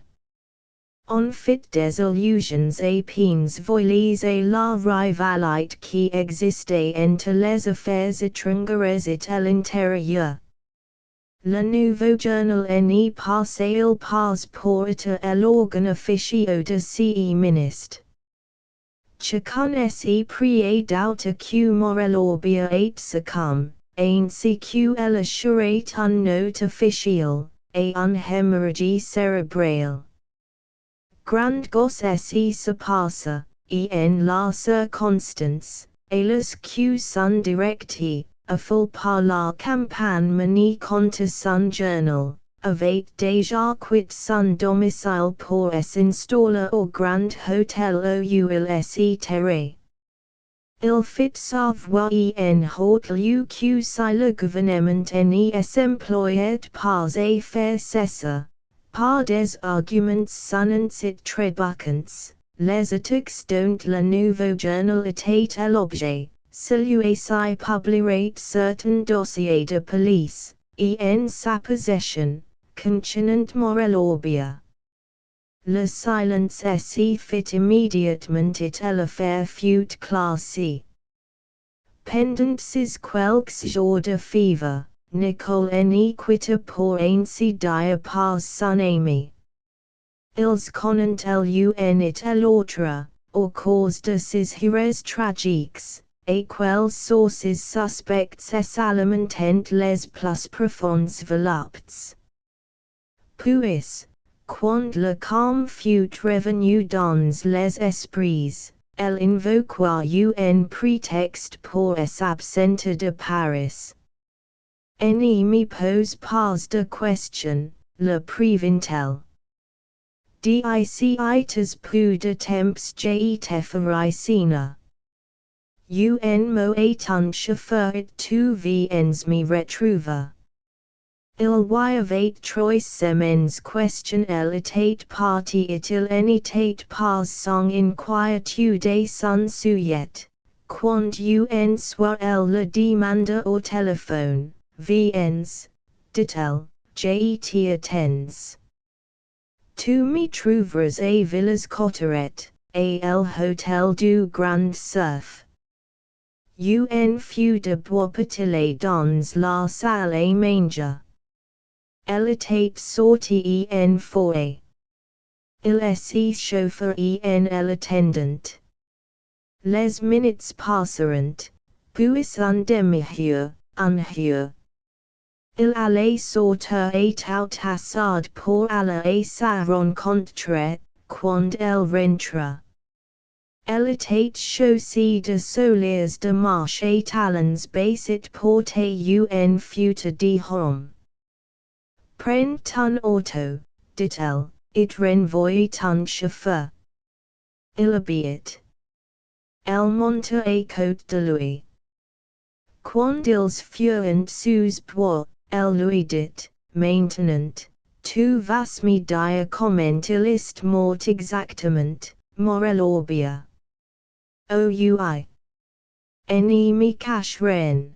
On fit des allusions à pines voilées à la rivalité qui existait entre les affaires étrangères et l'intérieur. Le nouveau journal n'est pas il pas pour être l'organe officieux de ce ministre. Chacun est prié d'autre que Morellorbia et Secom, ainsi que elle assurait un note officiel, et un hémorragie cérébrale. Grand gosse se passe, en la circonstance, et les que sont directs, à full par la campagne menée contre son journal, avait déjà quitté son domicile pour s'installer au grand hôtel où il était. Il fit savoir en haut lieu que si le gouvernement n'y s'employait pas à faire cesser, par des arguments sonnants et trébuchants, les attaques dont le nouveau journal était l'objet, celui-ci publierait certains dossiers de police, en sa possession, concernant Morellorbia. Le silence s'y fit immédiatement et l'affaire fut classée. Pendant ces quelques jours de fever, Nicole n'y quitta pour ainsi dire pas son ami. Ils connaissent l'un et l'autre, au cause de ces heures tragiques, et quelles sources suspectes s'alimentent les plus profondes voluptés. Puis, quand le calme fut revenu dans les esprits, elle invoqua un prétexte pour s'absenter de Paris. Ne me pose pas de question, le prévint-elle. D'ici peu de temps j'étais faricina. Un mot et un chauffeur et tu viens me retrouver. Il y avait 3 semaines question elle était partie et il n'était pas sans inquiétude et sans sujet, quand un soir elle le demanda au téléphone, viens, dit-elle, j'y attends. Tu me trouveras à Villas Cotterêts, à l'hôtel du Grand Surf. Un feu de bois pétilé dans la salle à manger. Elle était sortie en forêt. Il s'y chauffeur en l'attendant. Les minutes passeront, puis un demi-heure, une heure. Il allait sortir et tout hasard pour aller à sa rencontre, quand elle rentra. Elle était chaussée de souliers de marche et talons bas et portait un feutre de homme. Prends ton auto, dit-elle, et renvoie ton chauffeur. Il obéit. Elle monta à côté de lui. Quand ils furent sous bois, elle lui dit, maintenant, tu vas me dire comment il est mort exactement, Morellorbia. Oui. Ne me cache rien.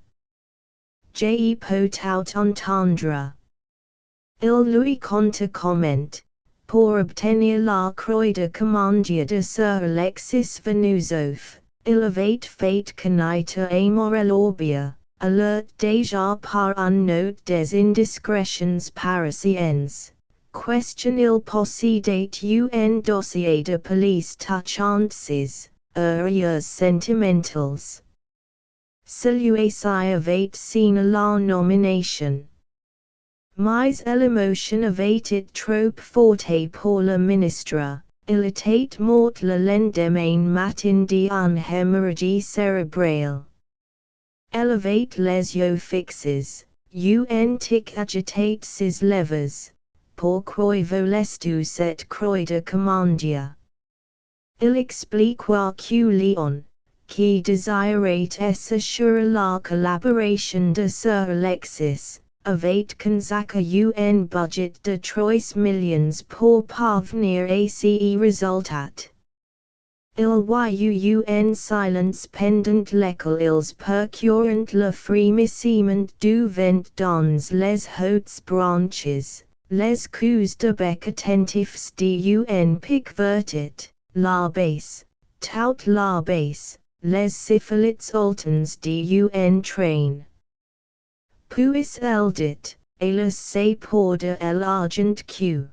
Je peux tout entendre. Il lui conta comment, pour obtenir la croix de commandier de Sir Alexis Venouzov, il avait fait connaître à Morellorbia, alert déjà par une note des indiscrétions parisiennes, question il possédait un dossier de police touchant ses erreurs sentimentales. Celui-ci avait signé la nomination. Mais l'émotion avait été trop forte pour le ministre, il était mort le lendemain matin d'une hémorragie cérébrale. Elle avait les yeux fixes, un tic agitait ses lèvres. Pourquoi voulais-tu cette croix de commandier? Il expliqua que Léon, qui désirait s'assurer la collaboration de Sir Alexis, of 8 Kanzaka UN budget de 3 millions pour parvenir ace resultat. Il y un silence pendant lequel ils procurent le frémissement du vent dans les hautes branches, les coups de bec attentifs d'un pic vertit, la base, tout la base, les sifflets ultans d'un train. Puis elle dit, hélas c'est pour de l'argent que.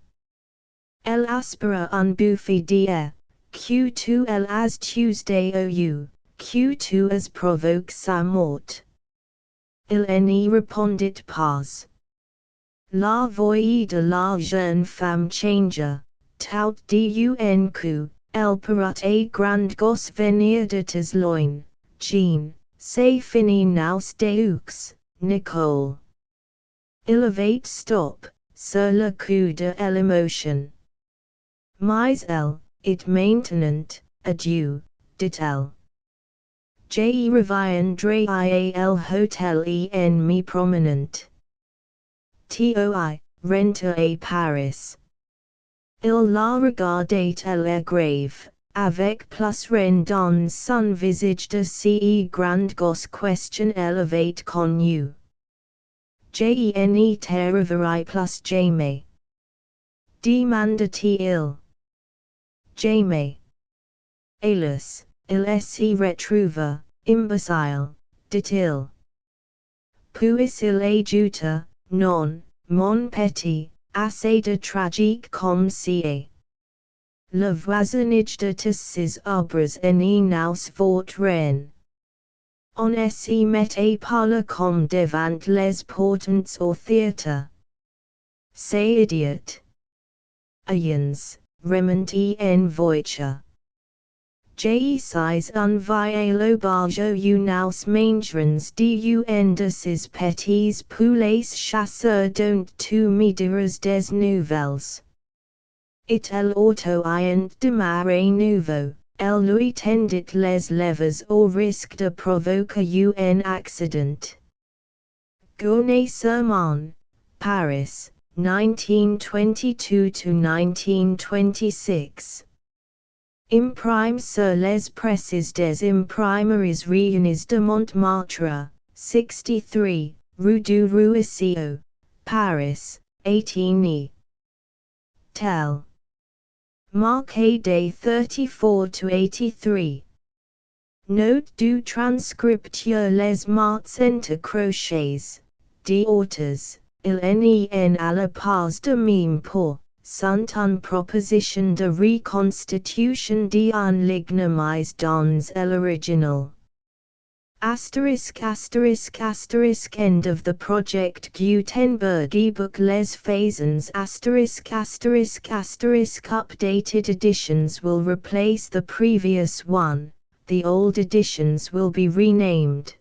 Elle aspira un bouffi d'hier. Q2 L as Tuesday OU, Q2 as provoque sa mort. Il n'y répondit pas. La voix de la jeune femme changea, tout d'un coup, elle parat a grand gosse venir de tes loin, Jean, c'est fini nous deux, Nicole. Il avait stop, sur le coup de l'émotion. Mais elle, it maintenant, adieu, dit-elle. Je reviendrai à l'hôtel en me promenant. Toi, rentre à Paris. Il la regardait à la grave, avec plus ren dans son visage de ce grand gosse question elle avait connu. Je n'y te reverrai plus jamais. Demanda-t-il. Jamais. Hélas, il s'y retrouva, imbécile, dit-il. Puis il ajouta, non, mon petit, assez de tragique comme c'est. Le voisinage de tes obres n'y nous fort rien. On s'y mettait parler comme devant les portants au théâtre. C'est idiot. Ayens, remonti en voiture. Sais envoyer le bargeau nous mangerons de ces petits poulets chasseurs dont tu me diras des nouvelles. Et el auto ayant démarré nouveau, elle lui tendit les levers au risque de provoquer un accident. Gournay-sur-Marne, Paris, 1922–1926. Imprime sur les presses des imprimeries réunies de Montmartre, 63, rue du Ruisseau, Paris, 18e. Tel. Marqué des 34–83. Note du transcripteur les marques entrecrochées, d'autres, il n'y a la pas de même pour. Sont en proposition de reconstitution d'un lignement dans l'original. **** End of the project Gutenberg ebook Les Faisans ***** Updated editions will replace the previous one, the old editions will be renamed.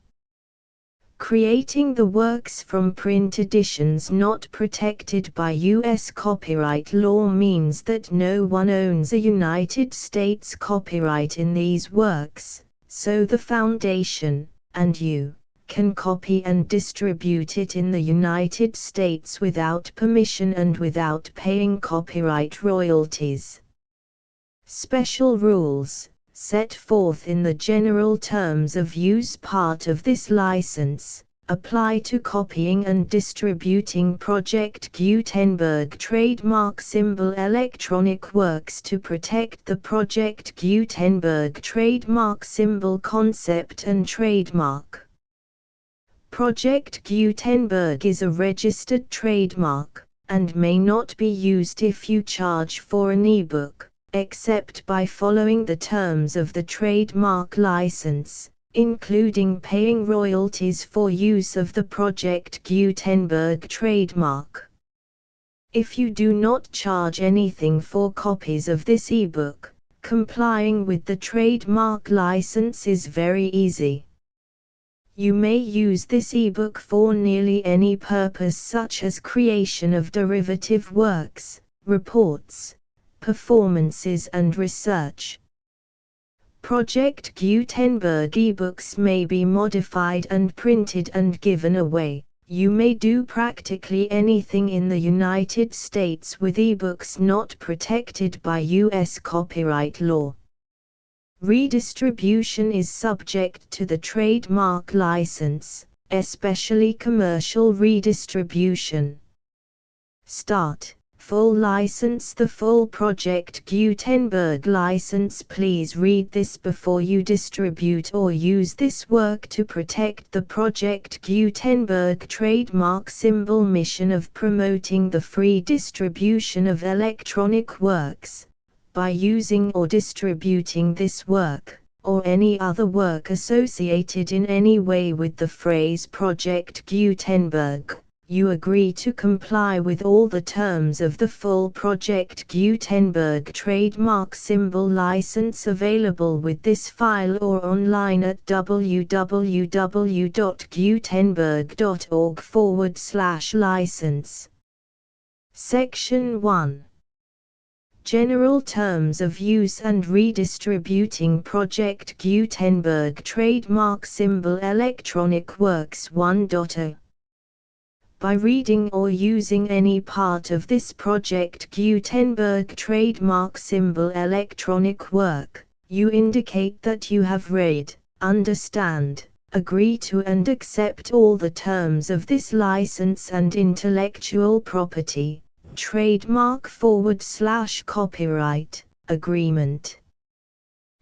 Creating the works from print editions not protected by U.S. copyright law means that no one owns a United States copyright in these works, so the Foundation, and you, can copy and distribute it in the United States without permission and without paying copyright royalties. Special rules, set forth in the general terms of use part of this license, apply to copying and distributing Project Gutenberg trademark symbol electronic works to protect the Project Gutenberg trademark symbol concept and trademark. Project Gutenberg is a registered trademark, and may not be used if you charge for an ebook, except by following the terms of the trademark license, including paying royalties for use of the Project Gutenberg trademark. If you do not charge anything for copies of this ebook, complying with the trademark license is very easy. You may use this ebook for nearly any purpose such as creation of derivative works, reports, performances and research. Project Gutenberg ebooks may be modified and printed and given away, You may do practically anything in the United States with ebooks not protected by U.S. copyright law. Redistribution is subject to the trademark license, especially commercial redistribution. Start. Full license. The full Project Gutenberg license. Please read this before you distribute or use this work to protect the Project Gutenberg trademark symbol mission of promoting the free distribution of electronic works. By using or distributing this work, or any other work associated in any way with the phrase Project Gutenberg, you agree to comply with all the terms of the full Project Gutenberg trademark symbol license available with this file or online at www.gutenberg.org/license. Section 1. General Terms of Use and Redistributing Project Gutenberg Trademark Symbol Electronic Works 1.0. By reading or using any part of this Project Gutenberg trademark symbol electronic work, you indicate that you have read, understand, agree to and accept all the terms of this license and intellectual property, trademark/copyright, agreement.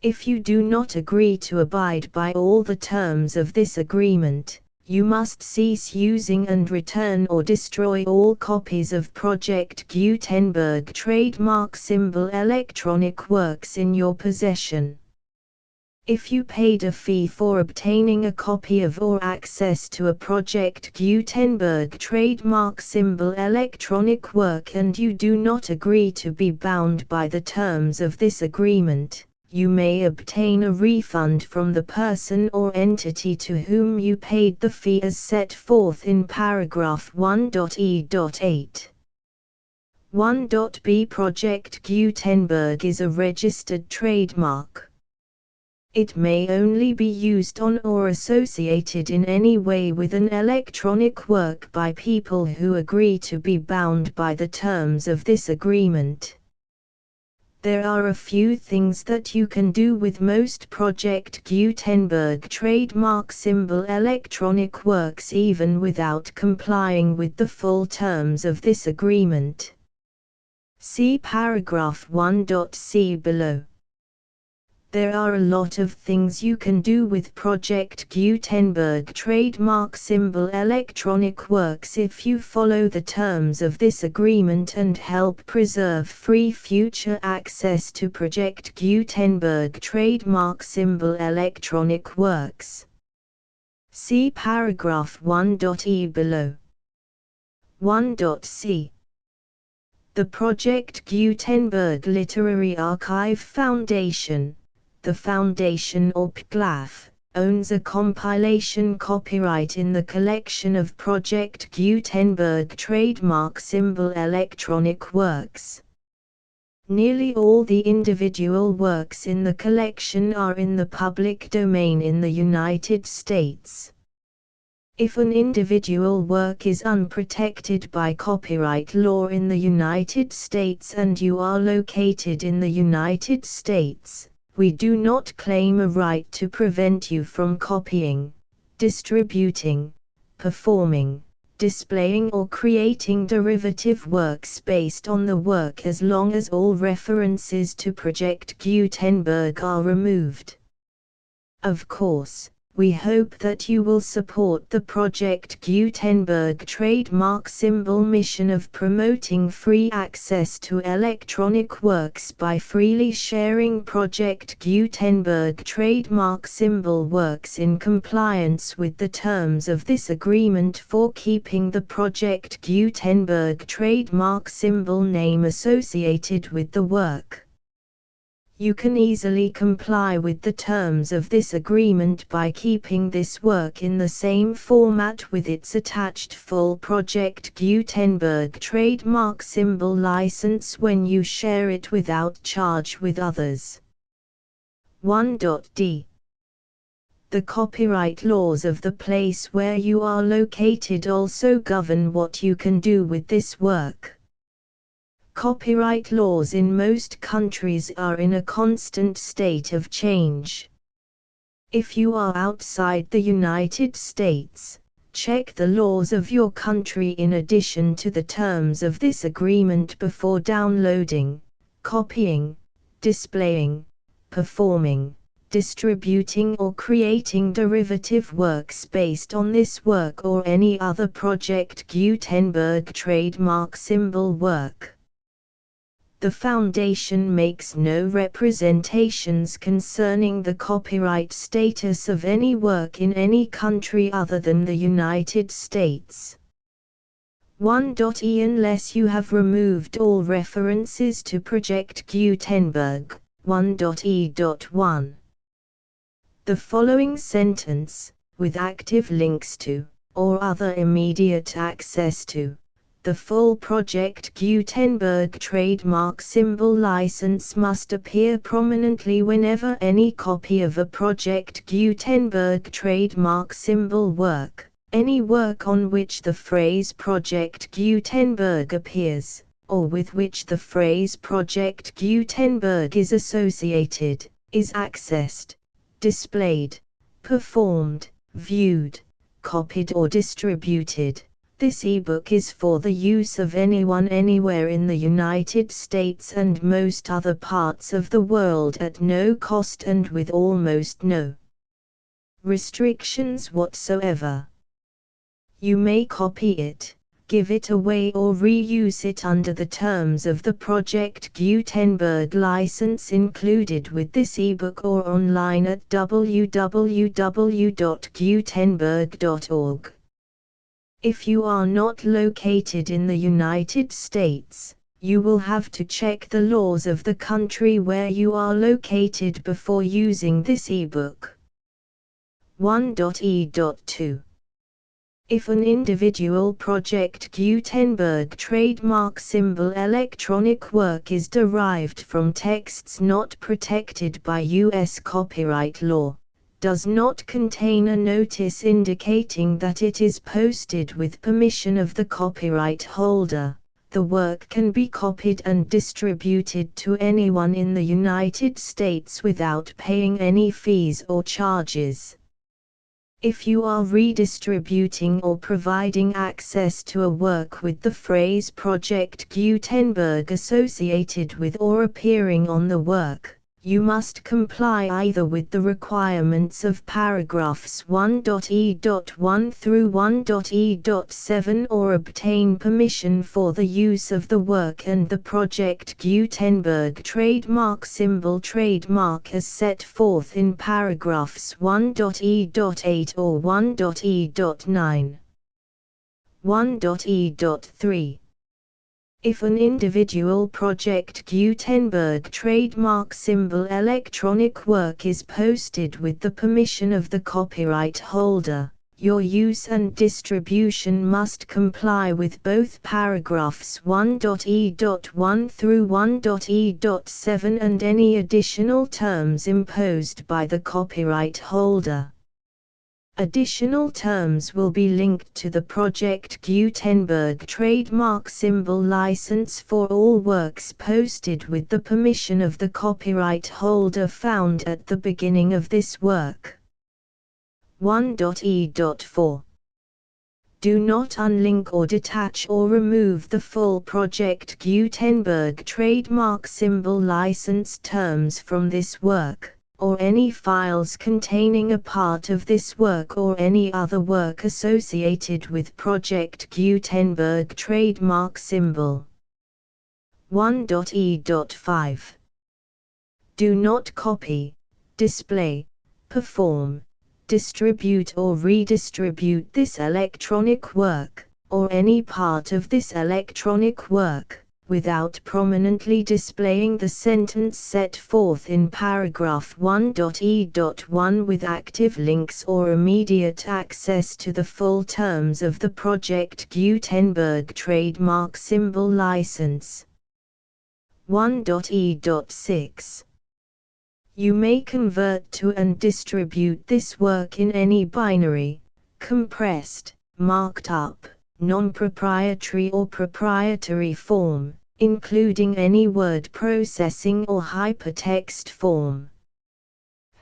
If you do not agree to abide by all the terms of this agreement, you must cease using and return or destroy all copies of Project Gutenberg trademark symbol electronic works in your possession. If you paid a fee for obtaining a copy of or access to a Project Gutenberg trademark symbol electronic work and you do not agree to be bound by the terms of this agreement, you may obtain a refund from the person or entity to whom you paid the fee as set forth in paragraph 1.e.8. 1.b Project Gutenberg is a registered trademark. It may only be used on or associated in any way with an electronic work by people who agree to be bound by the terms of this agreement. There are a few things that you can do with most Project Gutenberg trademark symbol electronic works even without complying with the full terms of this agreement. See paragraph 1.c below. There are a lot of things you can do with Project Gutenberg trademark symbol electronic works if you follow the terms of this agreement and help preserve free future access to Project Gutenberg trademark symbol electronic works. See paragraph 1.e below. 1.c. The Project Gutenberg Literary Archive Foundation, the Foundation or PGLAF, owns a compilation copyright in the collection of Project Gutenberg trademark symbol electronic works. Nearly all the individual works in the collection are in the public domain in the United States. If an individual work is unprotected by copyright law in the United States and you are located in the United States, we do not claim a right to prevent you from copying, distributing, performing, displaying or creating derivative works based on the work as long as all references to Project Gutenberg are removed. Of course, we hope that you will support the Project Gutenberg trademark symbol mission of promoting free access to electronic works by freely sharing Project Gutenberg trademark symbol works in compliance with the terms of this agreement for keeping the Project Gutenberg trademark symbol name associated with the work. You can easily comply with the terms of this agreement by keeping this work in the same format with its attached full Project Gutenberg trademark symbol license when you share it without charge with others. 1.d. The copyright laws of the place where you are located also govern what you can do with this work. Copyright laws in most countries are in a constant state of change. If you are outside the United States, check the laws of your country in addition to the terms of this agreement before downloading, copying, displaying, performing, distributing or creating derivative works based on this work or any other Project Gutenberg trademark symbol work. The Foundation makes no representations concerning the copyright status of any work in any country other than the United States. 1.e Unless you have removed all references to Project Gutenberg, 1.e.1. The following sentence, with active links to, or other immediate access to, the full Project Gutenberg trademark symbol license must appear prominently whenever any copy of a Project Gutenberg trademark symbol work, any work on which the phrase Project Gutenberg appears, or with which the phrase Project Gutenberg is associated, is accessed, displayed, performed, viewed, copied or distributed. This ebook is for the use of anyone anywhere in the United States and most other parts of the world at no cost and with almost no restrictions whatsoever. You may copy it, give it away or reuse it under the terms of the Project Gutenberg license included with this ebook or online at www.gutenberg.org. If you are not located in the United States, you will have to check the laws of the country where you are located before using this ebook. 1.e.2. If an individual Project Gutenberg trademark symbol electronic work is derived from texts not protected by U.S. copyright law, does not contain a notice indicating that it is posted with permission of the copyright holder, the work can be copied and distributed to anyone in the United States without paying any fees or charges. If you are redistributing or providing access to a work with the phrase Project Gutenberg associated with or appearing on the work, you must comply either with the requirements of paragraphs 1.e.1 through 1.e.7 or obtain permission for the use of the work and the Project Gutenberg trademark symbol trademark as set forth in paragraphs 1.e.8 or 1.e.9. 1.e.3. If an individual Project Gutenberg trademark symbol electronic work is posted with the permission of the copyright holder, your use and distribution must comply with both paragraphs 1.e.1 through 1.e.7 and any additional terms imposed by the copyright holder. Additional terms will be linked to the Project Gutenberg trademark symbol license for all works posted with the permission of the copyright holder found at the beginning of this work. 1.e.4. Do not unlink or detach or remove the full Project Gutenberg trademark symbol license terms from this work, or any files containing a part of this work or any other work associated with Project Gutenberg trademark symbol. 1.e.5. Do not copy, display, perform, distribute or redistribute this electronic work, or any part of this electronic work, without prominently displaying the sentence set forth in paragraph 1.e.1 with active links or immediate access to the full terms of the Project Gutenberg trademark symbol license. 1.e.6. You may convert to and distribute this work in any binary, compressed, marked up, non-proprietary or proprietary form, including any word processing or hypertext form.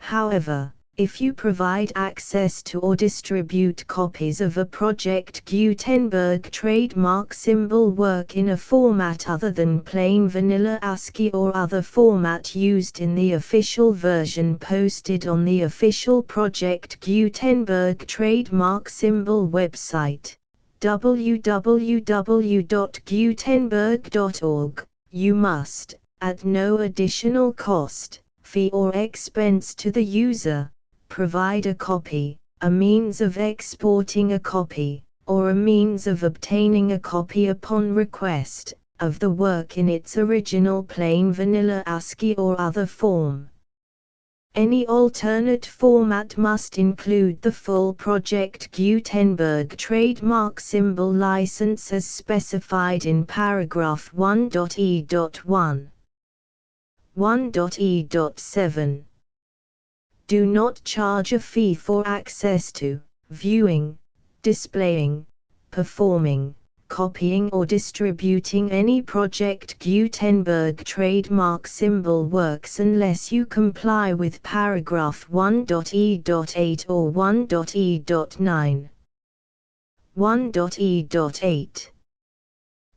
However, if you provide access to or distribute copies of a Project Gutenberg trademark symbol work in a format other than plain vanilla ASCII or other format used in the official version posted on the official Project Gutenberg trademark symbol website, www.gutenberg.org, you must, at no additional cost, fee or expense to the user, provide a copy, a means of exporting a copy, or a means of obtaining a copy upon request, of the work in its original plain vanilla ASCII or other form. Any alternate format must include the full Project Gutenberg trademark symbol license as specified in paragraph 1.e.1. 1.e.7. Do not charge a fee for access to, viewing, displaying, performing, copying or distributing any Project Gutenberg trademark symbol works unless you comply with paragraph 1.e.8 or 1.e.9. 1.e.8.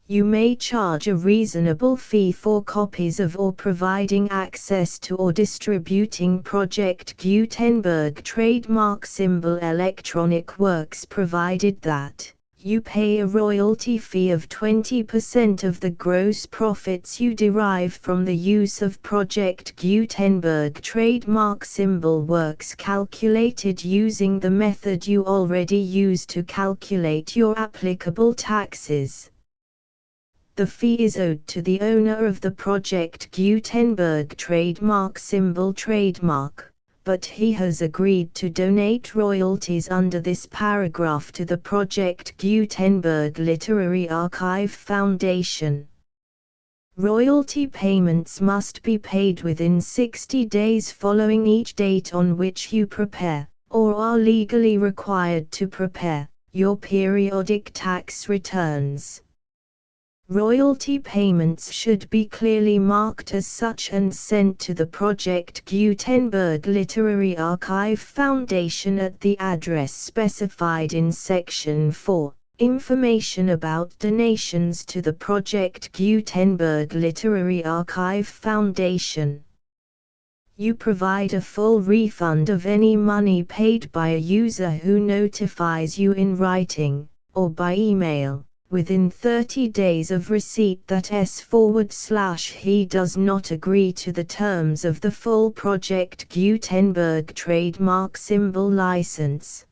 You may charge a reasonable fee for copies of or providing access to or distributing Project Gutenberg trademark symbol electronic works provided that you pay a royalty fee of 20% of the gross profits you derive from the use of Project Gutenberg trademark symbol works calculated using the method you already use to calculate your applicable taxes. The fee is owed to the owner of the Project Gutenberg trademark symbol trademark, but he has agreed to donate royalties under this paragraph to the Project Gutenberg Literary Archive Foundation. Royalty payments must be paid within 60 days following each date on which you prepare, or are legally required to prepare, your periodic tax returns. Royalty payments should be clearly marked as such and sent to the Project Gutenberg Literary Archive Foundation at the address specified in Section 4, Information about donations to the Project Gutenberg Literary Archive Foundation. You provide a full refund of any money paid by a user who notifies you in writing, or by email, within 30 days of receipt that he does not agree to the terms of the full Project Gutenberg trademark symbol license.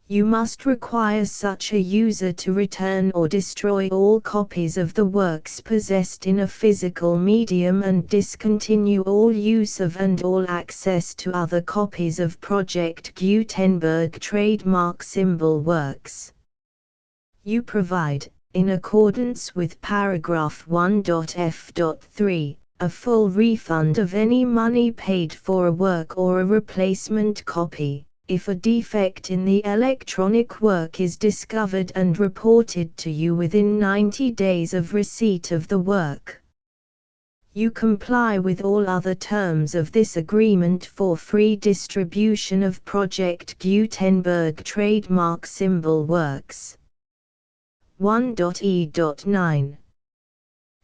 You must require such a user to return or destroy all copies of the works possessed in a physical medium and discontinue all use of and all access to other copies of Project Gutenberg trademark symbol works. You provide, in accordance with paragraph 1.f.3, a full refund of any money paid for a work or a replacement copy, if a defect in the electronic work is discovered and reported to you within 90 days of receipt of the work. You comply with all other terms of this agreement for free distribution of Project Gutenberg trademark symbol works. 1.e.9.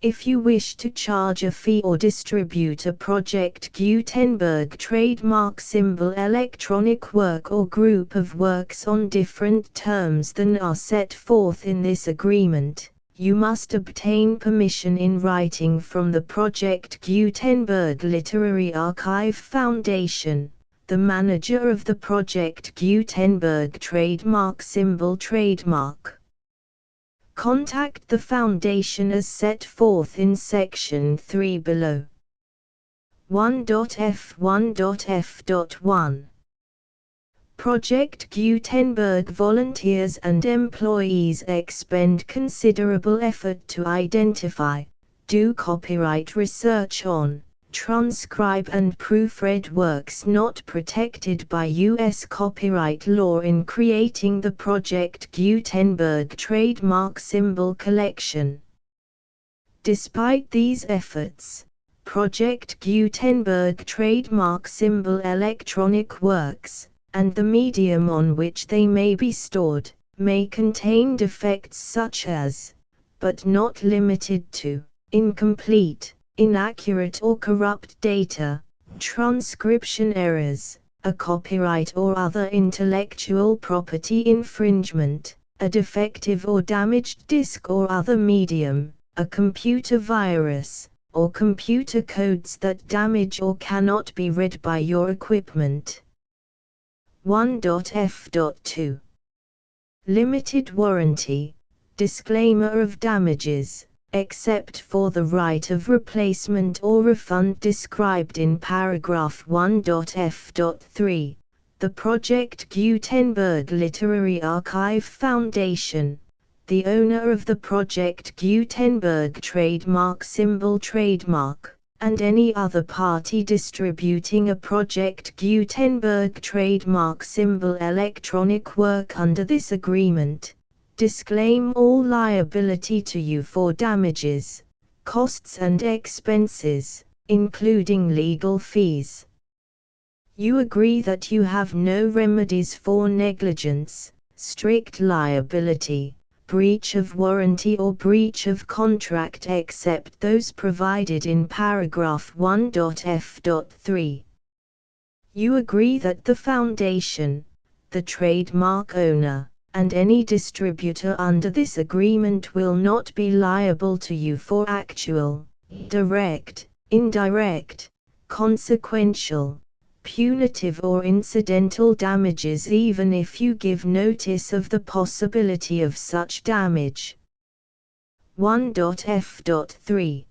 If you wish to charge a fee or distribute a Project Gutenberg trademark symbol electronic work or group of works on different terms than are set forth in this agreement, you must obtain permission in writing from the Project Gutenberg Literary Archive Foundation, the manager of the Project Gutenberg trademark symbol trademark. Contact the Foundation as set forth in Section 3 below. 1.f1.f.1. Project Gutenberg volunteers and employees expend considerable effort to identify, do copyright research on, transcribe and proofread works not protected by U.S. copyright law in creating the Project Gutenberg trademark symbol collection. Despite these efforts, Project Gutenberg trademark symbol electronic works, and the medium on which they may be stored, may contain defects such as, but not limited to, incomplete, inaccurate or corrupt data, transcription errors, a copyright or other intellectual property infringement, a defective or damaged disk or other medium, a computer virus, or computer codes that damage or cannot be read by your equipment. 1.f.2 Limited warranty. Disclaimer of damages, except for the right of replacement or refund described in paragraph 1.f.3. The Project Gutenberg Literary Archive Foundation, the owner of the Project Gutenberg trademark symbol trademark, and any other party distributing a Project Gutenberg trademark symbol electronic work under this agreement, disclaim all liability to you for damages, costs and expenses, including legal fees. You agree that you have no remedies for negligence, strict liability, breach of warranty or breach of contract except those provided in paragraph 1.f.3. You agree that the Foundation, the trademark owner, and any distributor under this agreement will not be liable to you for actual, direct, indirect, consequential, punitive or incidental damages even if you give notice of the possibility of such damage. 1.f.3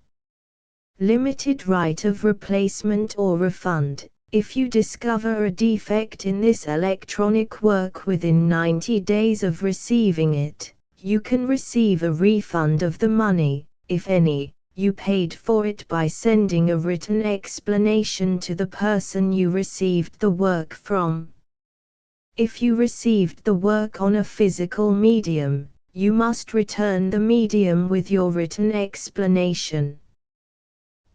Limited right of replacement or refund. If you discover a defect in this electronic work within 90 days of receiving it, you can receive a refund of the money, if any, you paid for it by sending a written explanation to the person you received the work from. If you received the work on a physical medium, you must return the medium with your written explanation.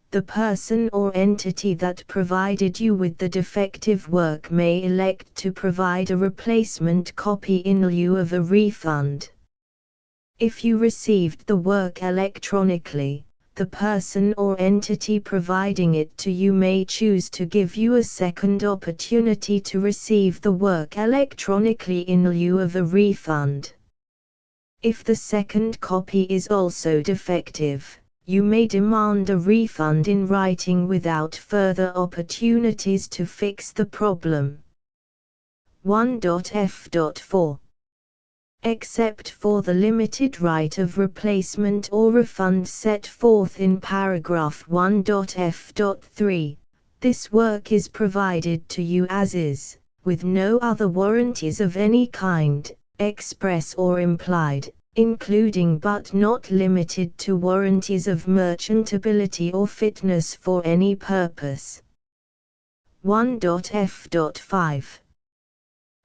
The person or entity that provided you with the defective work may elect to provide a replacement copy in lieu of a refund. If you received the work electronically, the person or entity providing it to you may choose to give you a second opportunity to receive the work electronically in lieu of a refund. If the second copy is also defective, you may demand a refund in writing without further opportunities to fix the problem. 1.f.4 Except for the limited right of replacement or refund set forth in paragraph 1.f.3, this work is provided to you as is, with no other warranties of any kind, express or implied, including but not limited to warranties of merchantability or fitness for any purpose. 1.f.5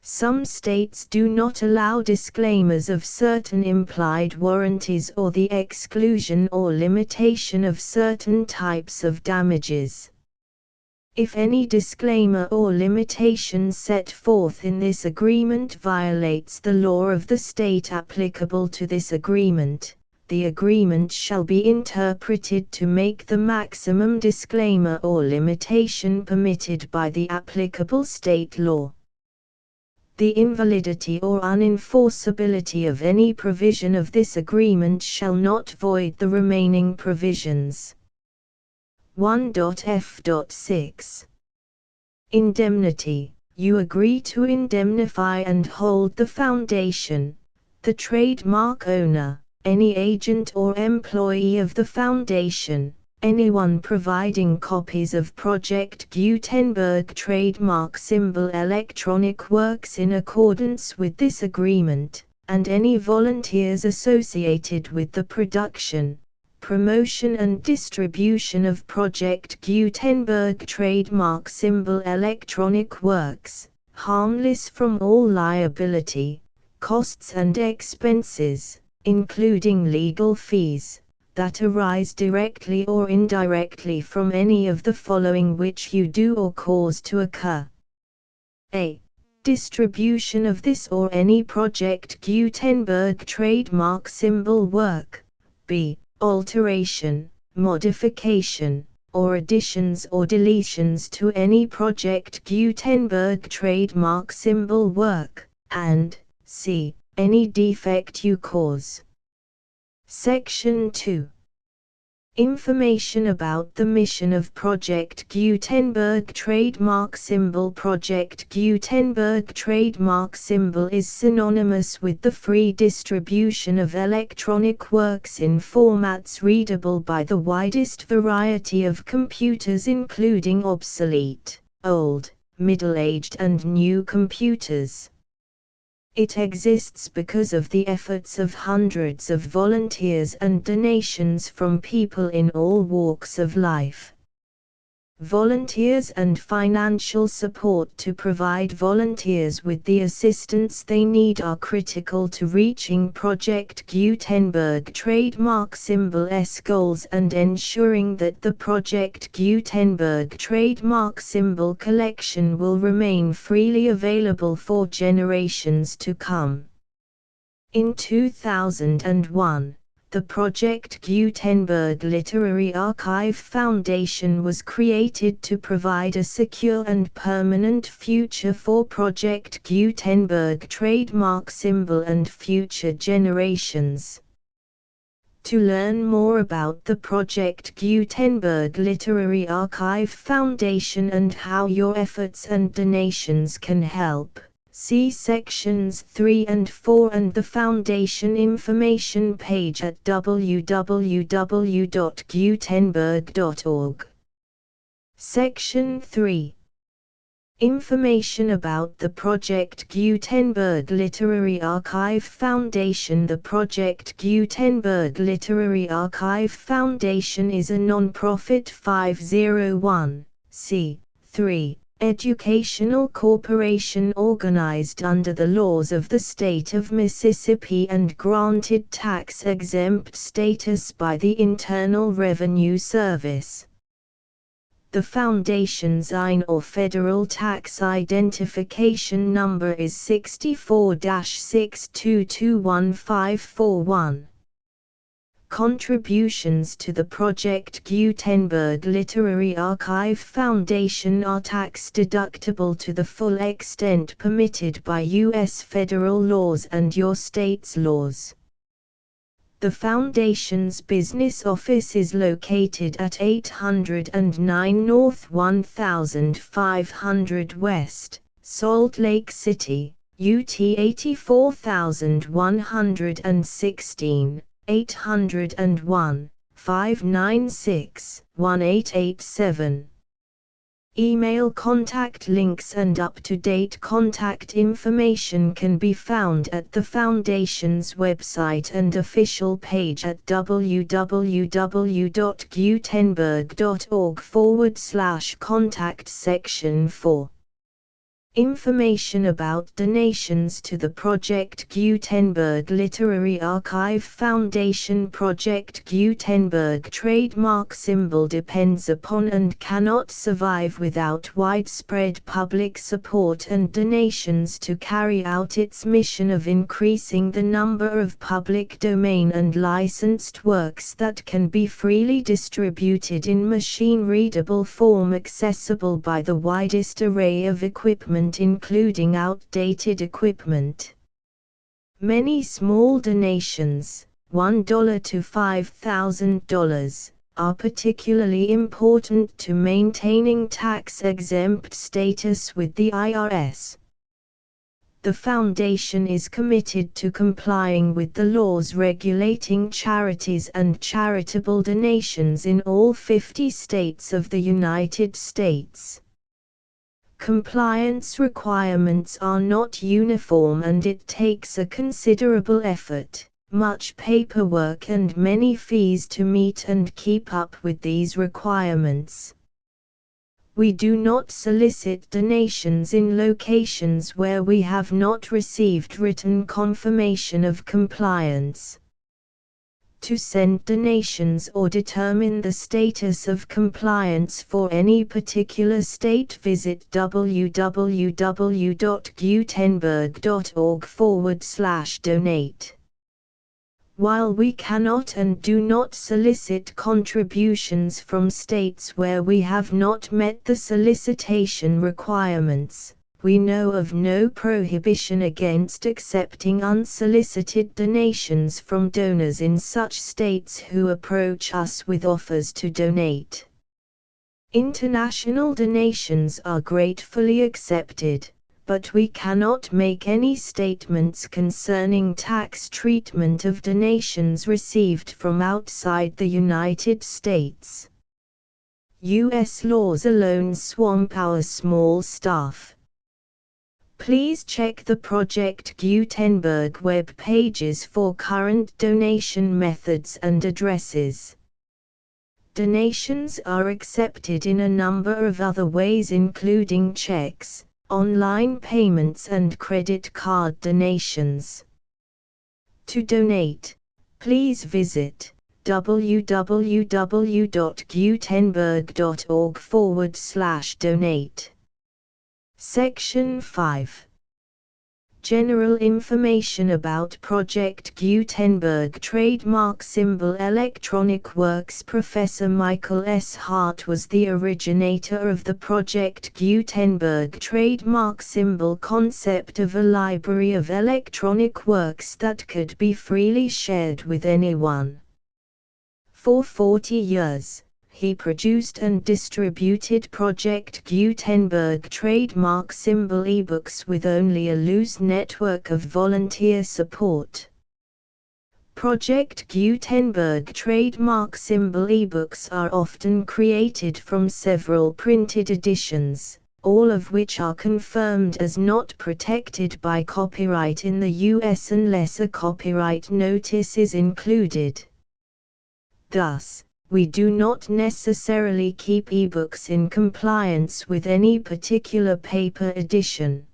Some states do not allow disclaimers of certain implied warranties or the exclusion or limitation of certain types of damages. If any disclaimer or limitation set forth in this agreement violates the law of the state applicable to this agreement, the agreement shall be interpreted to make the maximum disclaimer or limitation permitted by the applicable state law. The invalidity or unenforceability of any provision of this agreement shall not void the remaining provisions. 1.f.6 Indemnity. You agree to indemnify and hold the Foundation, the trademark owner, any agent or employee of the Foundation, anyone providing copies of Project Gutenberg trademark symbol electronic works in accordance with this agreement, and any volunteers associated with the production, promotion and distribution of Project Gutenberg trademark symbol electronic works, harmless from all liability, costs and expenses, including legal fees, that arise directly or indirectly from any of the following which you do or cause to occur. A. Distribution of this or any Project Gutenberg trademark symbol work. B. Alteration, modification, or additions or deletions to any Project Gutenberg trademark symbol work, and C. Any defect you cause. Section 2. Information about the mission of Project Gutenberg trademark symbol. Project Gutenberg trademark symbol is synonymous with the free distribution of electronic works in formats readable by the widest variety of computers, including obsolete, old, middle-aged and new computers. It exists because of the efforts of hundreds of volunteers and donations from people in all walks of life. Volunteers and financial support to provide volunteers with the assistance they need are critical to reaching Project Gutenberg trademark symbol's goals and ensuring that the Project Gutenberg trademark symbol collection will remain freely available for generations to come. In 2001, the Project Gutenberg Literary Archive Foundation was created to provide a secure and permanent future for Project Gutenberg trademark symbol and future generations. To learn more about the Project Gutenberg Literary Archive Foundation and how your efforts and donations can help, see sections 3 and 4 and the Foundation information page at www.gutenberg.org. Section 3. Information about the Project Gutenberg Literary Archive Foundation. The Project Gutenberg Literary Archive Foundation is a non-profit 501(c)(3) educational corporation organized under the laws of the state of Mississippi and granted tax-exempt status by the Internal Revenue Service. The Foundation's IN or Federal Tax Identification Number is 64-6221541. Contributions to the Project Gutenberg Literary Archive Foundation are tax-deductible to the full extent permitted by U.S. federal laws and your state's laws. The Foundation's business office is located at 809 North 1500 West, Salt Lake City, UT 84116, 801-596-1887. Email contact links and up-to-date contact information can be found at the Foundation's website and official page at www.gutenberg.org/contact section 4. Information about donations to the Project Gutenberg Literary Archive Foundation. Project Gutenberg trademark symbol depends upon and cannot survive without widespread public support and donations to carry out its mission of increasing the number of public domain and licensed works that can be freely distributed in machine-readable form accessible by the widest array of equipment, including outdated equipment. Many small donations, $1 to $5,000, are particularly important to maintaining tax-exempt status with the IRS. The Foundation is committed to complying with the laws regulating charities and charitable donations in all 50 states of the United States. Compliance requirements are not uniform and it takes a considerable effort, much paperwork and many fees to meet and keep up with these requirements. We do not solicit donations in locations where we have not received written confirmation of compliance. To send donations or determine the status of compliance for any particular state, visit www.gutenberg.org/donate. While we cannot and do not solicit contributions from states where we have not met the solicitation requirements, we know of no prohibition against accepting unsolicited donations from donors in such states who approach us with offers to donate. International donations are gratefully accepted, but we cannot make any statements concerning tax treatment of donations received from outside the United States. U.S. laws alone swamp our small staff. Please check the Project Gutenberg web pages for current donation methods and addresses. Donations are accepted in a number of other ways, including checks, online payments and credit card donations. To donate, please visit www.gutenberg.org/donate. Section 5. General information about Project Gutenberg Trademark Symbol Electronic Works. Professor Michael S. Hart was the originator of the Project Gutenberg trademark symbol concept of a library of electronic works that could be freely shared with anyone. For 40 years, he produced and distributed Project Gutenberg trademark symbol ebooks with only a loose network of volunteer support. Project Gutenberg trademark symbol ebooks are often created from several printed editions, all of which are confirmed as not protected by copyright in the US unless a copyright notice is included. Thus, we do not necessarily keep ebooks in compliance with any particular paper edition.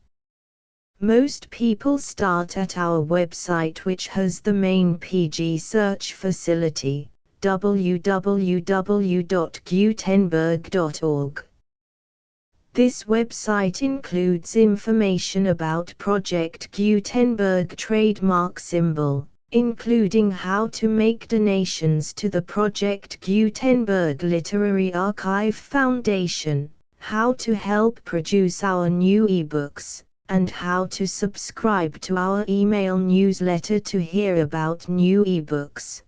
Most people start at our website, which has the main PG search facility, www.gutenberg.org. This website includes information about Project Gutenberg trademark symbol, including how to make donations to the Project Gutenberg Literary Archive Foundation, how to help produce our new ebooks, and how to subscribe to our email newsletter to hear about new ebooks.